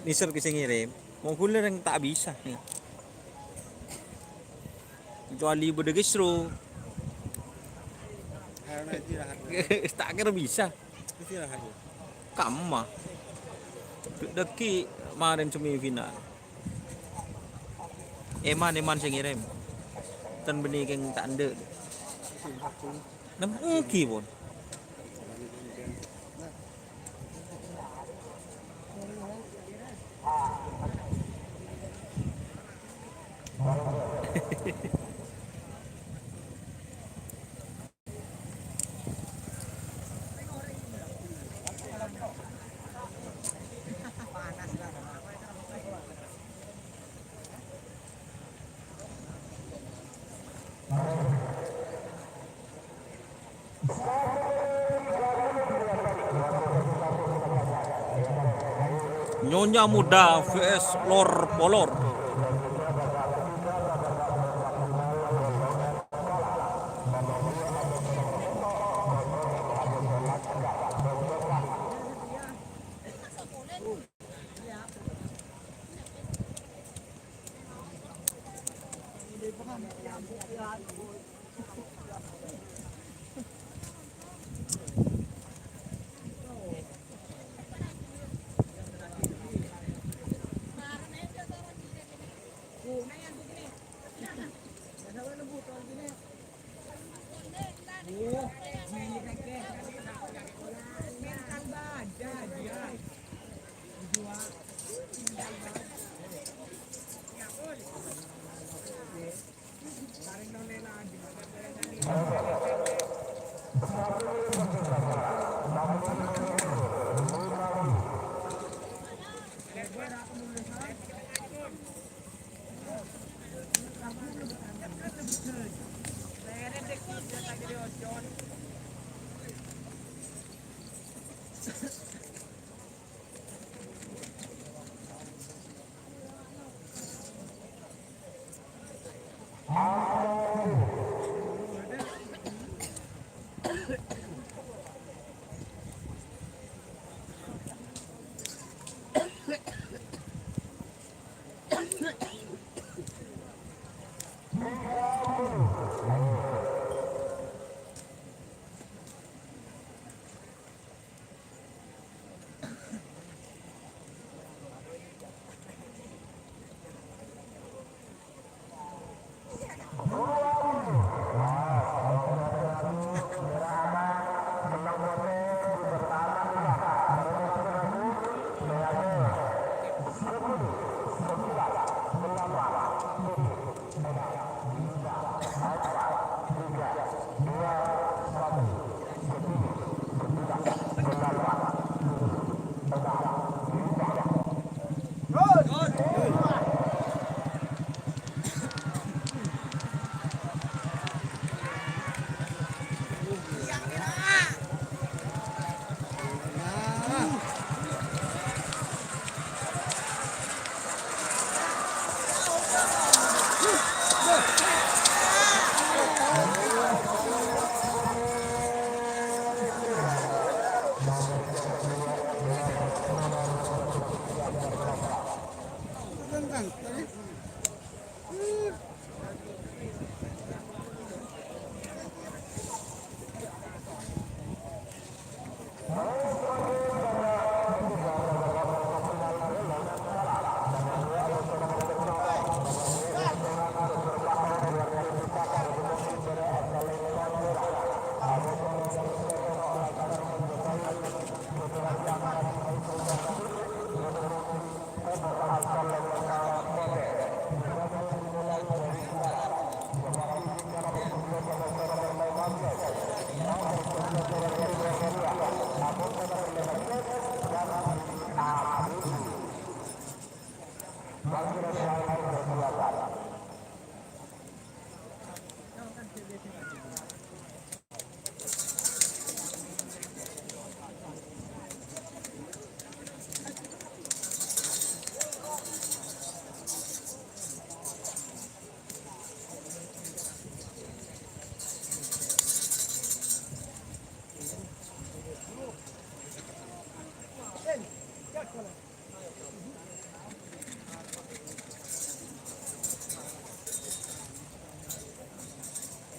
Nisir bisa ngirim. Mau kuliah yang tak bisa nih. Kecuali berdegesro. Tak kira bisa. Kamu mah. Deki kemarin semifinal. Eman sing ngirim. Tan benih keng tak ande. Nam engki pun. Nyonya Muda vs Lor Polor.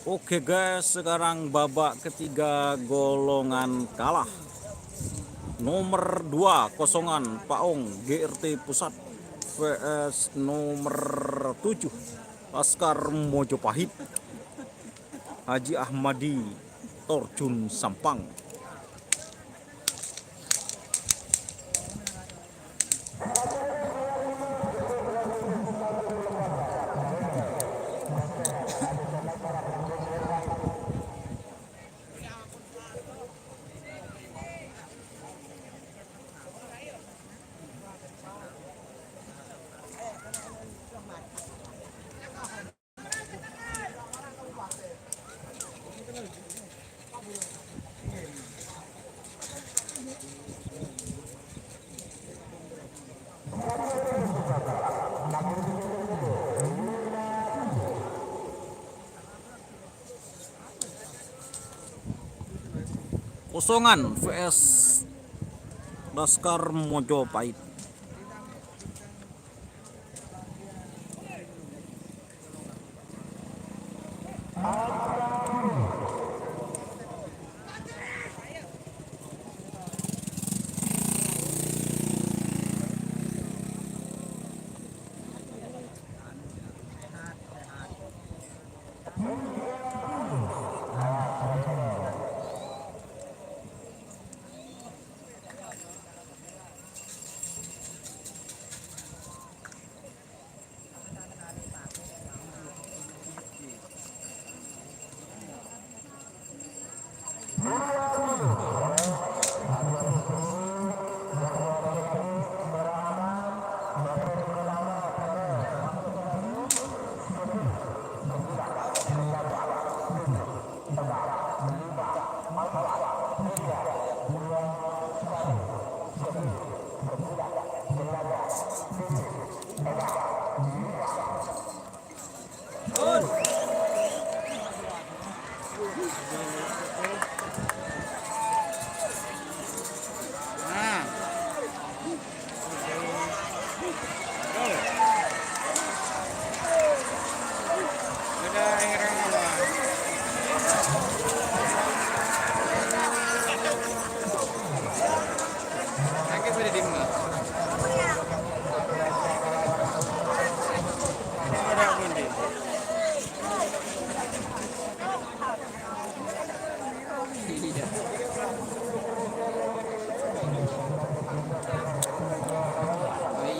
Oke guys, sekarang babak ketiga golongan kalah. Nomor 2 kosongan Paong GRT Pusat vs nomor 7 Laskar Mojopahit Haji Ahmadi Torjun Sampang. Kosongan vs Laskar Mojopahit.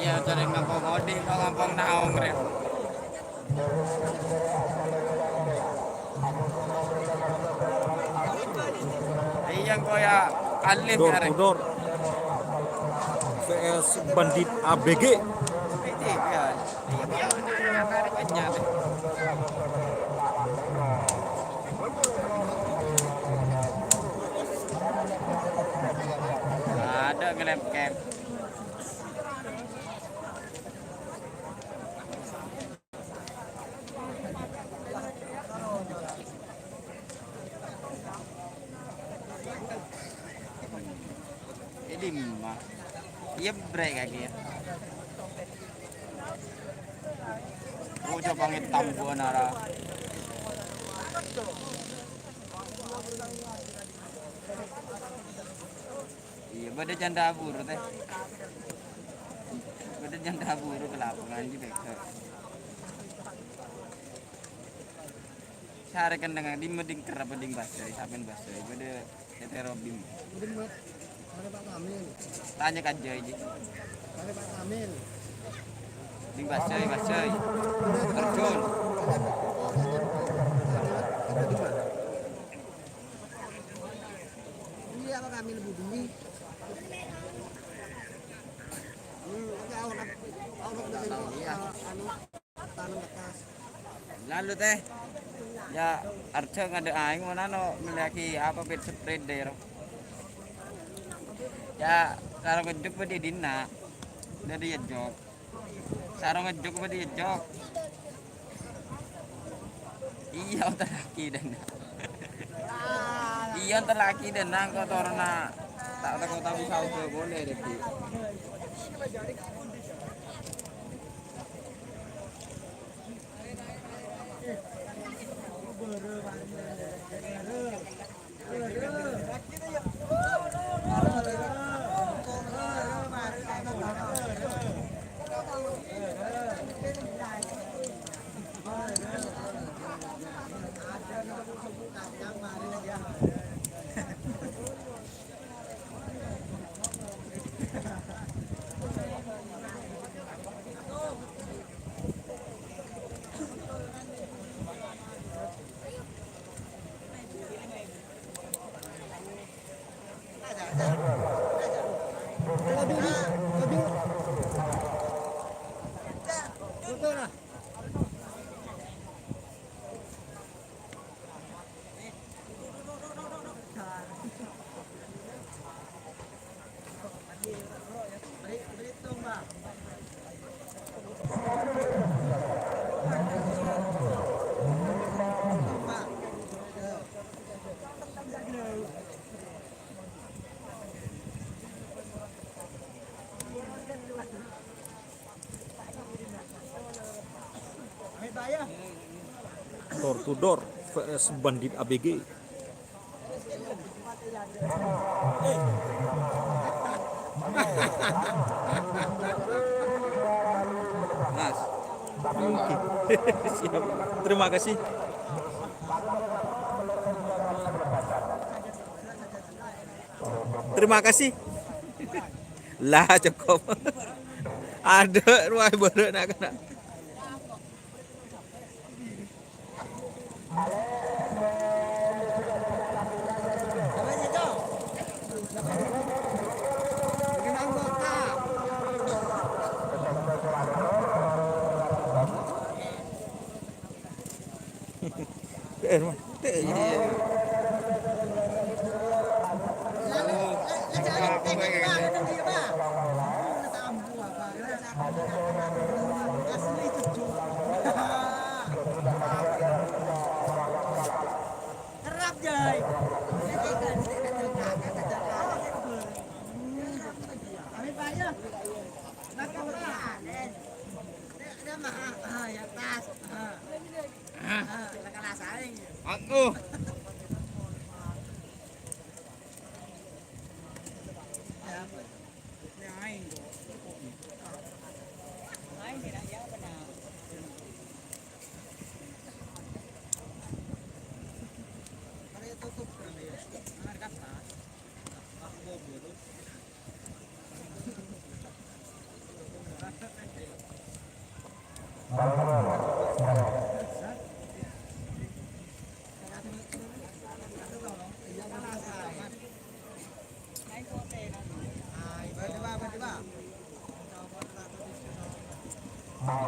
Iya, cari ngampang kode, kau ngampang naong rek. Iya, kau ya alif Door ya to rek. door vs Bandit ABG. Iya, banyak. Ada gelap camp. Jadi mah, iya break lagi ya. Oh coba ngitam gua nara. Iya, pada janda buru teh. Pada janda buru ke lapangan juga. Cari kan dengan di meding kerap meding basah, saben basah. Pada heterobim. Ada Pak Kamil. Tanya kan aja aja. Ada Pak Kamil. Ding basah, terjun. Iya Pak Kamil Budi. Iya. Tanam bekas. Lalu teh, ya Arca ngada aing mana no miliki apa bed spread deh. Ya sarong ngejok pa di dina, dari ya jok. Sarong ngejok pa di ya jok. Iya udah laki dan. Iya udah laki dan nang kau torna tak tak kau tahu kau ke boleh deh. Tudor vs Bandit ABG. Mas, Oke. Siap. Terima kasih. Terima kasih. Lah cukup. Ada ruang baru nak kena. Bikin anggota. Rumah. Kerap jay. Kami banyak. Nakam Dia mah ya tas. Kalah saing. aku.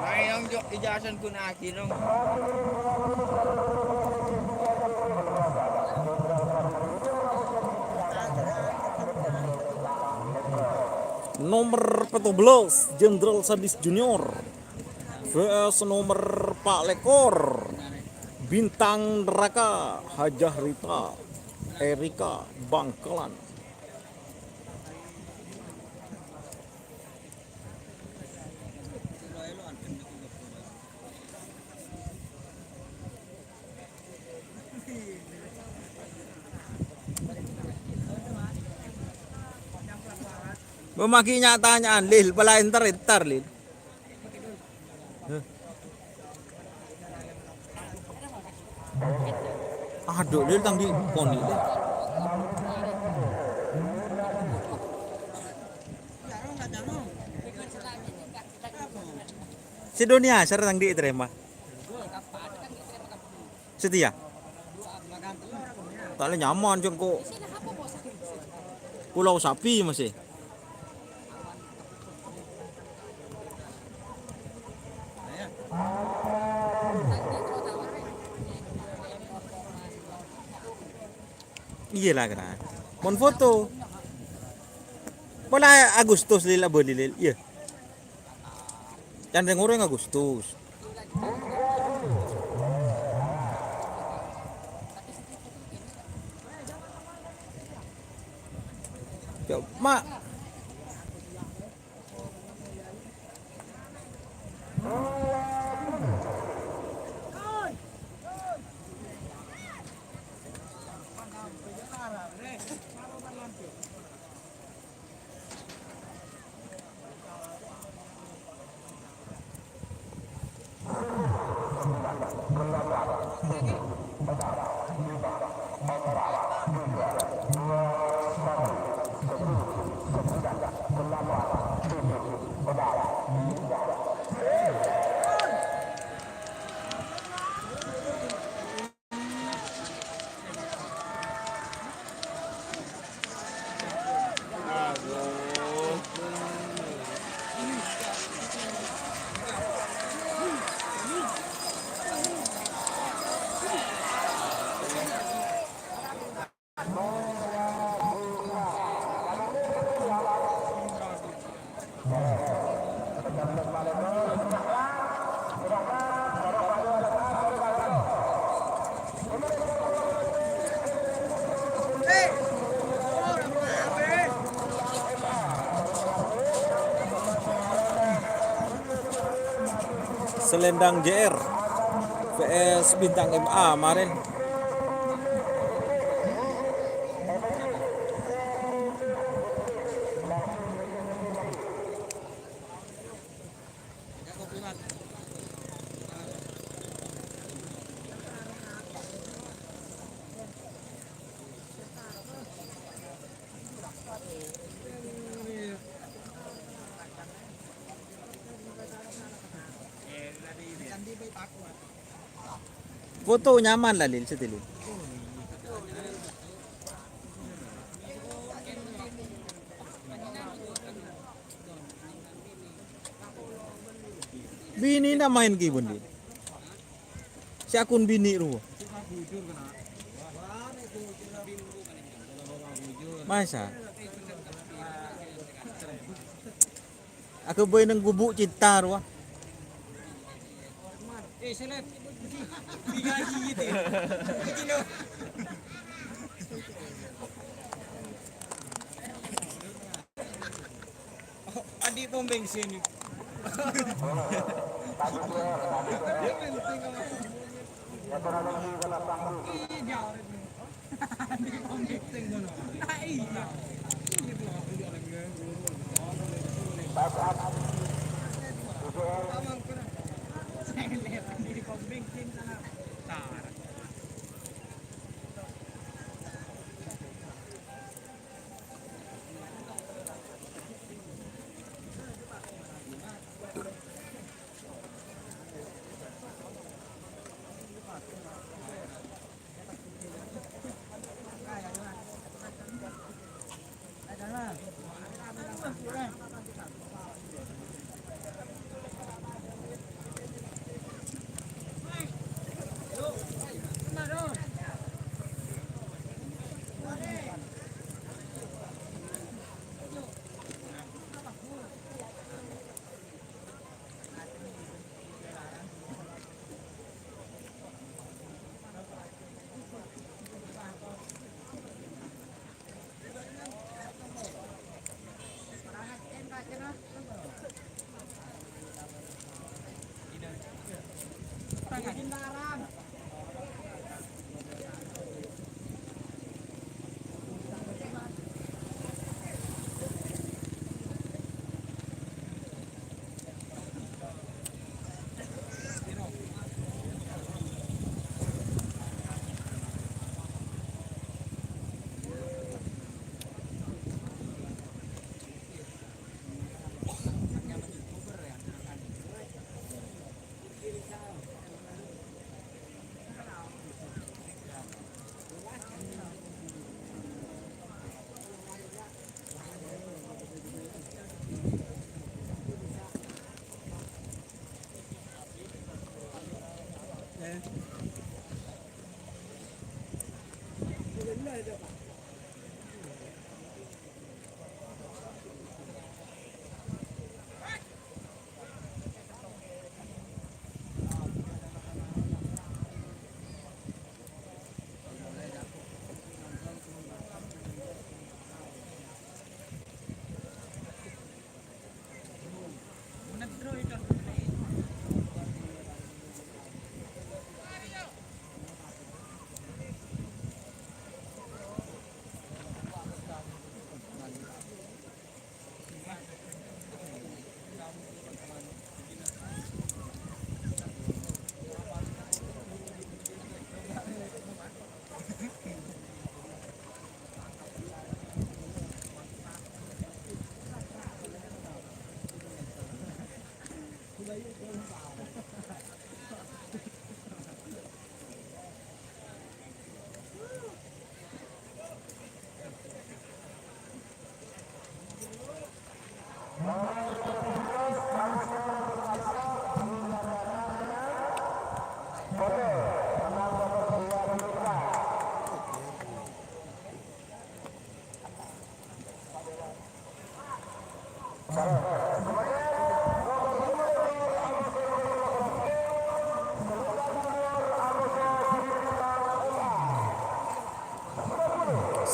Ayong jo ijasan kun aki dong. Nomor 14 Jenderal Sadis Junior vs nomor Pak Lekor Bintang Neraka Hajah Rita Erika Bangkalan. Memaki nyatanyaan Lil, pala entar Lil. Aduh, Lil tang di poni Lil. Si Donia sarang di terima. Setia. Tak nyaman jengko. Pulau Sapi masih. Iya lah kan. Mon foto. Pola Agustus lila boleh lil. Iya. Candeng orang Agustus. Yo, mak. Selendang JR VS Bintang MA kemarin. Foto nyaman lah Lil situ Lil. Bini na main kibun Lil. Si akun bini ru. Masa? Aku boy nang gubuk cinta ru. Adik pom bensin.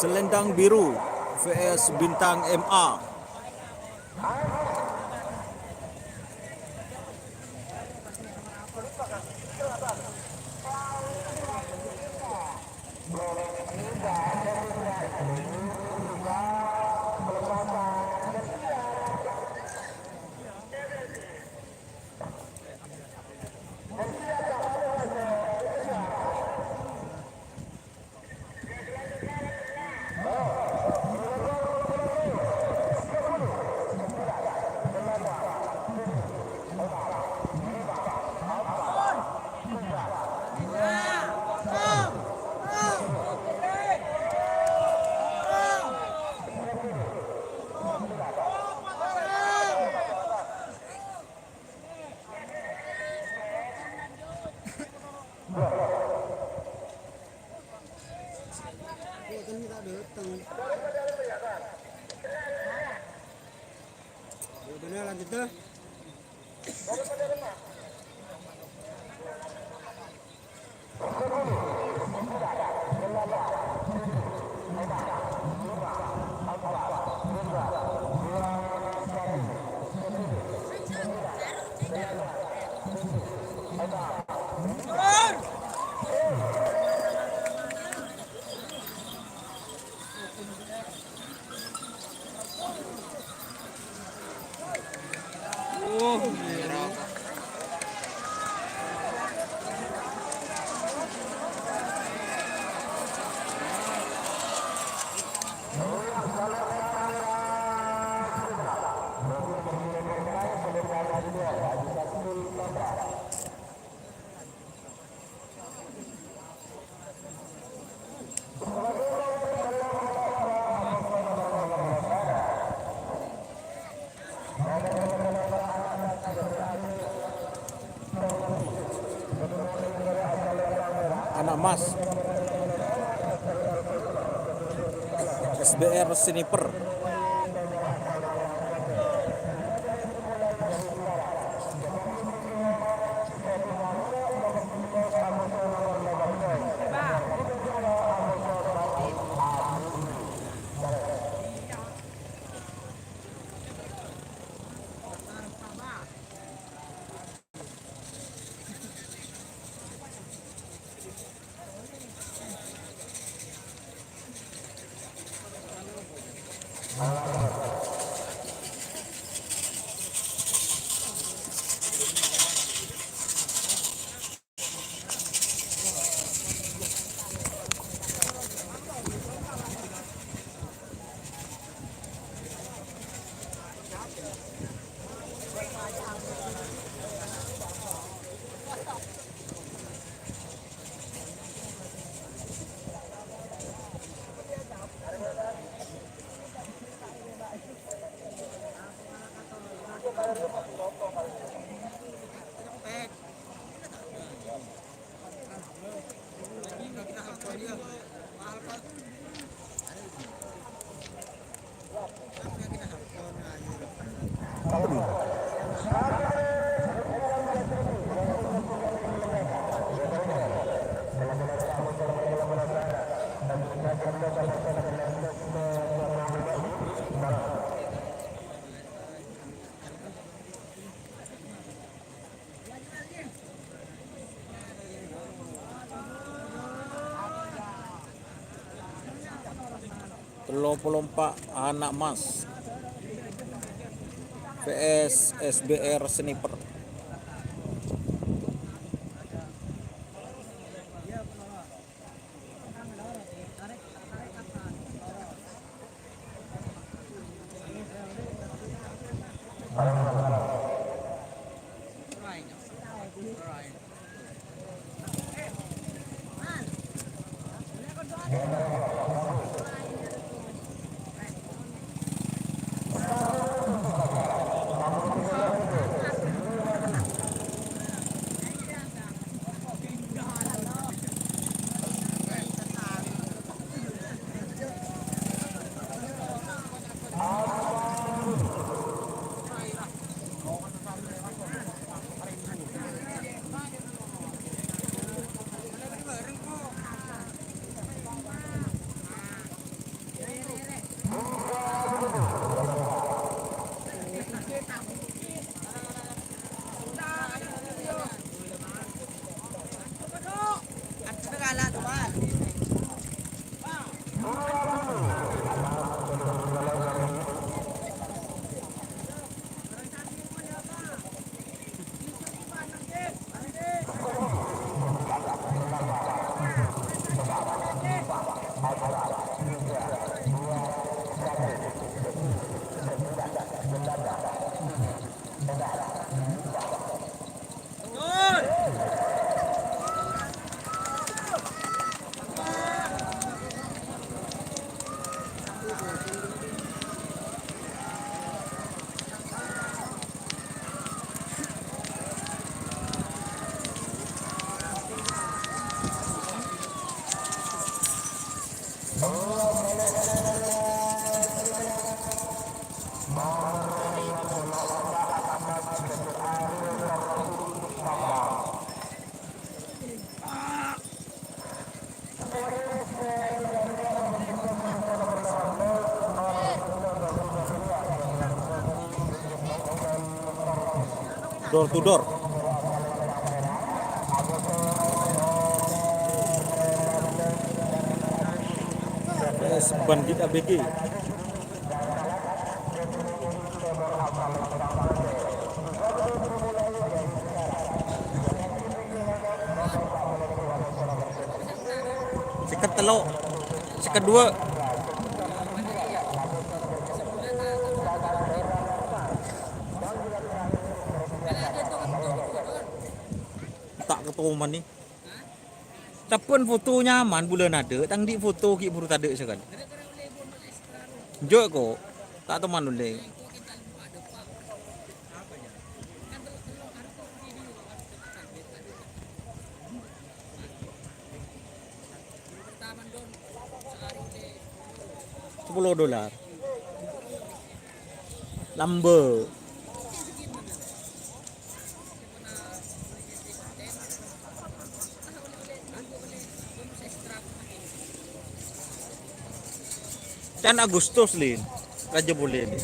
Selendang Biru vs Bintang MA. gitu. Anak Mas SBR Sniper. Pelompak Anak Mas VS SBR Sniper. door to door. Bandit ABG. Sekat telo, sekat dua. Tak ketuman nih. Tapun foto nyaman bulan ada, tang di foto ki buru tade sekan. Jo ko, tak teman dulu. $10 Lambe. Dan Agustus lin, Raja boleh ni.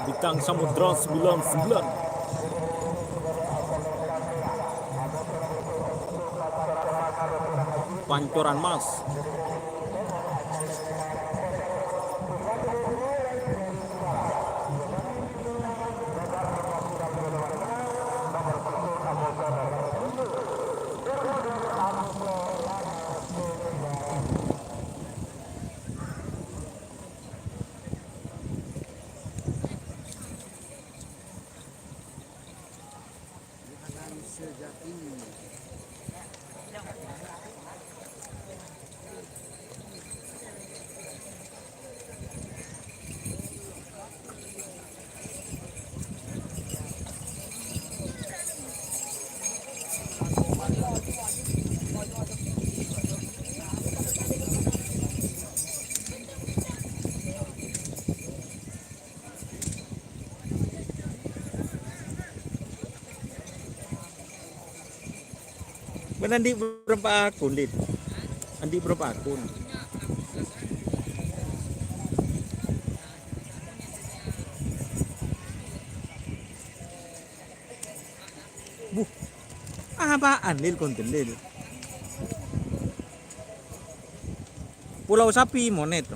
Bintang Samudra 99. Pancoran Mas. Kan Andi berapa akun, Dit? Andi berapa akun? Buh, apaan Lil konten Lil? Pulau Sapi Monet.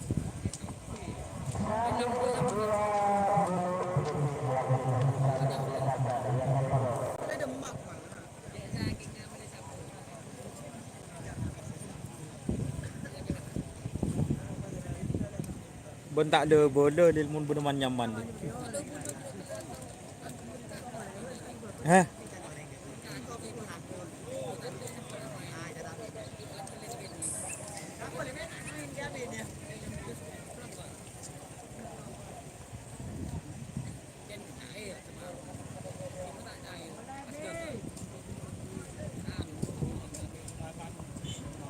Bentak de bodoh Lil mun beneman nyaman. Hah?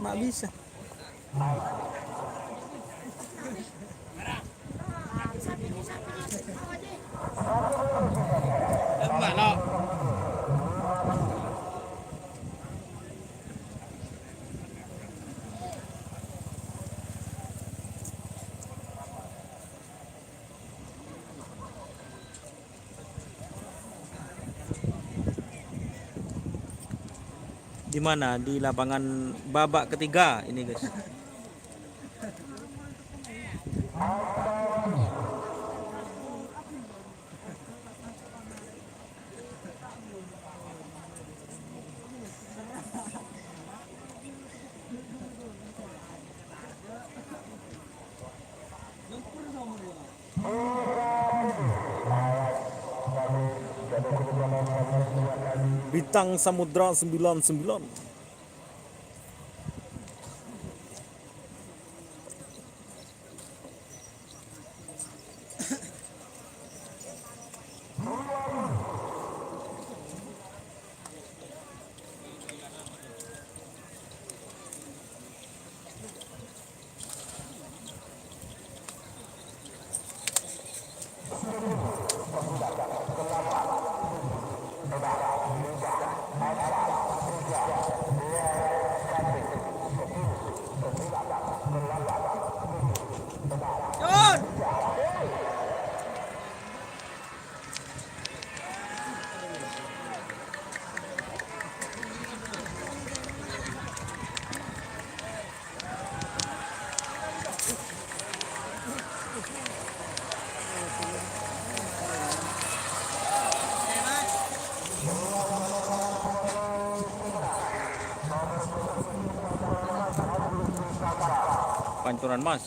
Mak bisa. Di mana? Di lapangan babak ketiga ini, guys. Bintang Samudra 99. Pancuran Mas.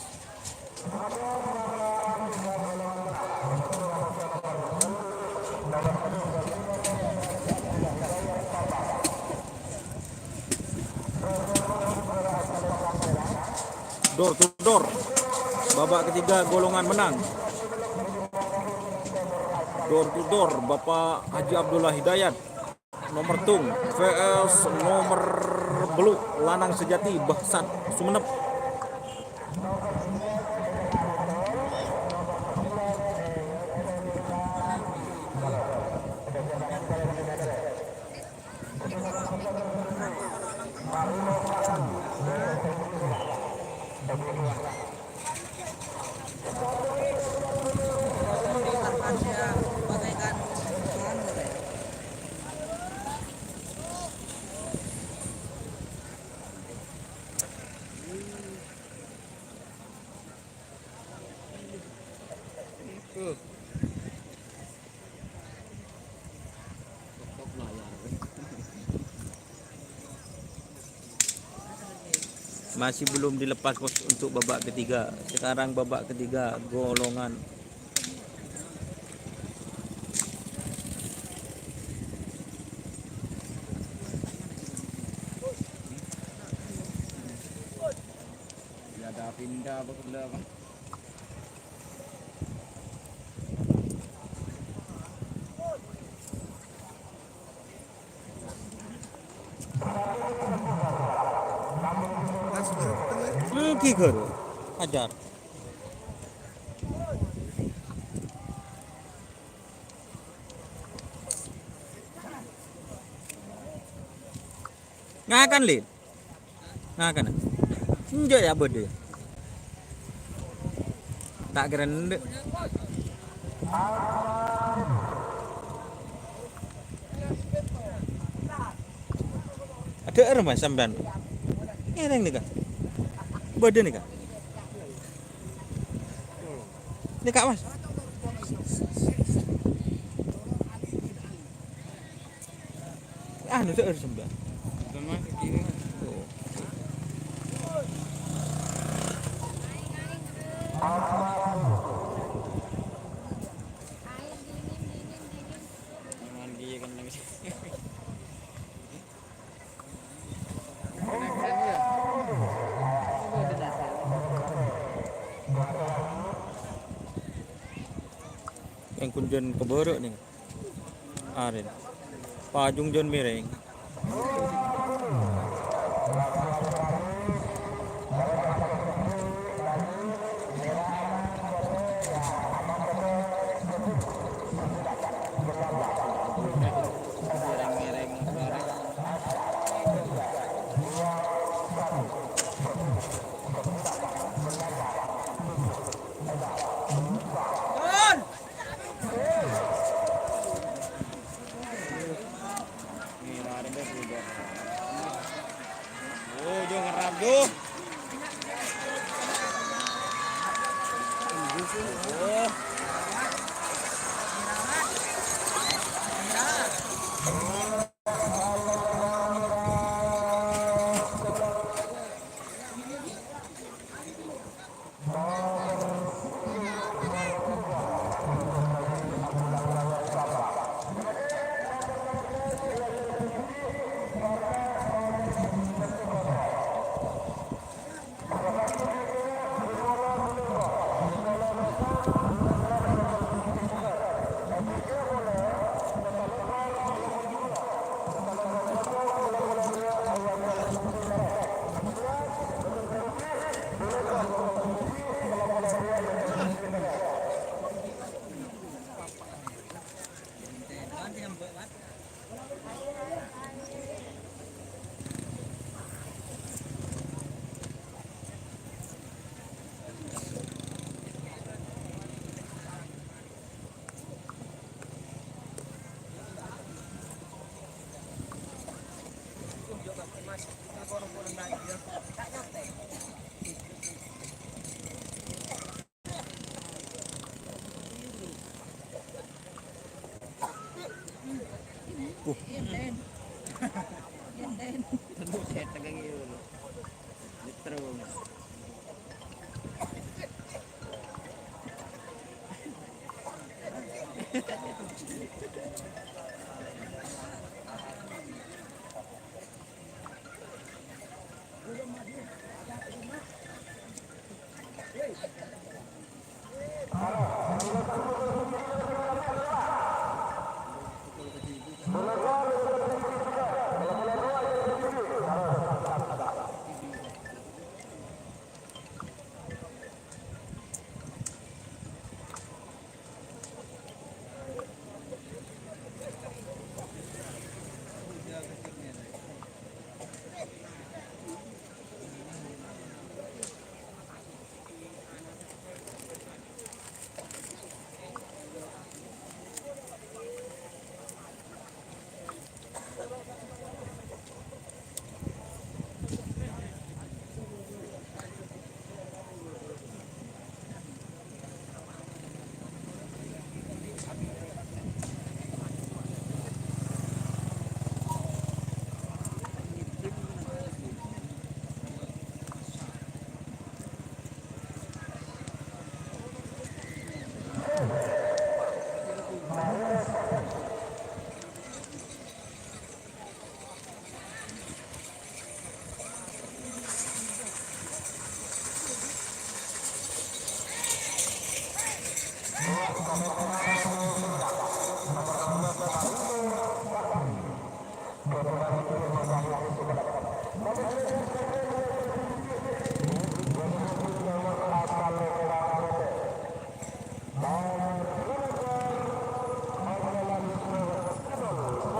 Door to door. Babak ketiga golongan menang. Door to door Bapak Haji Abdullah Hidayat. Nomor tung VS nomor beluk lanang sejati Bahsat Sumenep. Masih belum dilepas bos untuk babak ketiga. Sekarang babak ketiga golongan Ya ada pindah apa benda apa? kicker ajar. Ngakan lid. Ngakan. Enjoy ya bode. Tak keren dek. Ada mas sampean. Ngereng nih kak. Bode nih kak. Ini kak mas. Anu seer sampean. Teman kiri. Teman dia kan lagi. Yang kunjun keborok nih. Aren. Pajung jon mireng. Mereng-mereng bareng. Nih, lari deh juga. Oh, jo ngerap jo. Oh. Saya tegang dulu. Terus.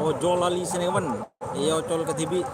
Ojo lali senewen. Iya ocol ke tibi.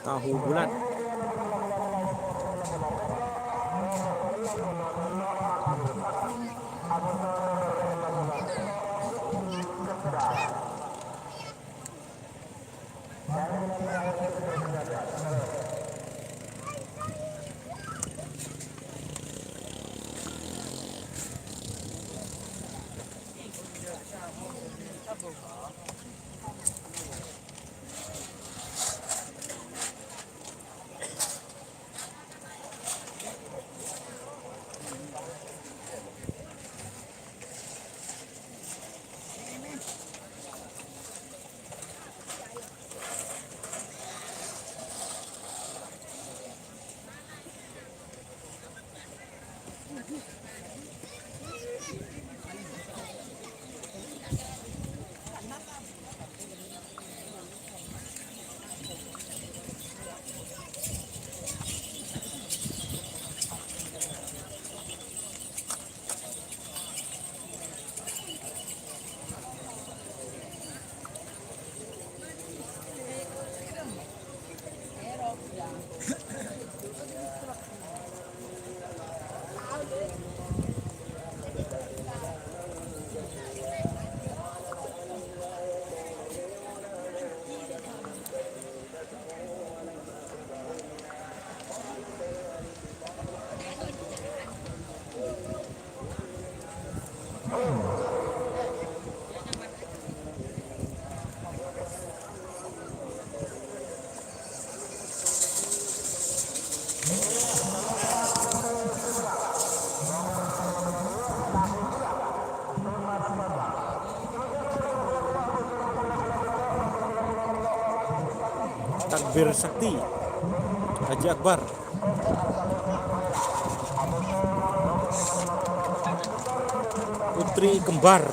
Tahu bulat. Takbir Sakti Haji Akbar. Putri kembar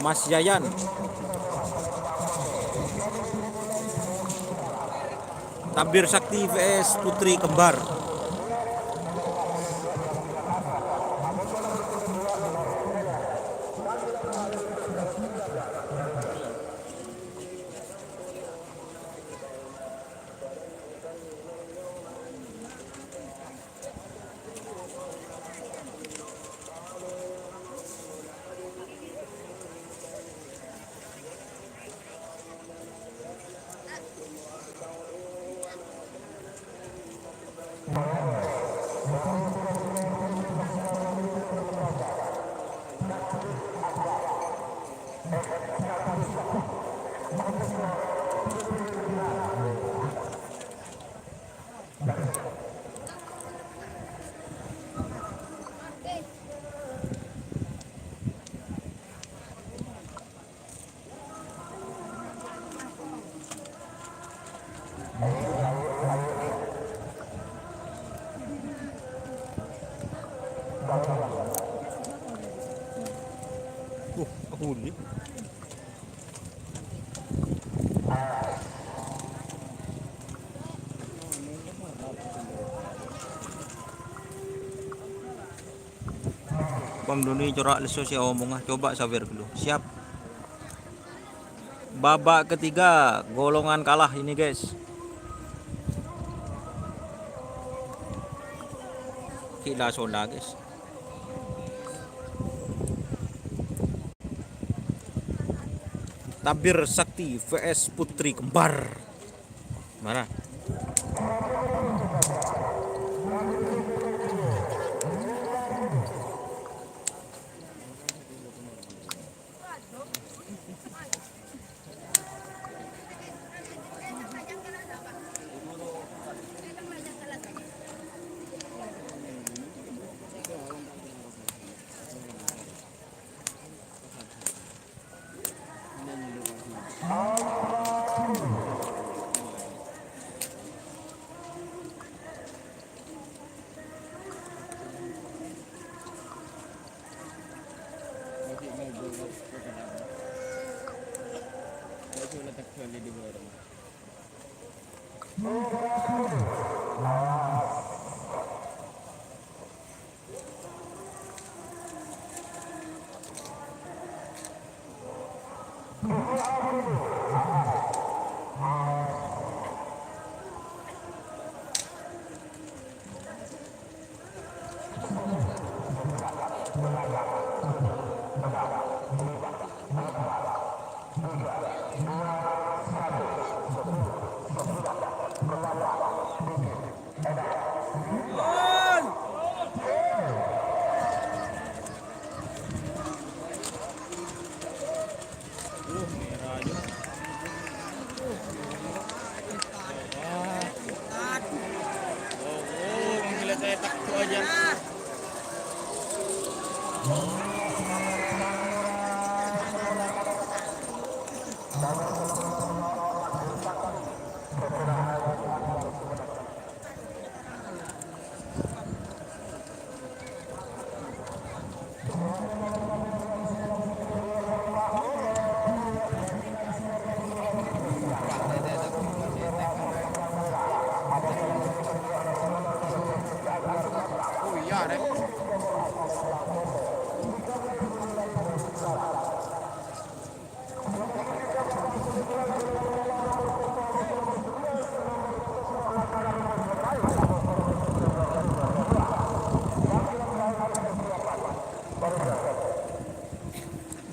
Mas Yayan. Takbir Sakti vs Putri kembar. Huli. Bang Doni corak lesu si omong ah. Coba sabar dulu. Siap. Babak ketiga, golongan kalah ini guys. Kila soda guys. Tabir Sakti vs Putri Kembar. Mana?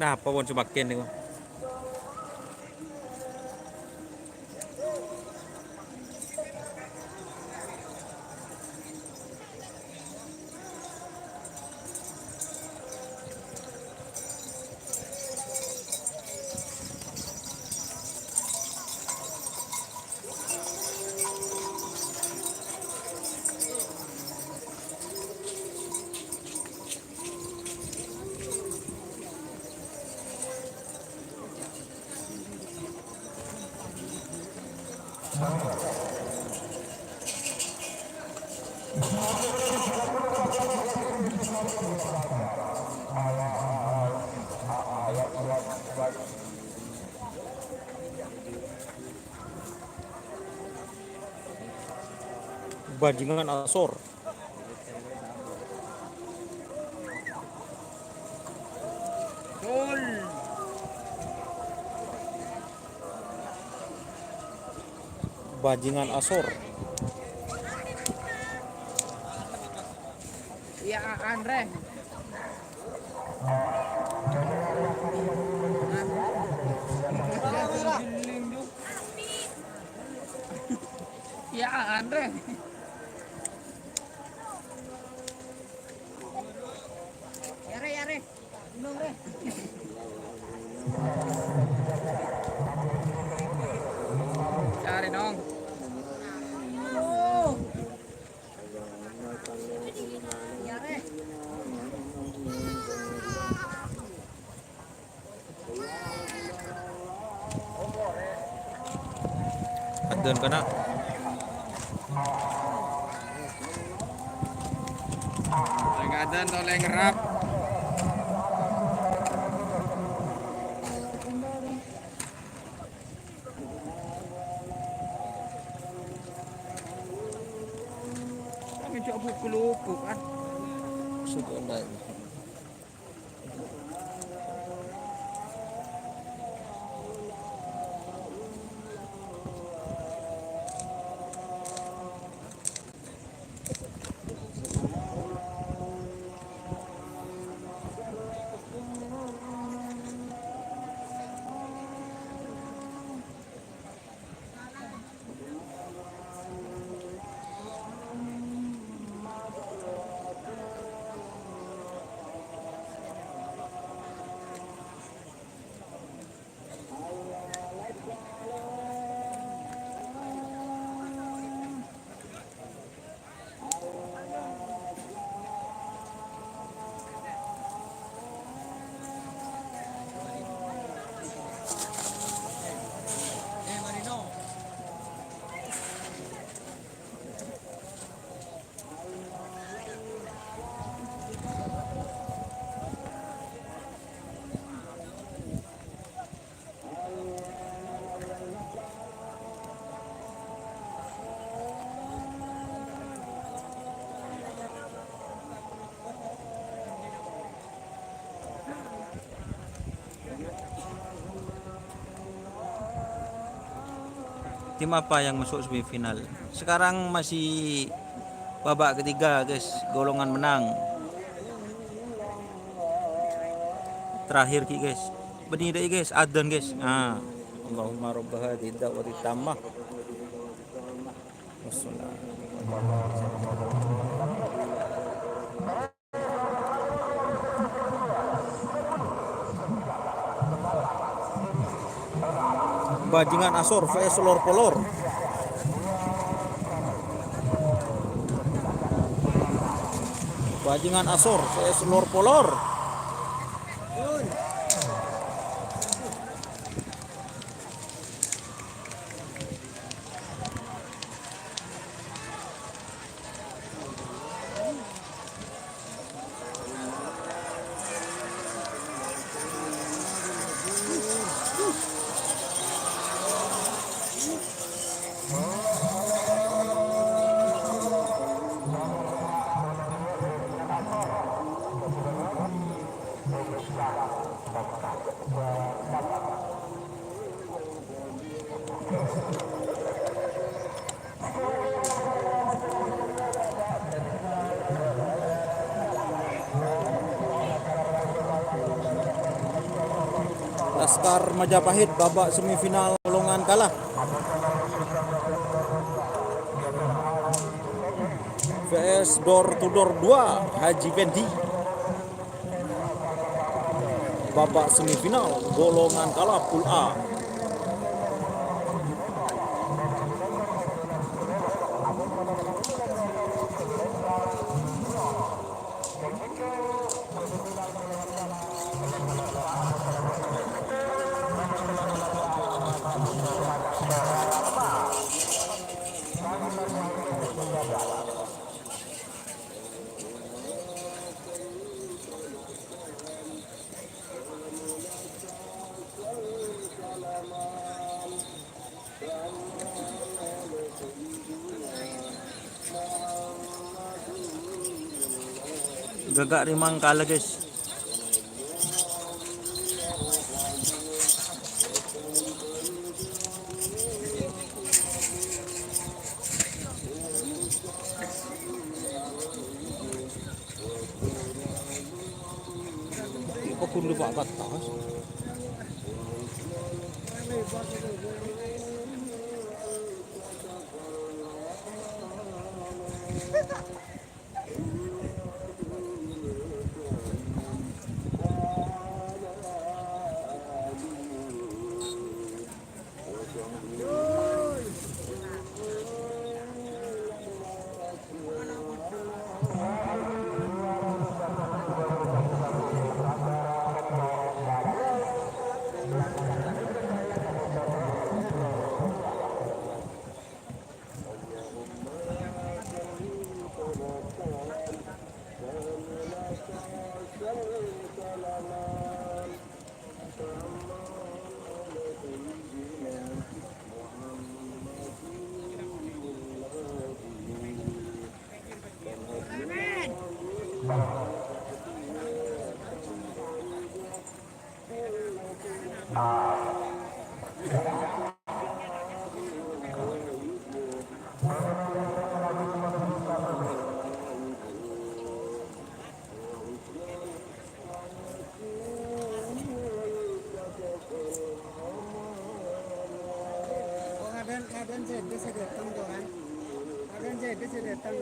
Nah, apa pun sebagian nih. Bajingan asor. Bajingan asor. Ya Andre. Ya Andre. Yare. Minum re. Cari dong. Yare. Adon ka na. Lagi adan atau lagi ngerap. cok buku lupuk kan. Sudah enggak. Tim apa yang masuk semifinal? Sekarang masih babak ketiga guys, golongan menang. Terakhir ki guys. Benih deh guys, adzan guys. Ah, Allahumma rabb hadhihi da'wati tammah. Bajingan Asor vs Lor Polor. Bajingan Asor vs Lor Polor. Laskar Majapahit babak semifinal golongan kalah. VS Door to Door 2 Haji Fendi. Babak semifinal golongan kalah Pool A. Gagak Rimang kalah guys. Apa kundu Pak Batas? Oh, kadang jadi saya datang tuh kan. Kadang jadi saya datang.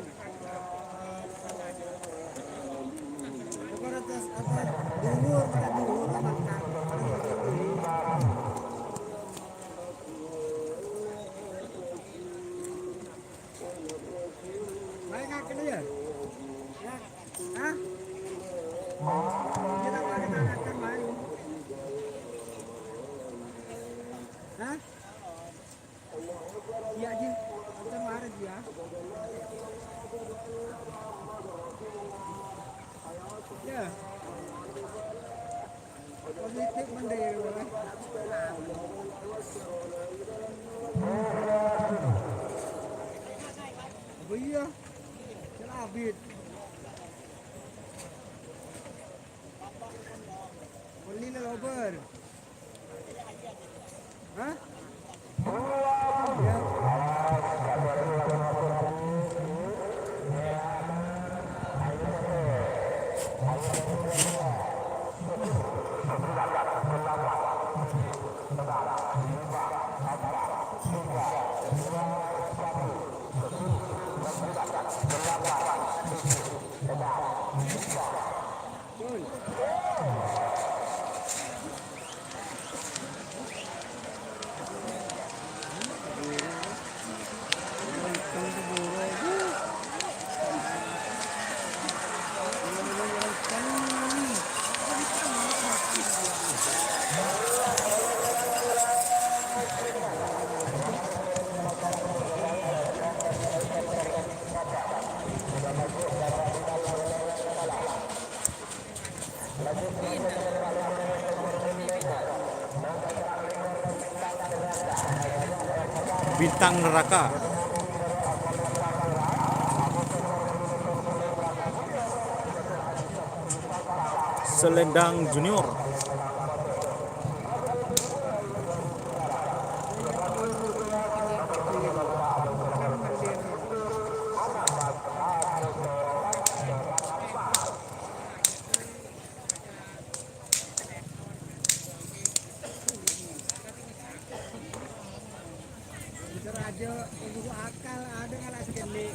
Bukan atas apa dulur pada dulur amat kan. Baik nggak kena ya? Ya, hah? Kita akan main. Hah? Iya aja, kita marah dia. Ya. Positif mandiri boleh. Apa iya? Celabit. Beli lober. Hah? Ya. Bintang Neraka. Selendang Junior. Raja untuk akal ada ngalah sekali.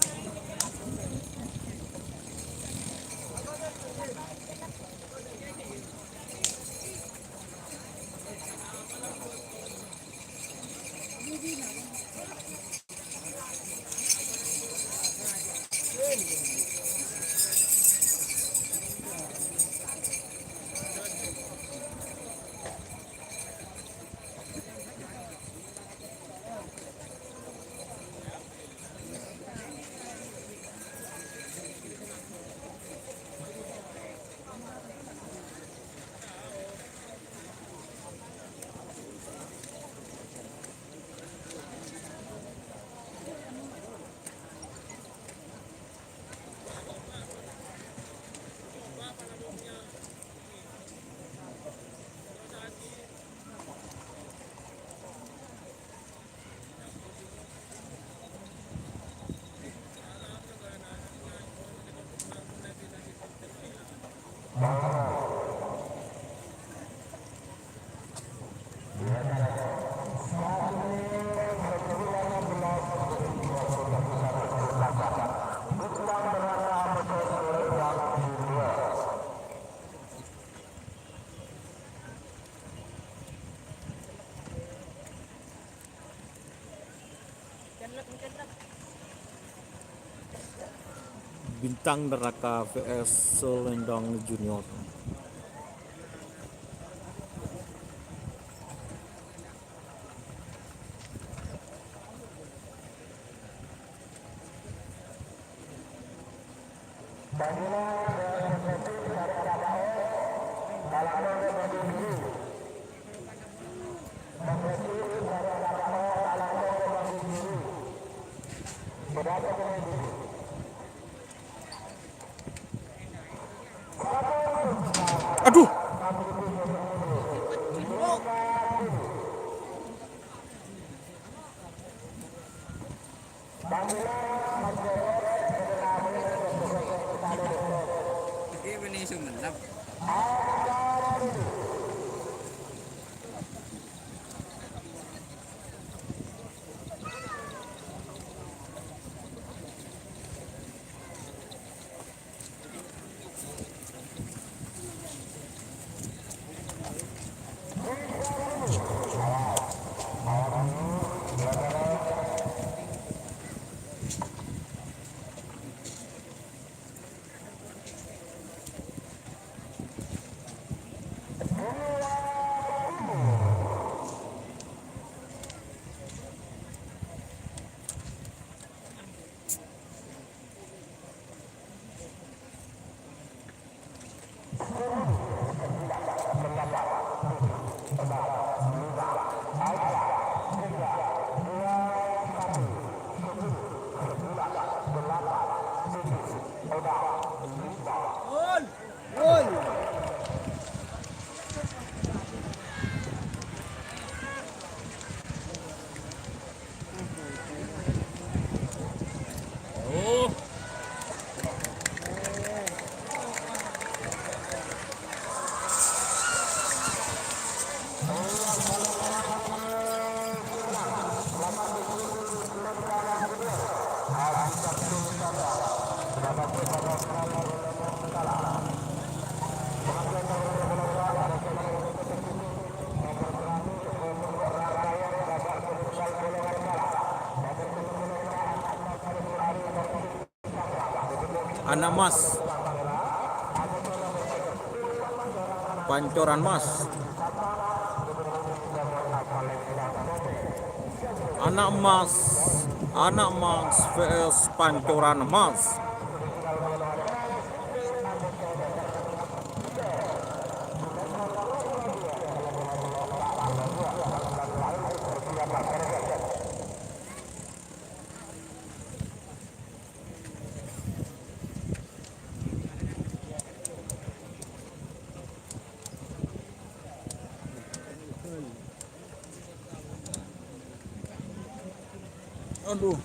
Bintang Neraka vs Selendang Junior. Aduh. Hindi ba ni sumanap? Anak Mas, Pancoran Mas, Anak Mas vs Pancoran Mas. Aduh.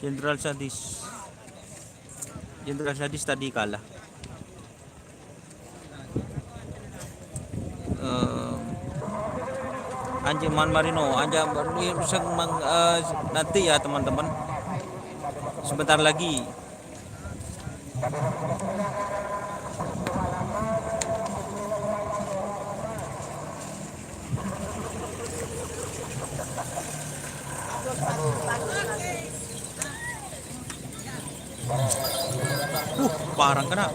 Jenderal Sadis tadi kalah. Anjing Man Marino, bisa nanti ya teman-teman. Sebentar lagi. Parang kena.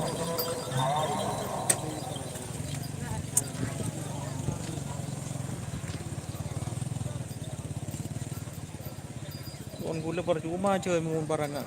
Kon gula percuma coy mau parangan.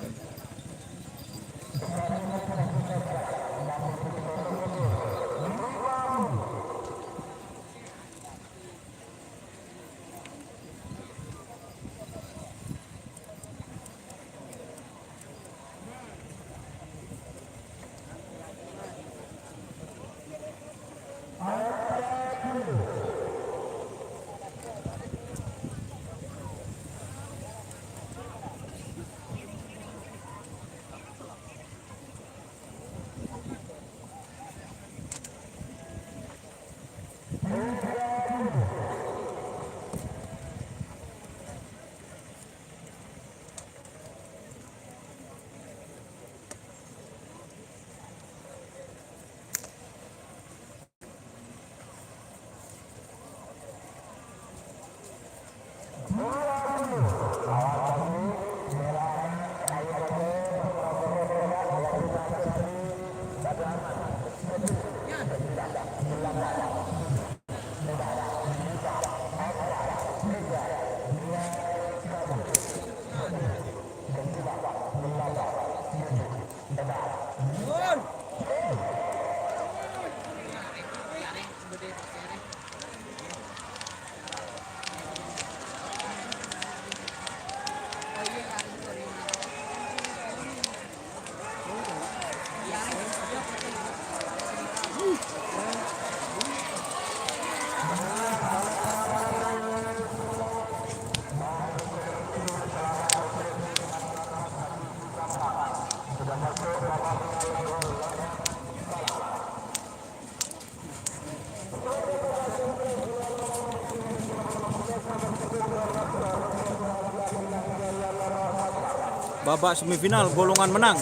Babak semifinal golongan menang.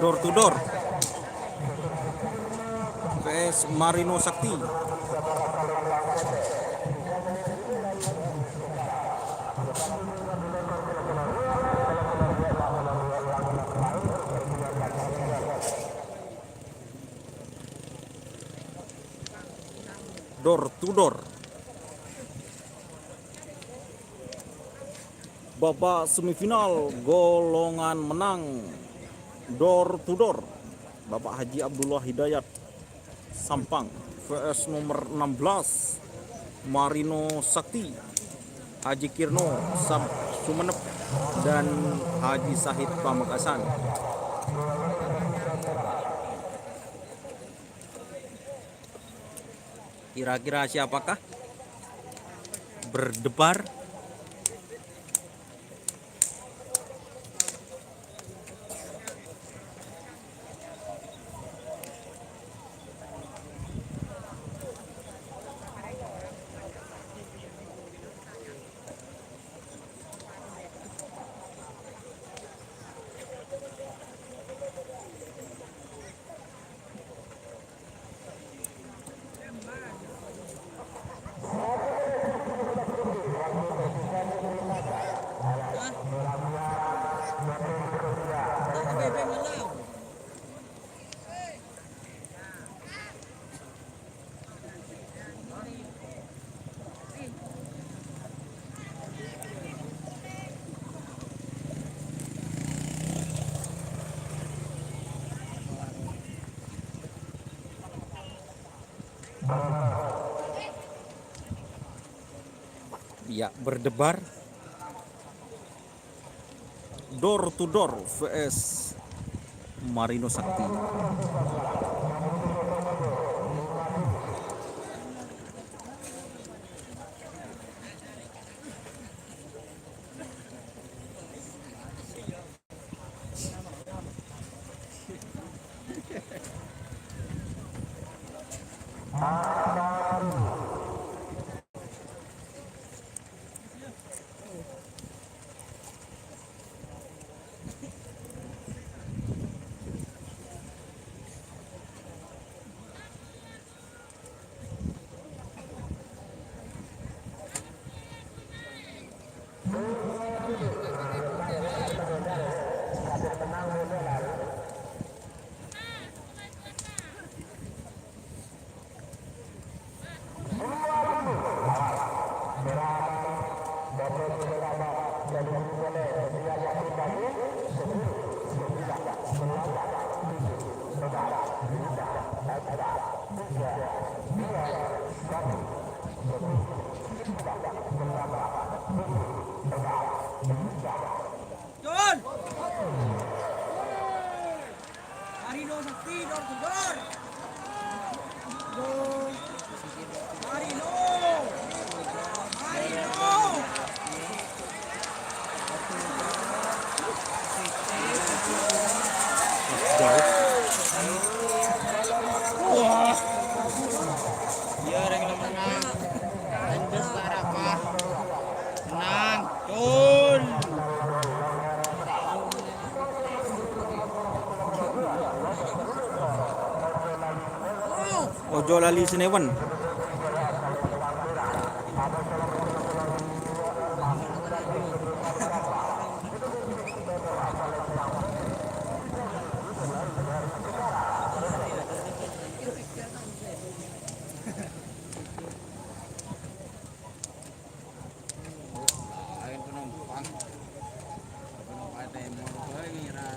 Door to door. PS Marino Sakti. Door to door. Babak semifinal golongan menang door to door. Bapak Haji Abdullah Hidayat Sampang vs nomor 16 Marino Sakti, Haji Kirno Sumenep dan Haji Sahid Pamekasan. Kira-kira siapakah berdebar? Ya, berdebar. Door to door vs Marino Sakti. John! Marino Sakti, door to door! Marino! Marino! Iya, regular menang. Lanjut para apa? Menang. Tun. Ojo lali Senewan. Ayo penumpang. Penumpang demo gue ngira.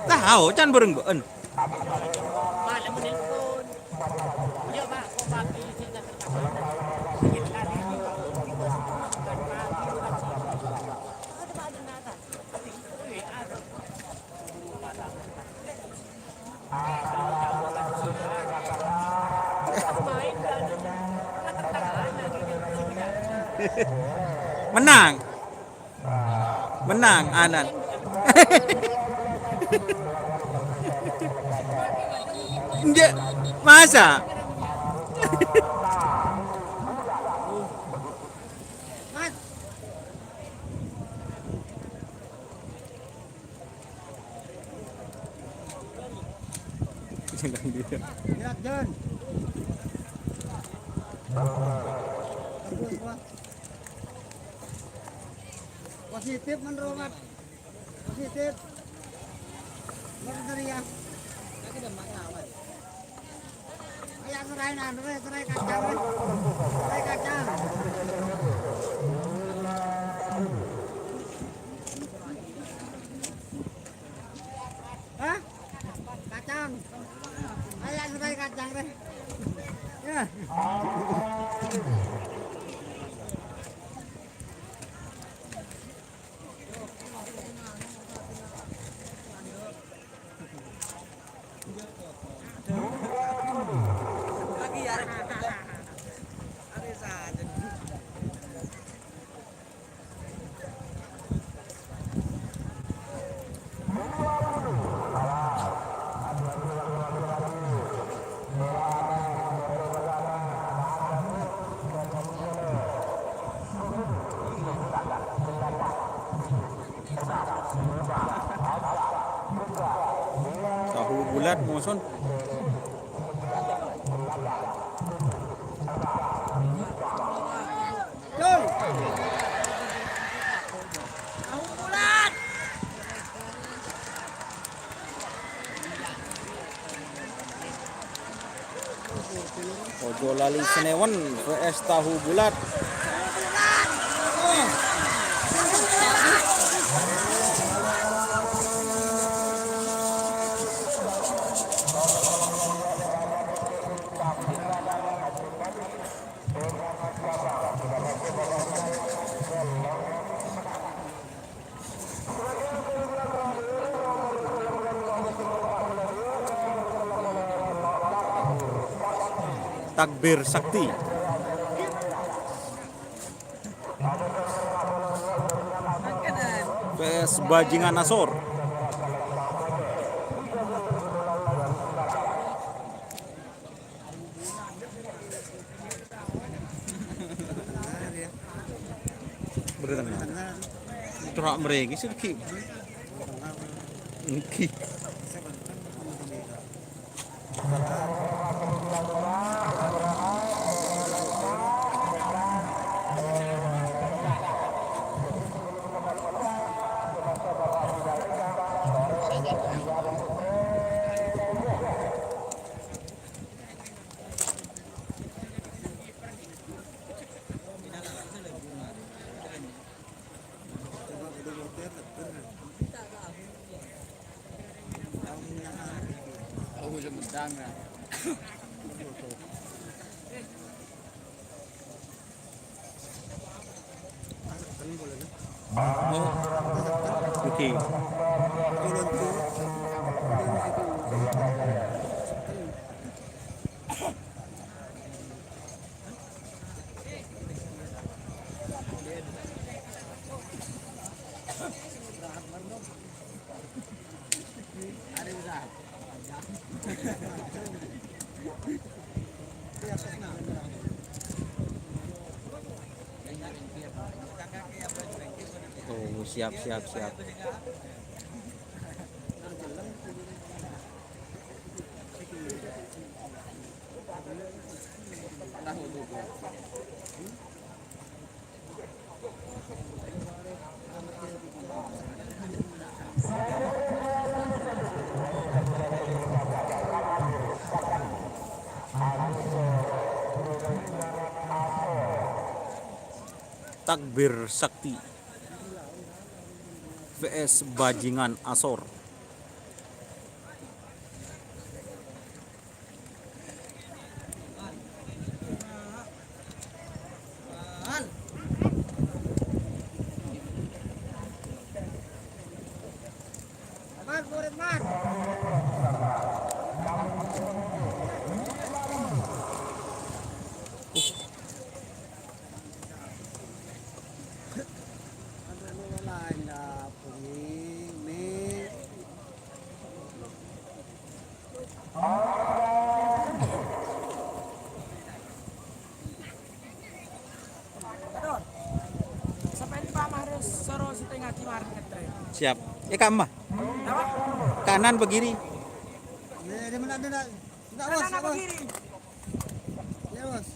Tahu can bareng beun. Menang. Menang Anan. Dia masa? Mas. Lihat Jon. Positif menurut Mas. Positif. Bener ya. Ayo serahin serai kacang. Serai kacang. Hah? Kacang. Ayo serai kacang deh. Ya. Tahu bulat musun. Jon. Tahu bulat. Ojo lali Senewan vs tahu bulat. Takbir Sakti vs Bajingan Asor. Berenang. Terak mereka sedikit. Niki. Oh, semedang ya. Niki. Oh, siap. Takbir Sakti vs Bajingan Asor. Mas, murid Mas. Siap. Kak kanan ke kiri? Di mana ada? Enggak, Bos. Enggak, Bos. Ya, Bos.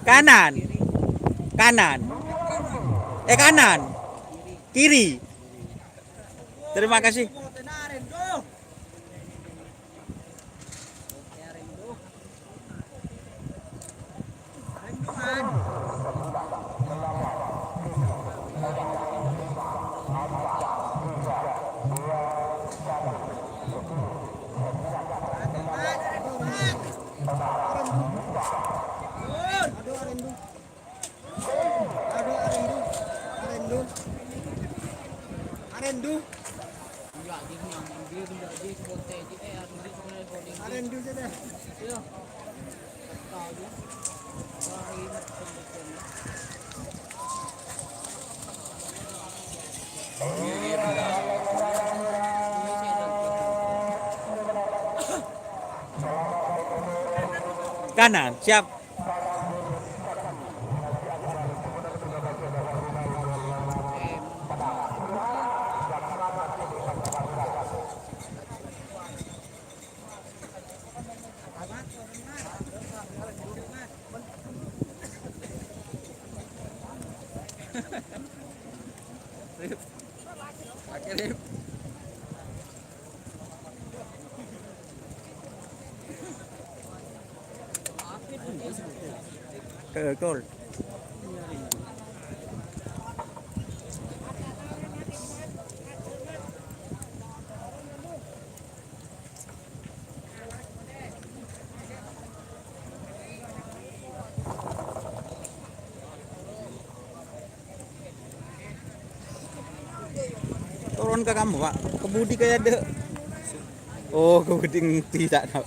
Kanan. Kanan. Kanan. Kiri. Terima kasih. Arendu. Arendu saja. Kanan. Siap. Gol. Turun ke kamu, Pak. Kebudi kayak ada. Oh, kebudi tidak tahu.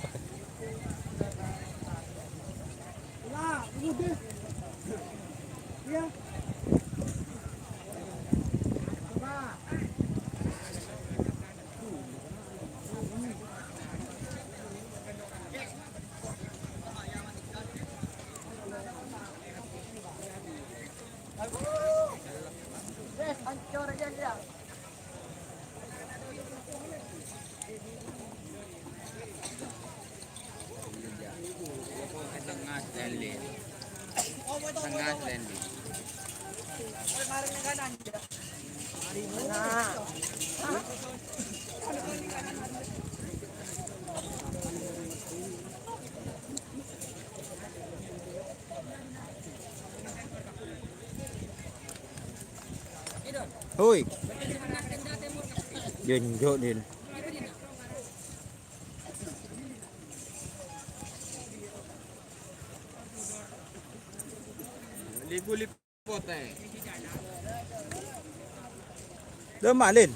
Tengah landing. Hoi. Din, jo din. Lipu-liput Lemak Lin.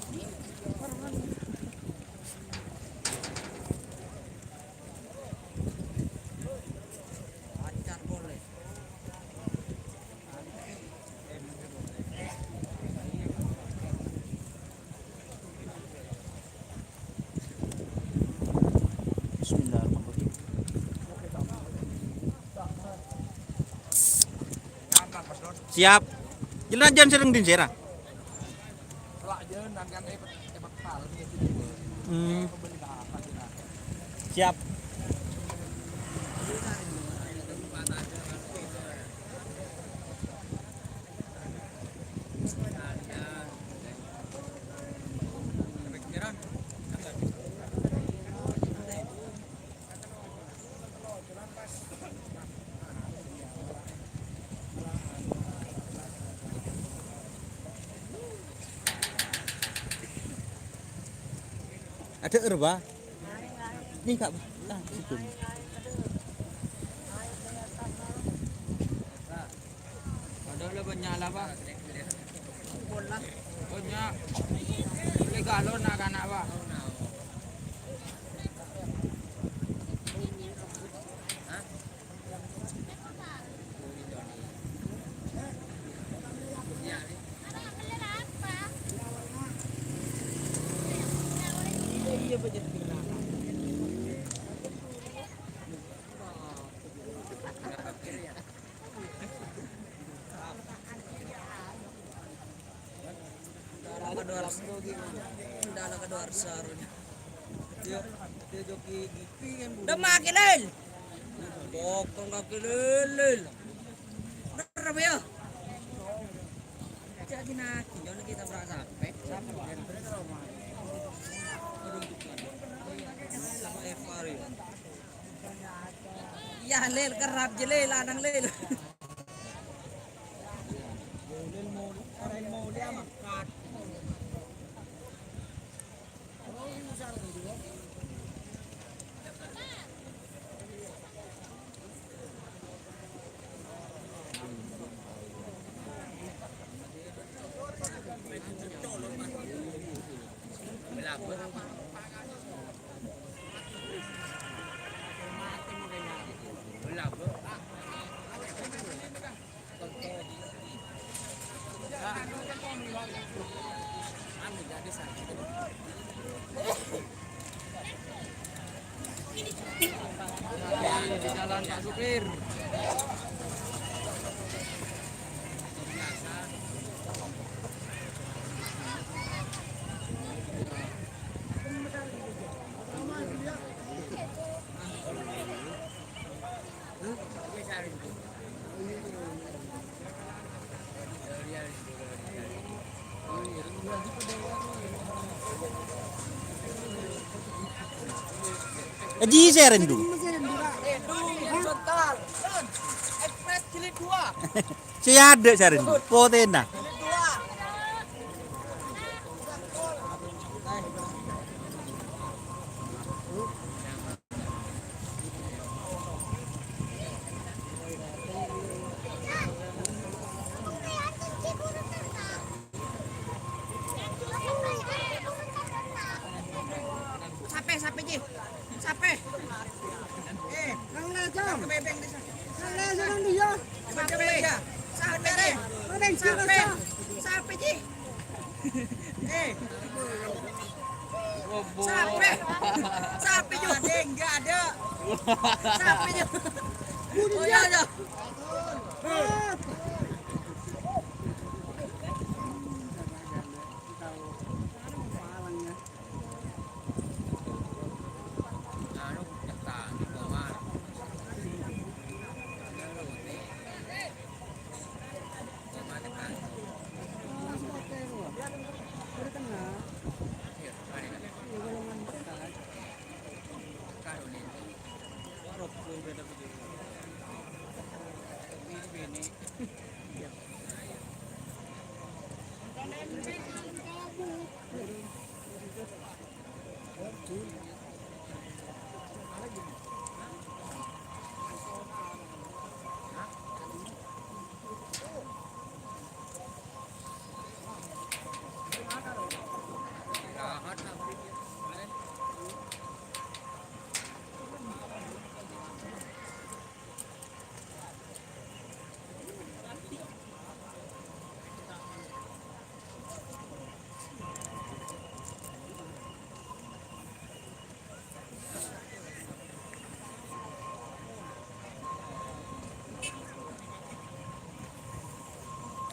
Bismillahirrahmanirrahim. Siap. Jalan jangan sering din sera. Siap. Ada erba. Ini Kak. Ah, situ. Ada banyak lah pak. Banyak. Beli galon anak-anak pak. Demak lel. Bokong kaki lel. Berapa ya? Jadi nak, jangan kita berasa sampai. Sama Evar ya. Ya lel kerap je lel, ladang lel. Di jalan Pak Supir. Aji saya rendu. Express jilid 2. Saya ada saya rendu. Potena. Sampai Ji. Sampai. Nang lejong. Kebebeng di sana. Nang lejong dia. Sampai. Sampai deh. Mending Sampai. Sampai Ji. Sampai. Sampai juga. Enggak ada. Sampai juga. Oh iya ya.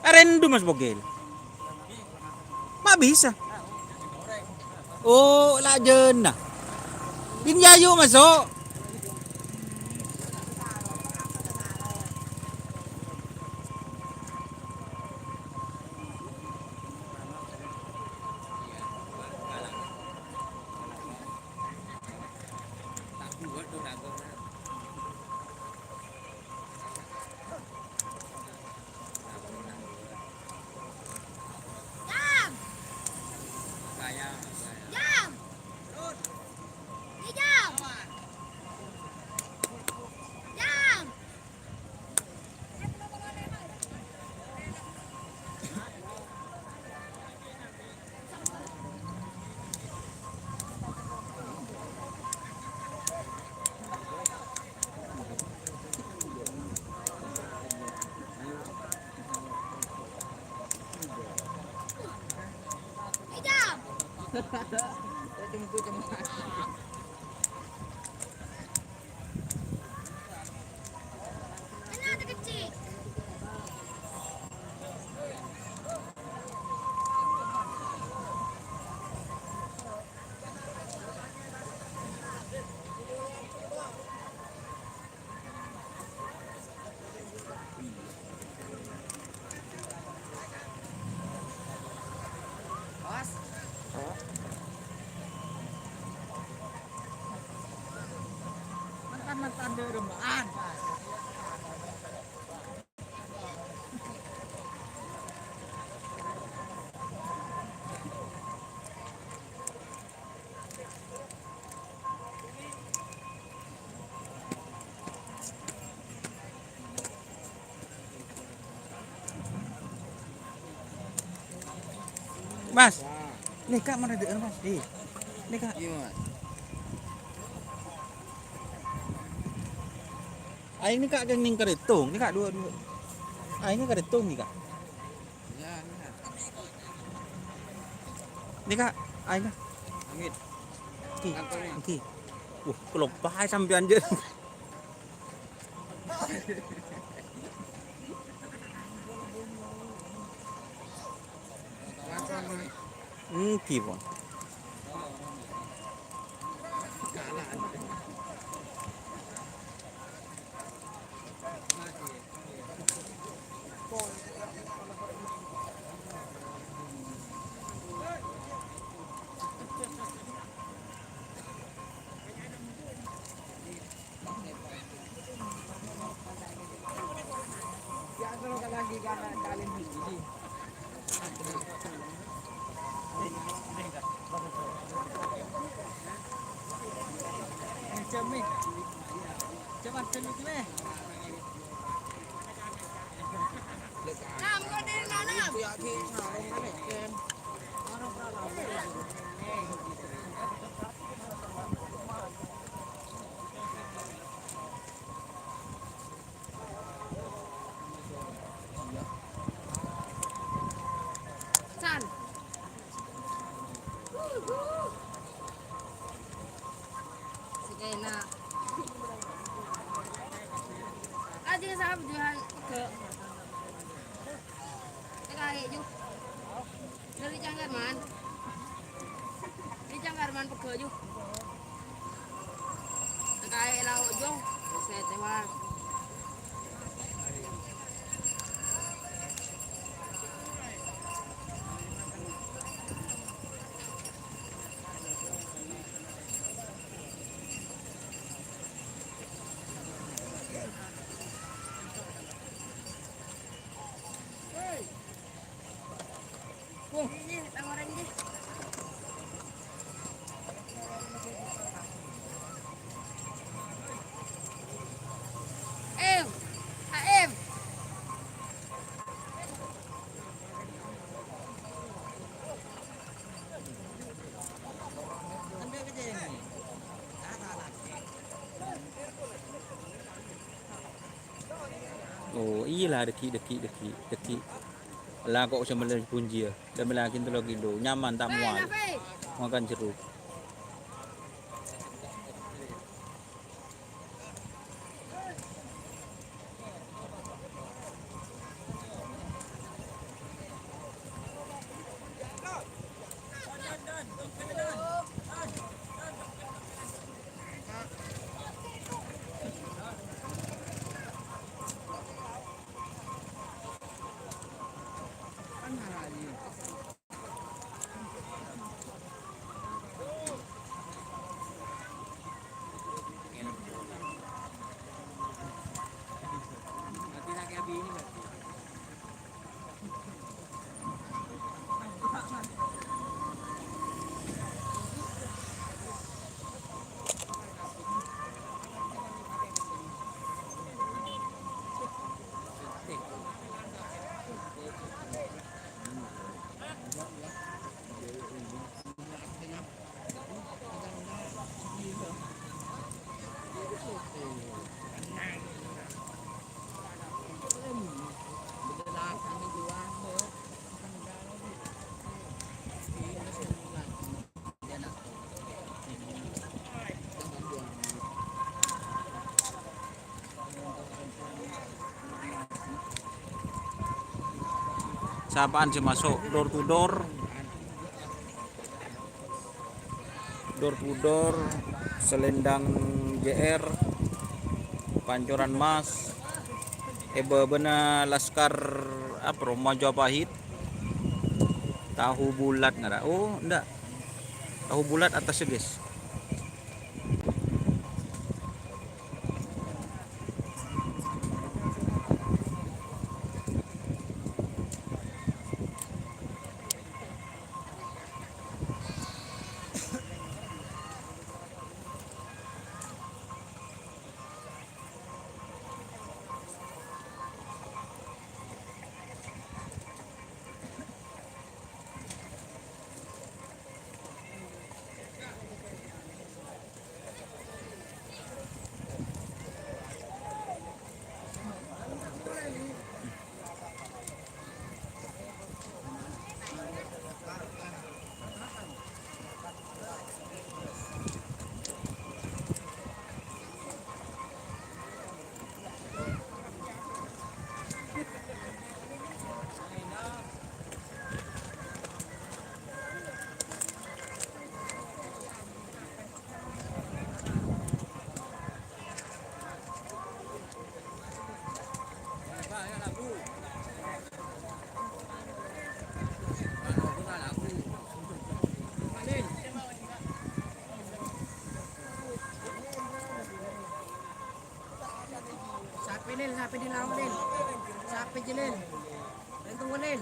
Rendu Mas Bogel. Mak bisa. Oh, lah jenah. Bin Yayu masuk. Mas, nih kak mana deh mas? Nih kak. Gimana? Aing nih kak yang ning keritung, nih kak dua. Aing ini keritung nih kak. Ya, Nih kak, aing kak. Amit. Ki, Kantongnya. ki. Kelopai sampean je. Ki pon. San. Sige na. Aja sahab jualan ke. Kayak ju. Dari Canggarman. Di Canggarman peke ju. Kayak lauk ju. Saya teman. Ini tawaran dia. AM. Oh, iyalah deki. Lah kok sama lagi punji ya. Dan lagi itu lagi do. Nyaman tak mual. Makan jeruk. Siapaan sih masuk door to door, Selendang JR, Pancoran Mas, Bena Laskar apa Majapahit, tahu bulat nggak ada? Oh enggak, tahu bulat atasnya guys. Sapi din ako din. Sapi din. Rentong ko din.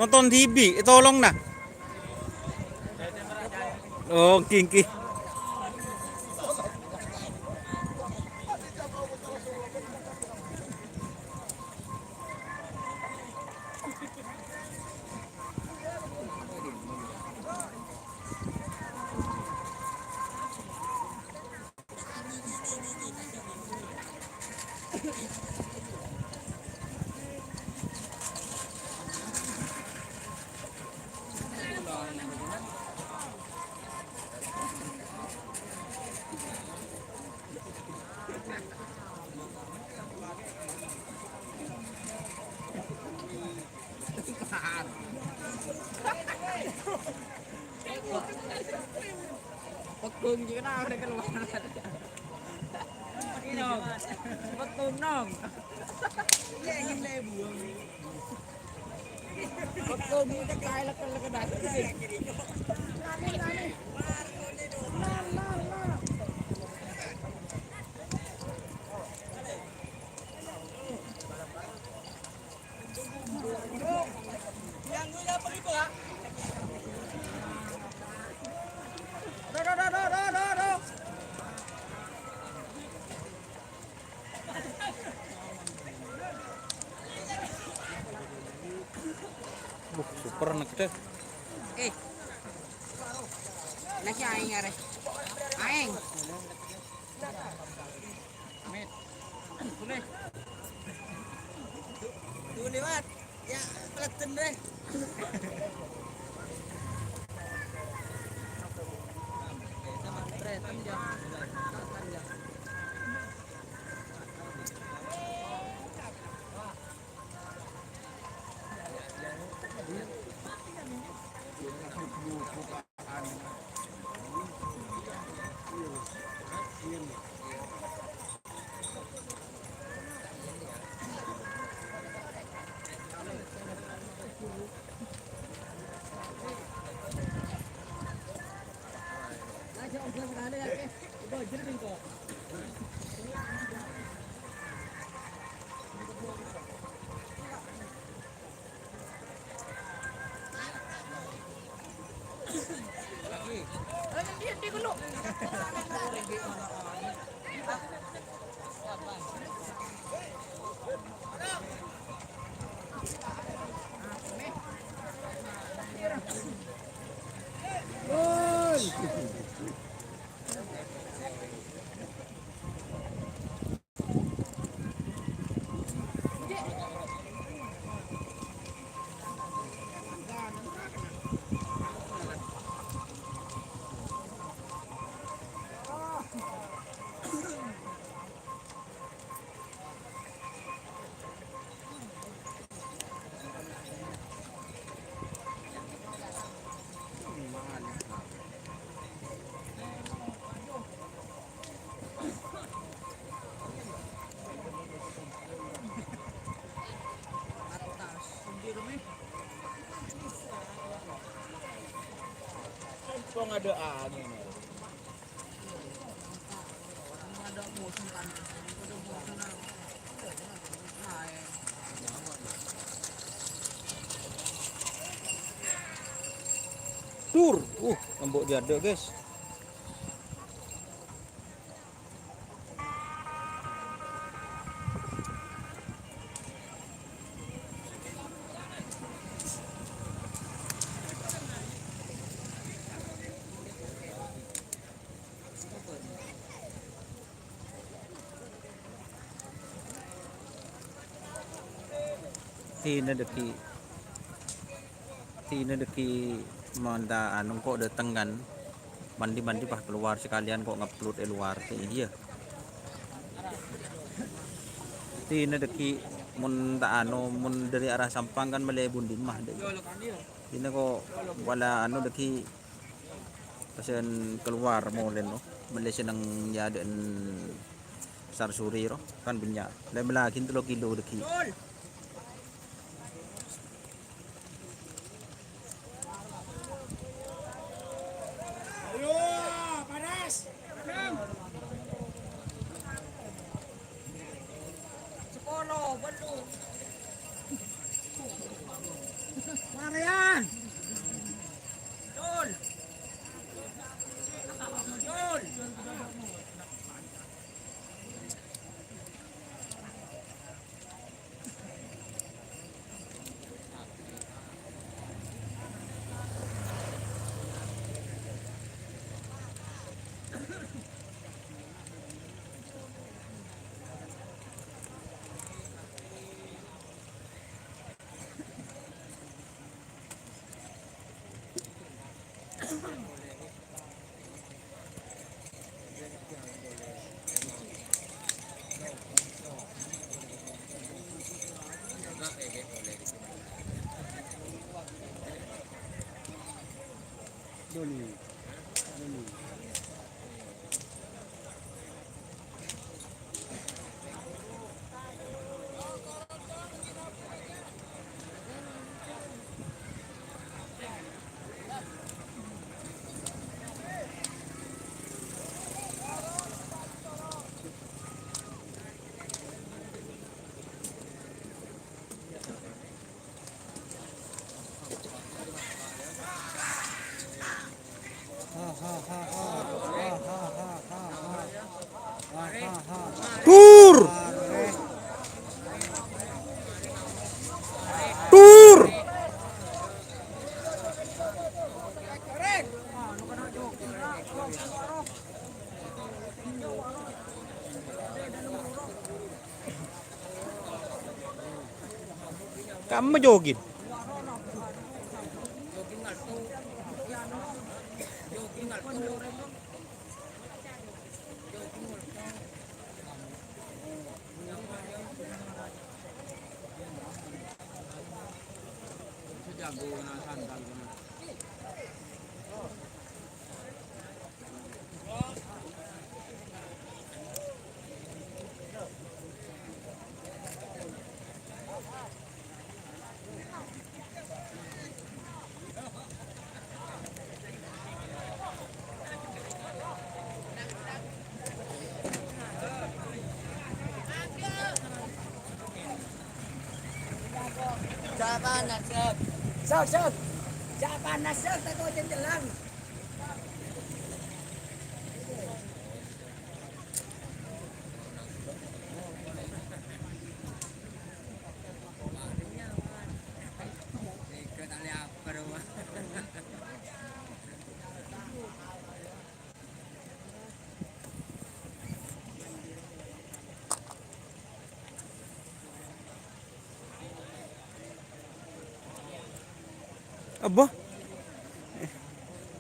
Nonton TV, tolong nah. Oh, kingki. Pagkung juga na udah keluar. Ini pagkung nong. Pagkung kita kaya lakal dati. Super anak deh. Nasi aing are. Aing. Tuh lewat. Ya, peleten deh. Kok nggak ada angin? Tur, ngembok jaduk guys. Tina deki manda anu kok dateng kan mandi pas keluar sekalian kok ngupload di luar iya. Tina deki mun tak anu mun dari arah Sampang kan mele bundin mah dek. Tina kok wala anu deki pesen keluar molen no mele seneng yaden sarsuri ro kan banyak. Lain lagi 3 kilo deki. Marian. Jol. Jol. Tur. Tur. Kamu jogging. Jangan nasab. Sok. Jangan nasab tak kau jendelang. Abo.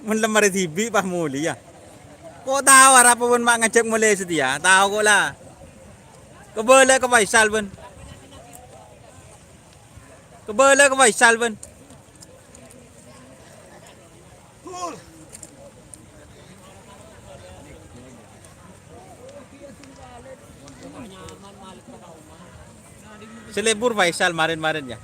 Mun lemari TV pah muli ya. Kok tahu arah pun mak ngajak mulai setia. Tahu kok lah. Kebele ke Faisal pun. Kebele ke Faisal pun. Selebur Faisal marin-marin ya.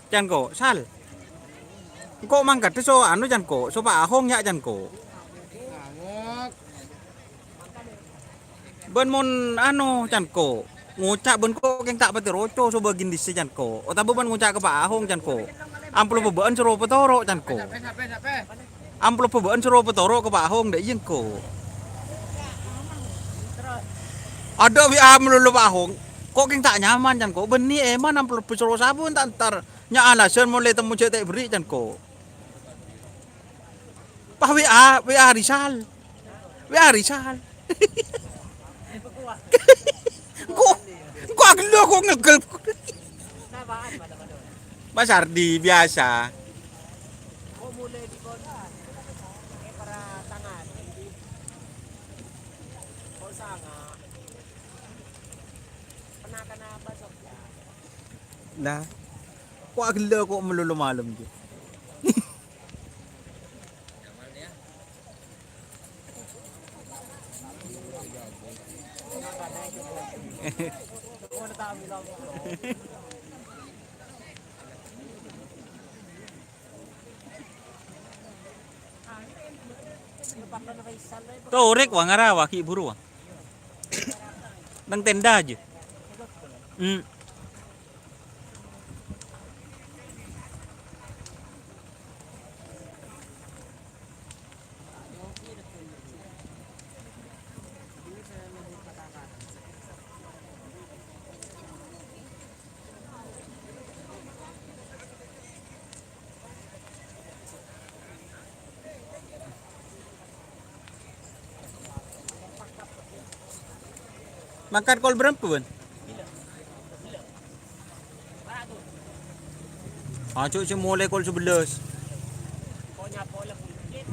Jan ko, sal. Kok mangkat so anu jan ko, so Pak Ahong nya jan ko. Ben mon anu jan ko. Ngucak ben ko keng tak pati roco so bagin disi jan ko. O tabu ben ngucak ke Pak Ahong jan ko. Amplo pebeen suruh petoro jan ko. Amplo pebeen suruh petoro ke Pak Ahong dek yen ko. Ada WA melulu Pak Ahong. Kok keng tak nyaman jan ko. Ben ni eman amplo suruh sabun tak ntar nya alasan mulai temu cetek beri jan ko. Pak WA Rizal. WA Rizal. Kok aglo kok ngegel. Mas Ardi biasa. Kok mulai di kota? Para tangan. Kok sanga? Pernah kena apa sok? Nah. Kok aglo kok melulu malam tu. Torek wang arawa ki buru. Nang tenda aja. Makan kol berapa pun? Cuk semula kol 11. Pokoknya pola masjid.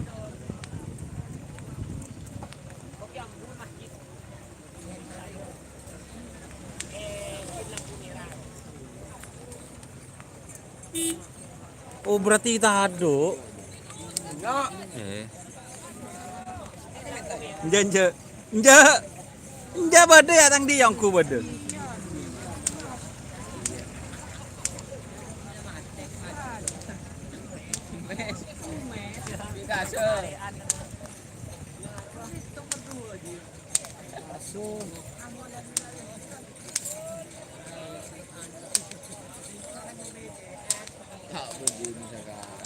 Kok yang masjid. Bilang punira. Oh berarti tado. Enggak. Nja bade ya tang di yang ku bade. Tak begini sekarang.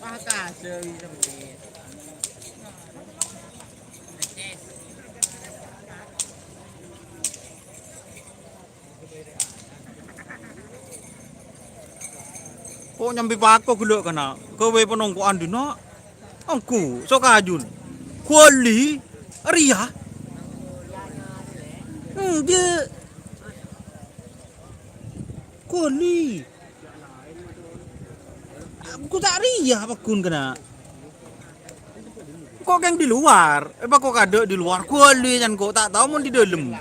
Pakah sering. Kok nyambi pako gelo kana. Kowe penongkoan dina. Angku sok ajun. Kuali Ria. Dia Kuali. Aku tak Ria pakun kena. Kok yang di luar? Kok ada di luar? Kuali jan kok tak tahu mau di dalam.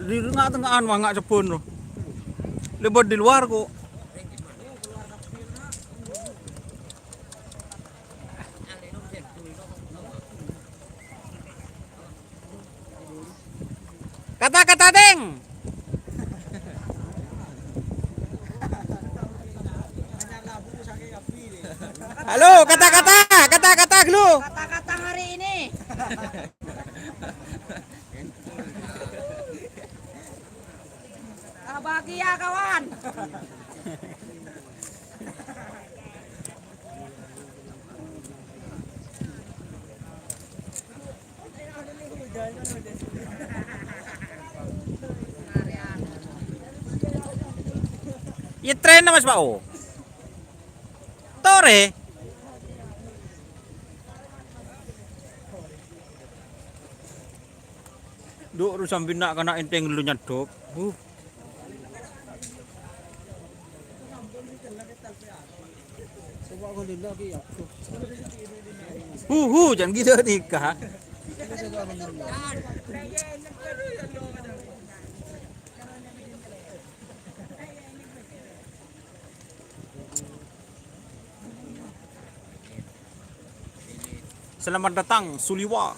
Di tengah-tengahan mah nggak cepun loh. Lebat di luar kok. Kata-kata deng. Halo, kata-kata dulu. Kata-kata hari ini. Bahagia kawan. Ya tren Mas Pak. Tore. Duk rusam binak kana enteng lu nyadok. Jangan gitu nikah. Selamat datang Suliwa.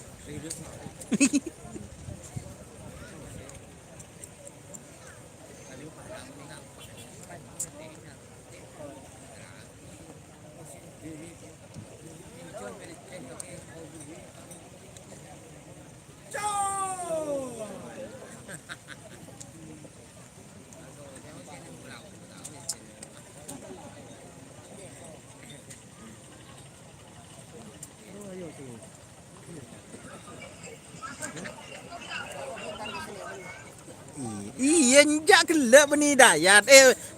Iya njak gelek beni Dayat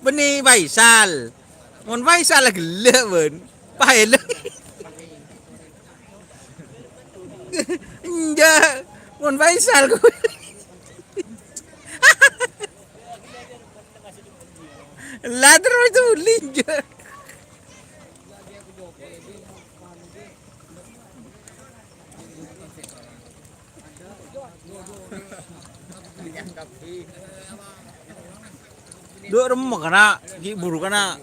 beni Faisal. Mun Faisal lah gelek ben. Paheleng. Njak mun Faisal ku. Lah terus itu linjak. Duk remuk kana, gi buru kana.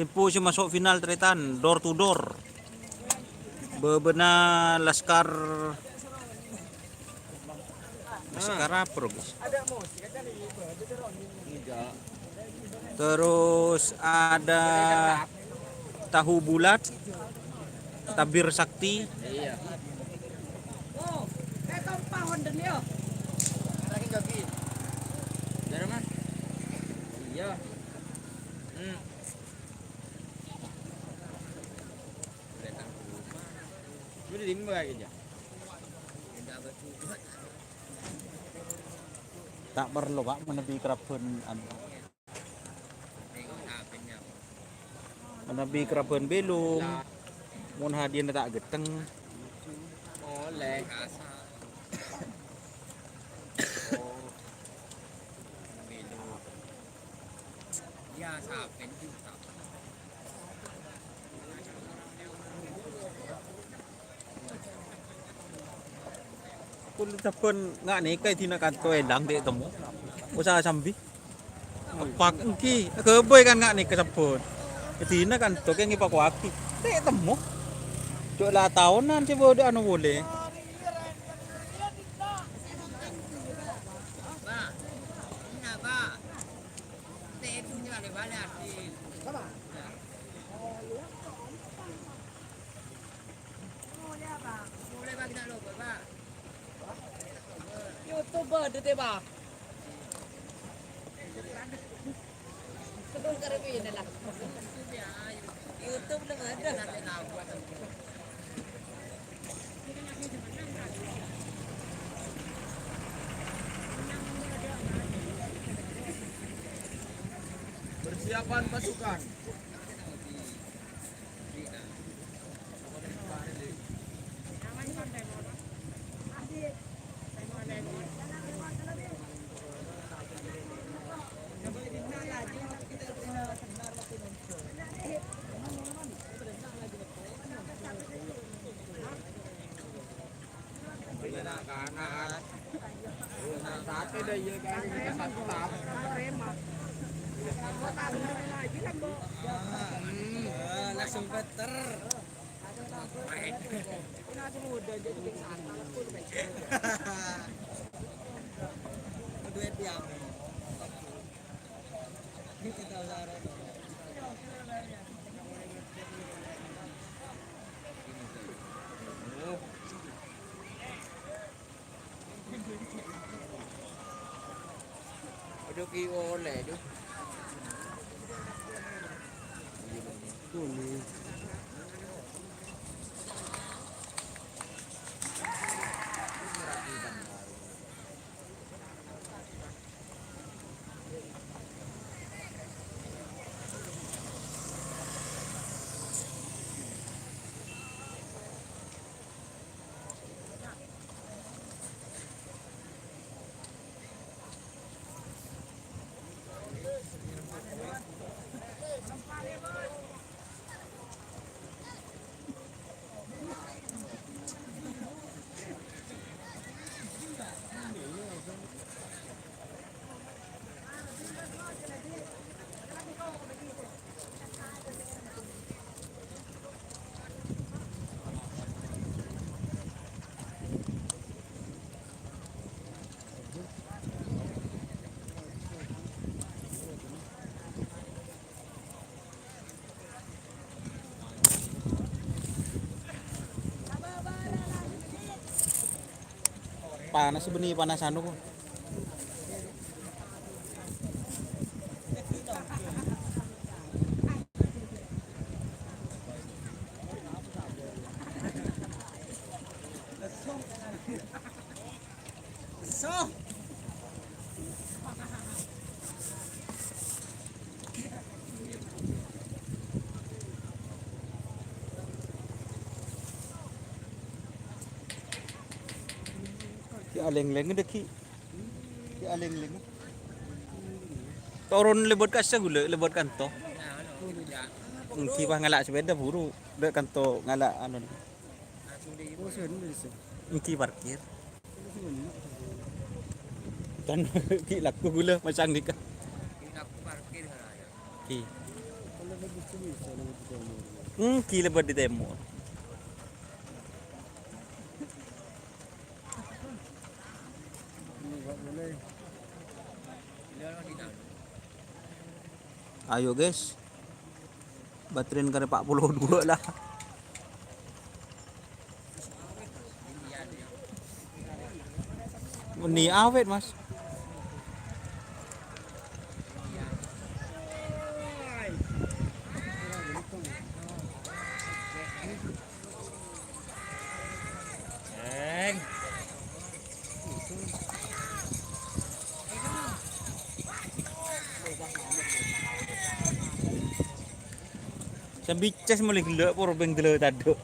Info si masuk final tretan door to door. Bebena Laskar apa guys? Terus ada tahu bulat, tabir sakti. Oh, kayak kompang wonten yo. Lagi joki. Dari mana? Iya. Sudah dimba aja. Tak perlu Pak menepi keraben menepi keraben belum. Mun hadiah tak geteng. Oleh. Ya sapen juga. Kun tapon nga ni kay tinakan to elang di temu. Usaha sambi. Pak engki keboy kan nga ni kasapon. Ketina kan to kay ngipakwaki. Di temu. Cuk lah tahunan sih bodo anu boleh. YouTuber tu tiba. Betul kerja ini lah. YouTube belum ada. Persiapan pasukan. Langsung beter. Duit dia. Kita usaha. Aduh ki oleh aduh. Panas benih panas anu kok. Ki aleng-leng deki. Ki aleng-leng. Turun lebot kasa gula lebot kanto. Ki pa ngalak sepeda buru dek kanto ngalak anu. Ki parkir. Kan ki laku gula macam ni ka. Ki. Ki lebot di timur. Ayo guys. Baterin kare 42 lah. Ni awet mas. Sambil cas mulai gelap pur beng gelap tadi.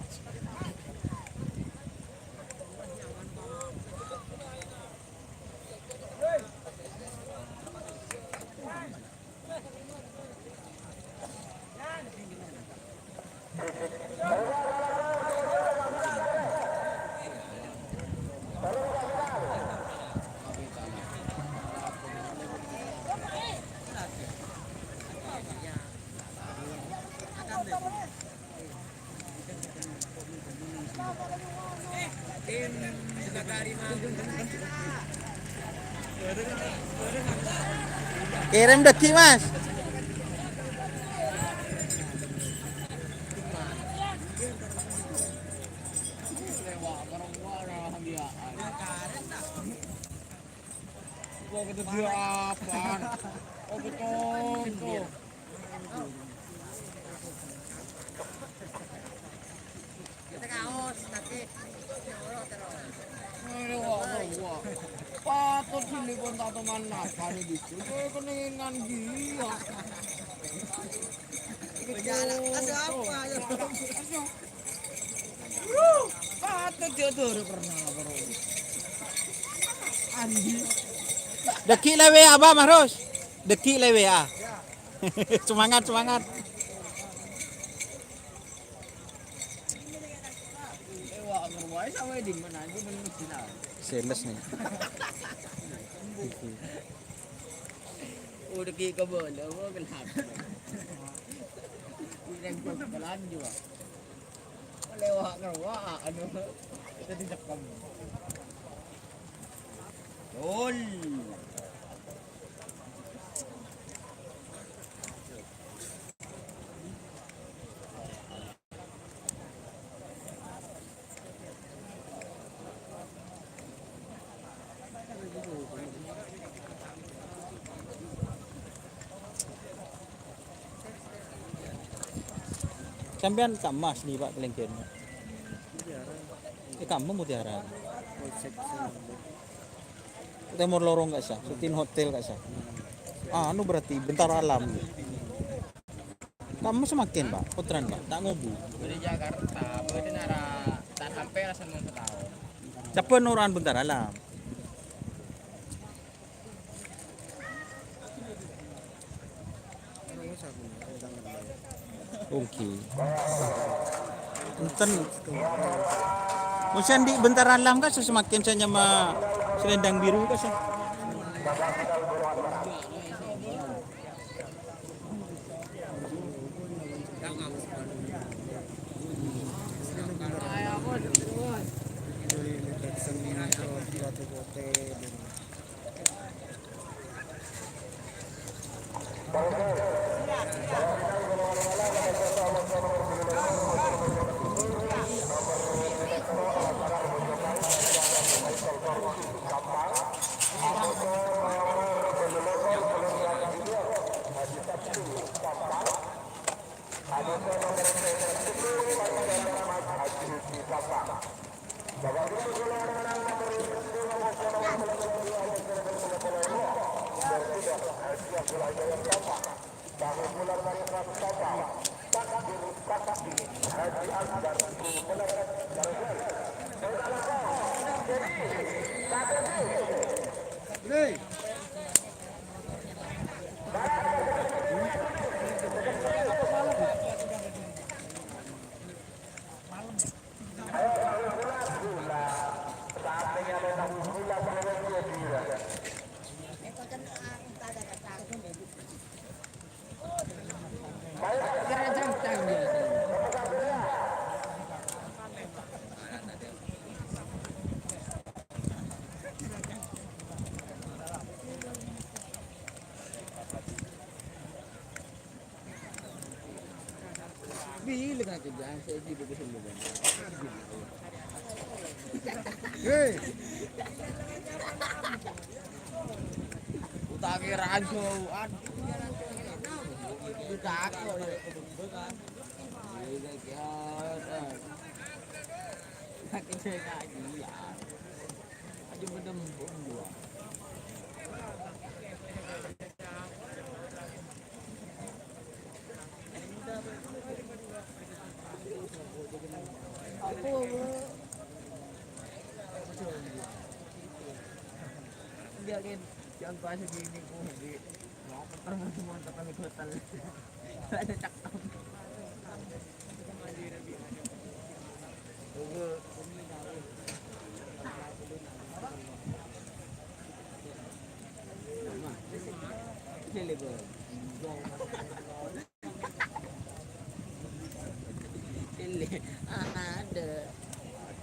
Kirim deki mas. Patut sini pun tak teman nakan itu. Saya keningan dia. Berjalan ke siapa? Patut dia tuh pernah baru. Andi. Deki lewe abah Maros. Deki lewe ah. Semangat semangat. Ewa berbuat sama di mana aja belum final. Sales nih. Udah ke bola, mau gelap. Yang jalan juga. Lewat kerwa, anu kita tidak kamu. Gol. Sampean kamas nih Pak kelengkian. Kamu mutiara. Timur lorong gak sah, Sutin hotel gak sah. Anu berarti bentar alam. Kamu semakin Pak, putran Pak, tak ngobu. Dari Jakarta, berarti nara tak sampai rasa mau tahu. Siapa nuran bentar alam? Oke. Enten. Musan di bentar alam kan semakin saya nyama selendang biru kan sih. Nih. Bilang aja jangan saya gitu kesini. Hei. Utangnya rancu, kita aku. Sakit saya kaji ya. Aja bedem gua. Biarin jangan bahas gini kok di mau pernah semua tapi hotel ada cakap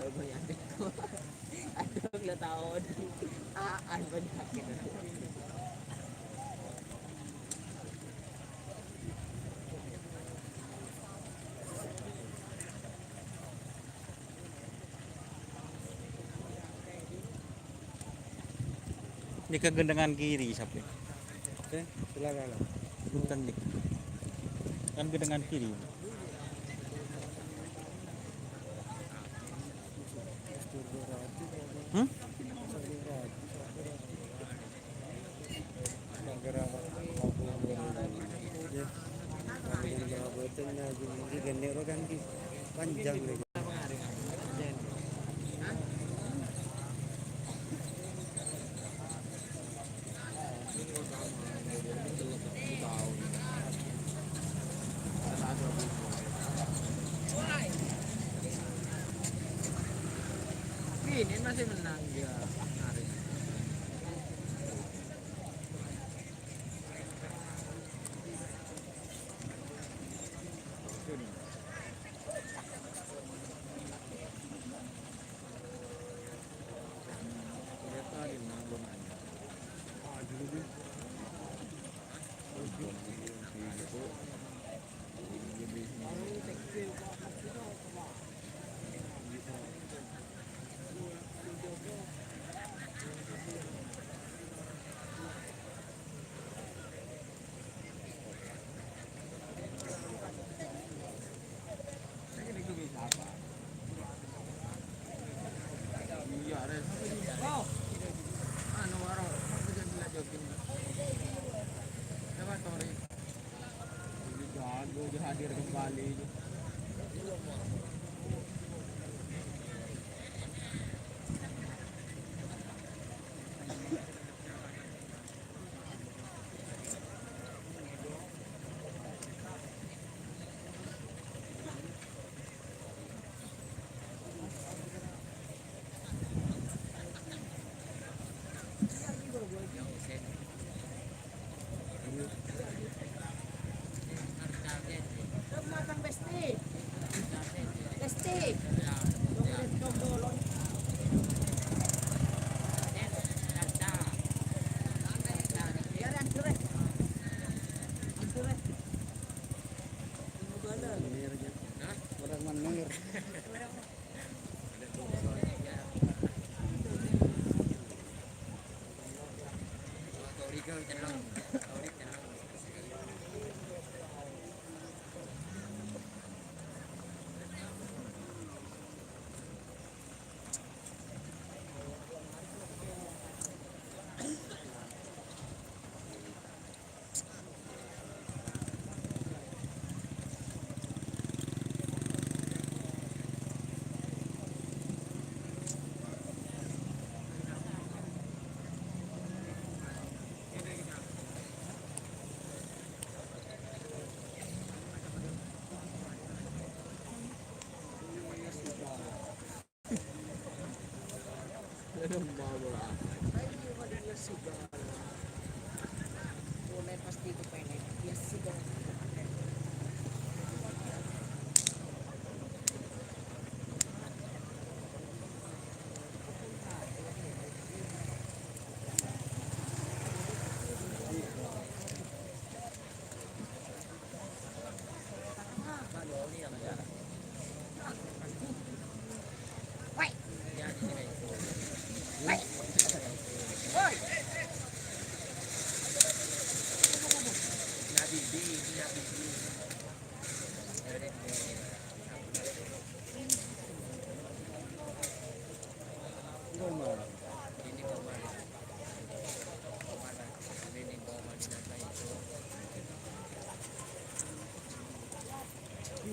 ada banyak itu ada nggak tahu ada banyak Di kegendengan kiri siapa? oke silakan Bukan nih. Kan gendengan kiri. Hmm? panjang nih. Ini masih menang dia.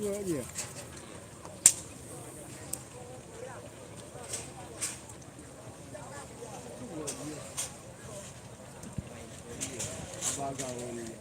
Dua aja. Bagawan ini.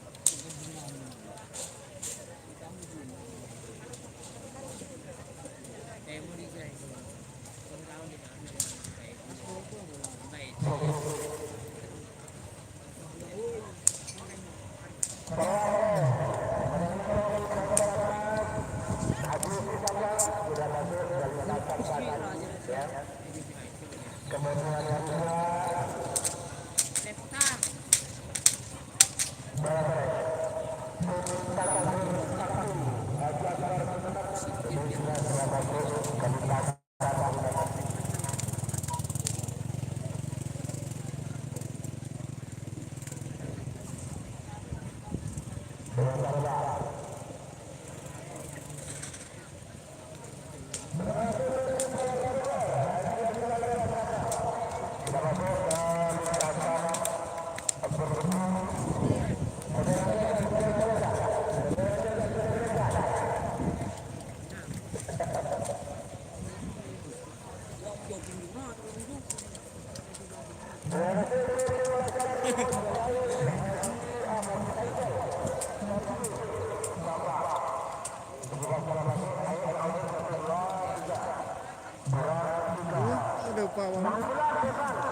Ada pawang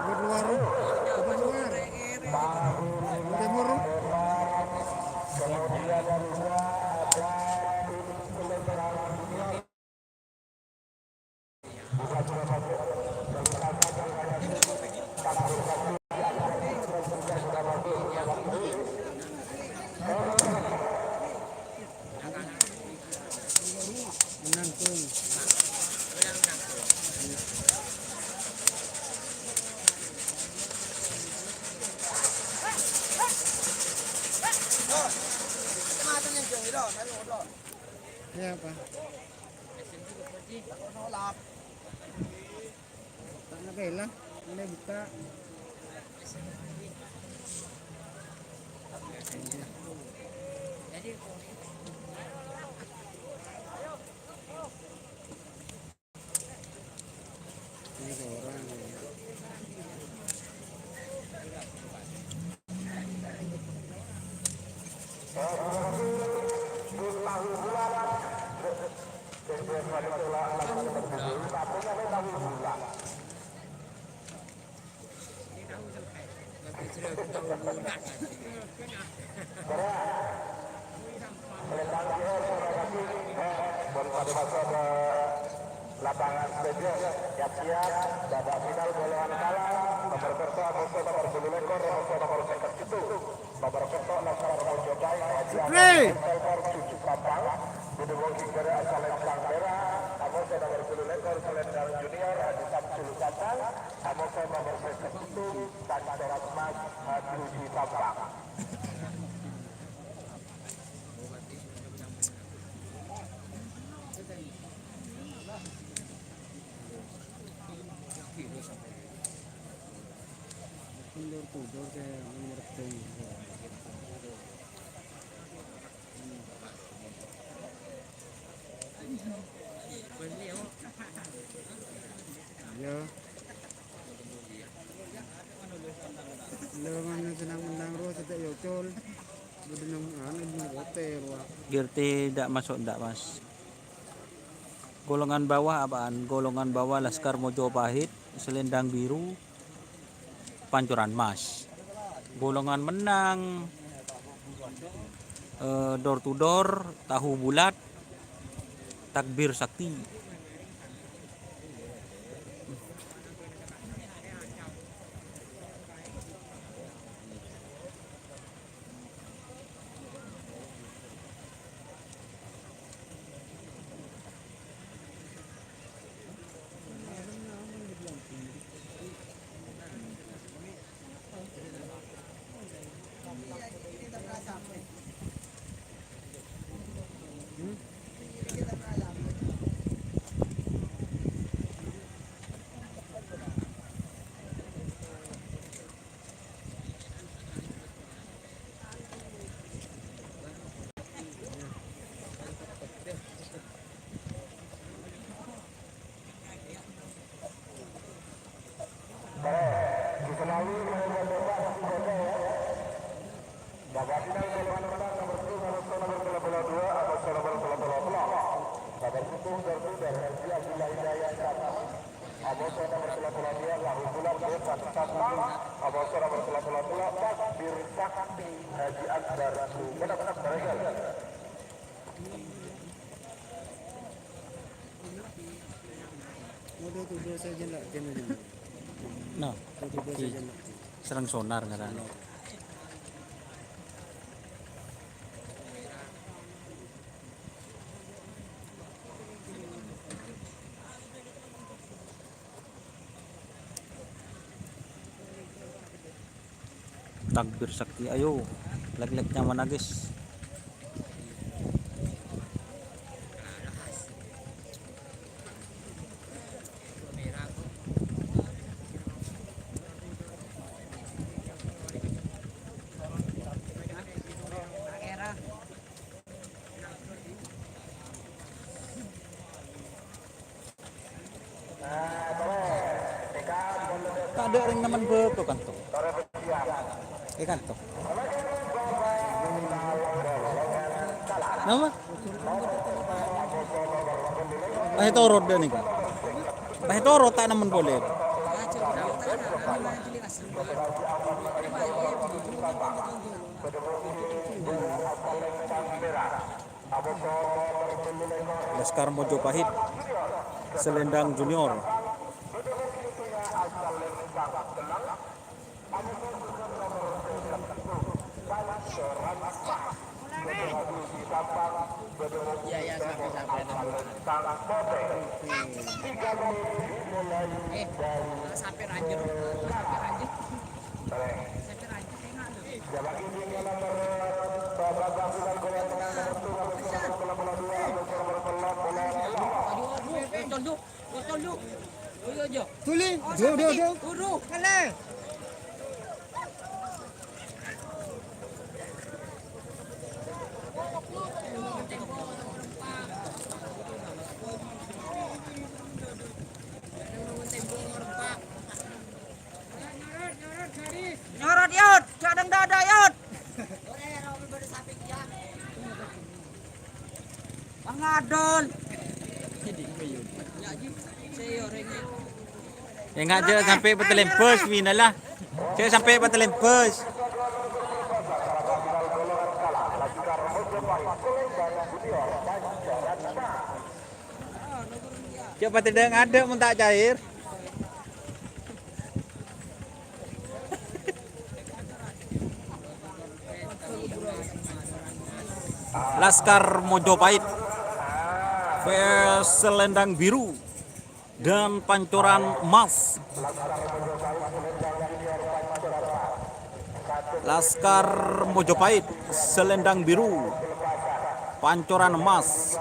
berluar timur menangkung. Ya apa? Tak nak bela, ini buka. Ini orang. Lapangan stadion siap-siap babak final golongan kalah nomor kerto Amoso nomor 10 lekor Amoso nomor 51 nomor kerto Laskar Mojokai Telpor Cucu Kampang didukung Kigere Asalen Sangkera Amoso nomor 10 lekor Selendang Junior Adi Samsul Kampang Amoso nomor 51 Pancoran Mas Adluji Kampang. Mundur kayak mengerti. Ya. Lawan senang menang roh setiap yocol. Budinang anu hotel wah. Girti tidak masuk tidak mas. Golongan bawah apaan? Golongan bawah Laskar Mojopahit, Selendang Biru, Pancoran Mas. Golongan menang door to door, Tahu Bulat, Takbir Sakti. Udah tuh dua saja lah, jangan. No. Okay. Serang sonar ngaran. Takbir sakti, ayo lag-lagnya mana guys. Tak ada ring naman beto kan to. Kan to. Nama? Bahitoro dia nih kan. Bahitoro tak naman boleh. Laskar Mojopahit, Selendang Junior. Sampai ranjur. Tuli, do. Kale. Nyorot yot, cadang dada yot. Pangadol. Yang aja sampai betelempes minalah. Saya sampai betelempes. Coba tidak ada mun tak cair. Laskar Mojopahit vs Selendang Biru dan Pancoran Emas. Laskar Mojopahit, Selendang Biru, Pancoran Emas.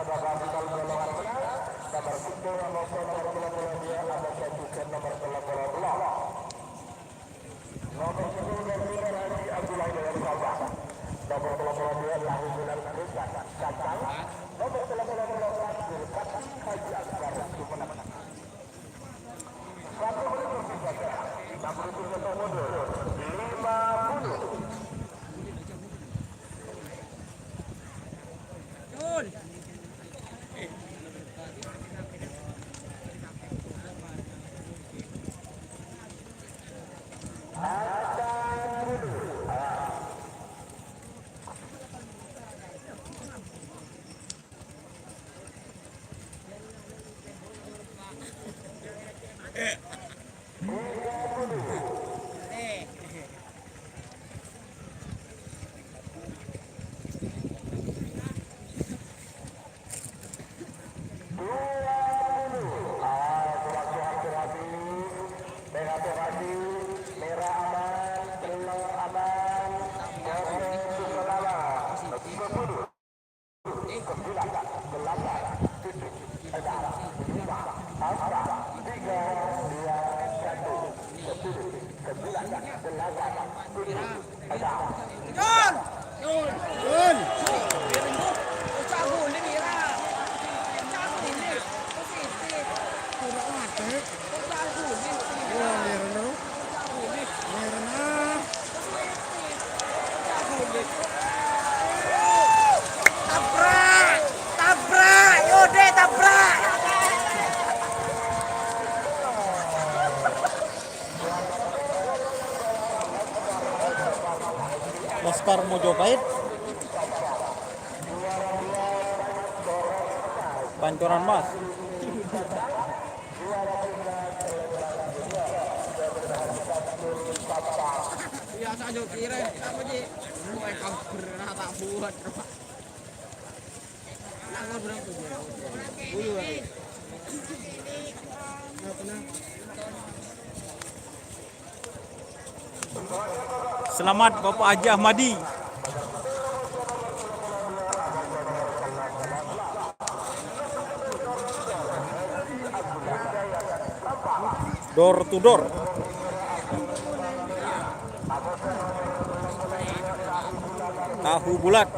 Tabrak, yode tabrak. Laskar Mojopahit. Pancoran Mas. Biasa aja kira apa sih? Kue kabur tak buat. Tanggal berapa dia? Bulu lagi. Selamat Bapak Haji Ahmadi. Door to door. Tahu bulat.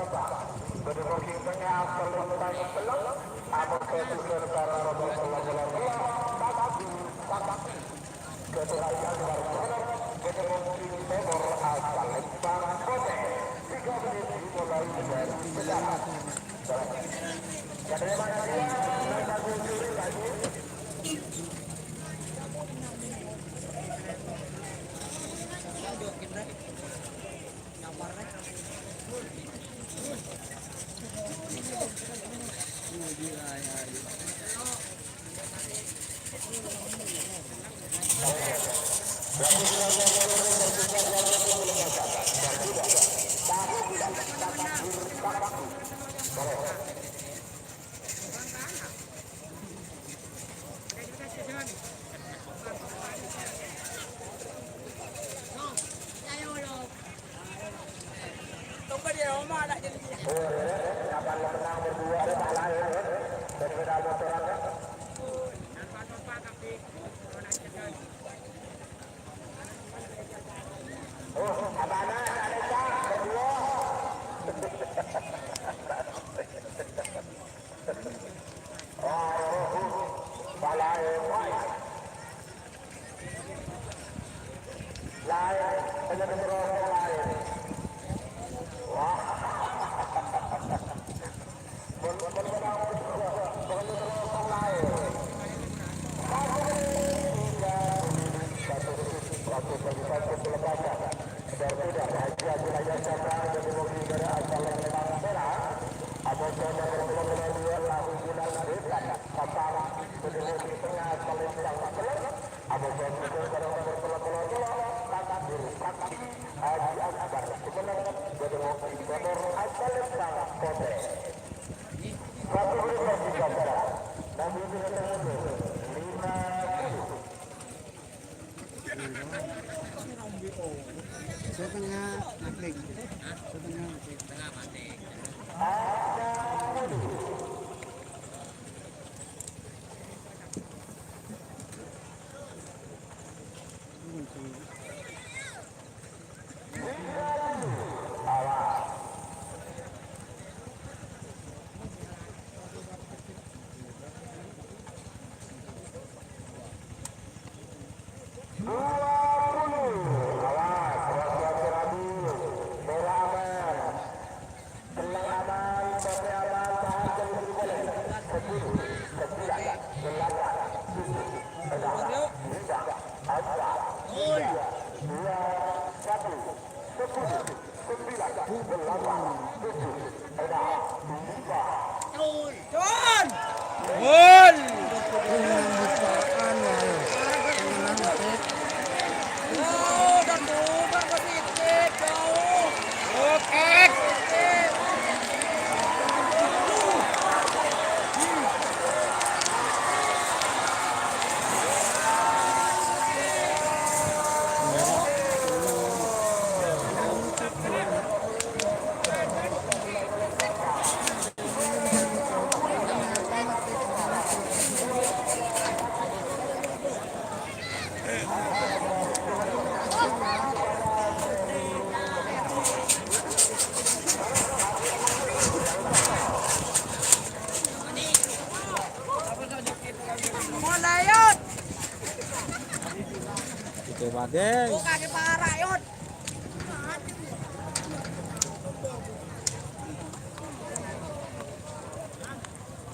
Setengah naklik. Setengah naklik. Oke, Bageng. Kaki parah, yun.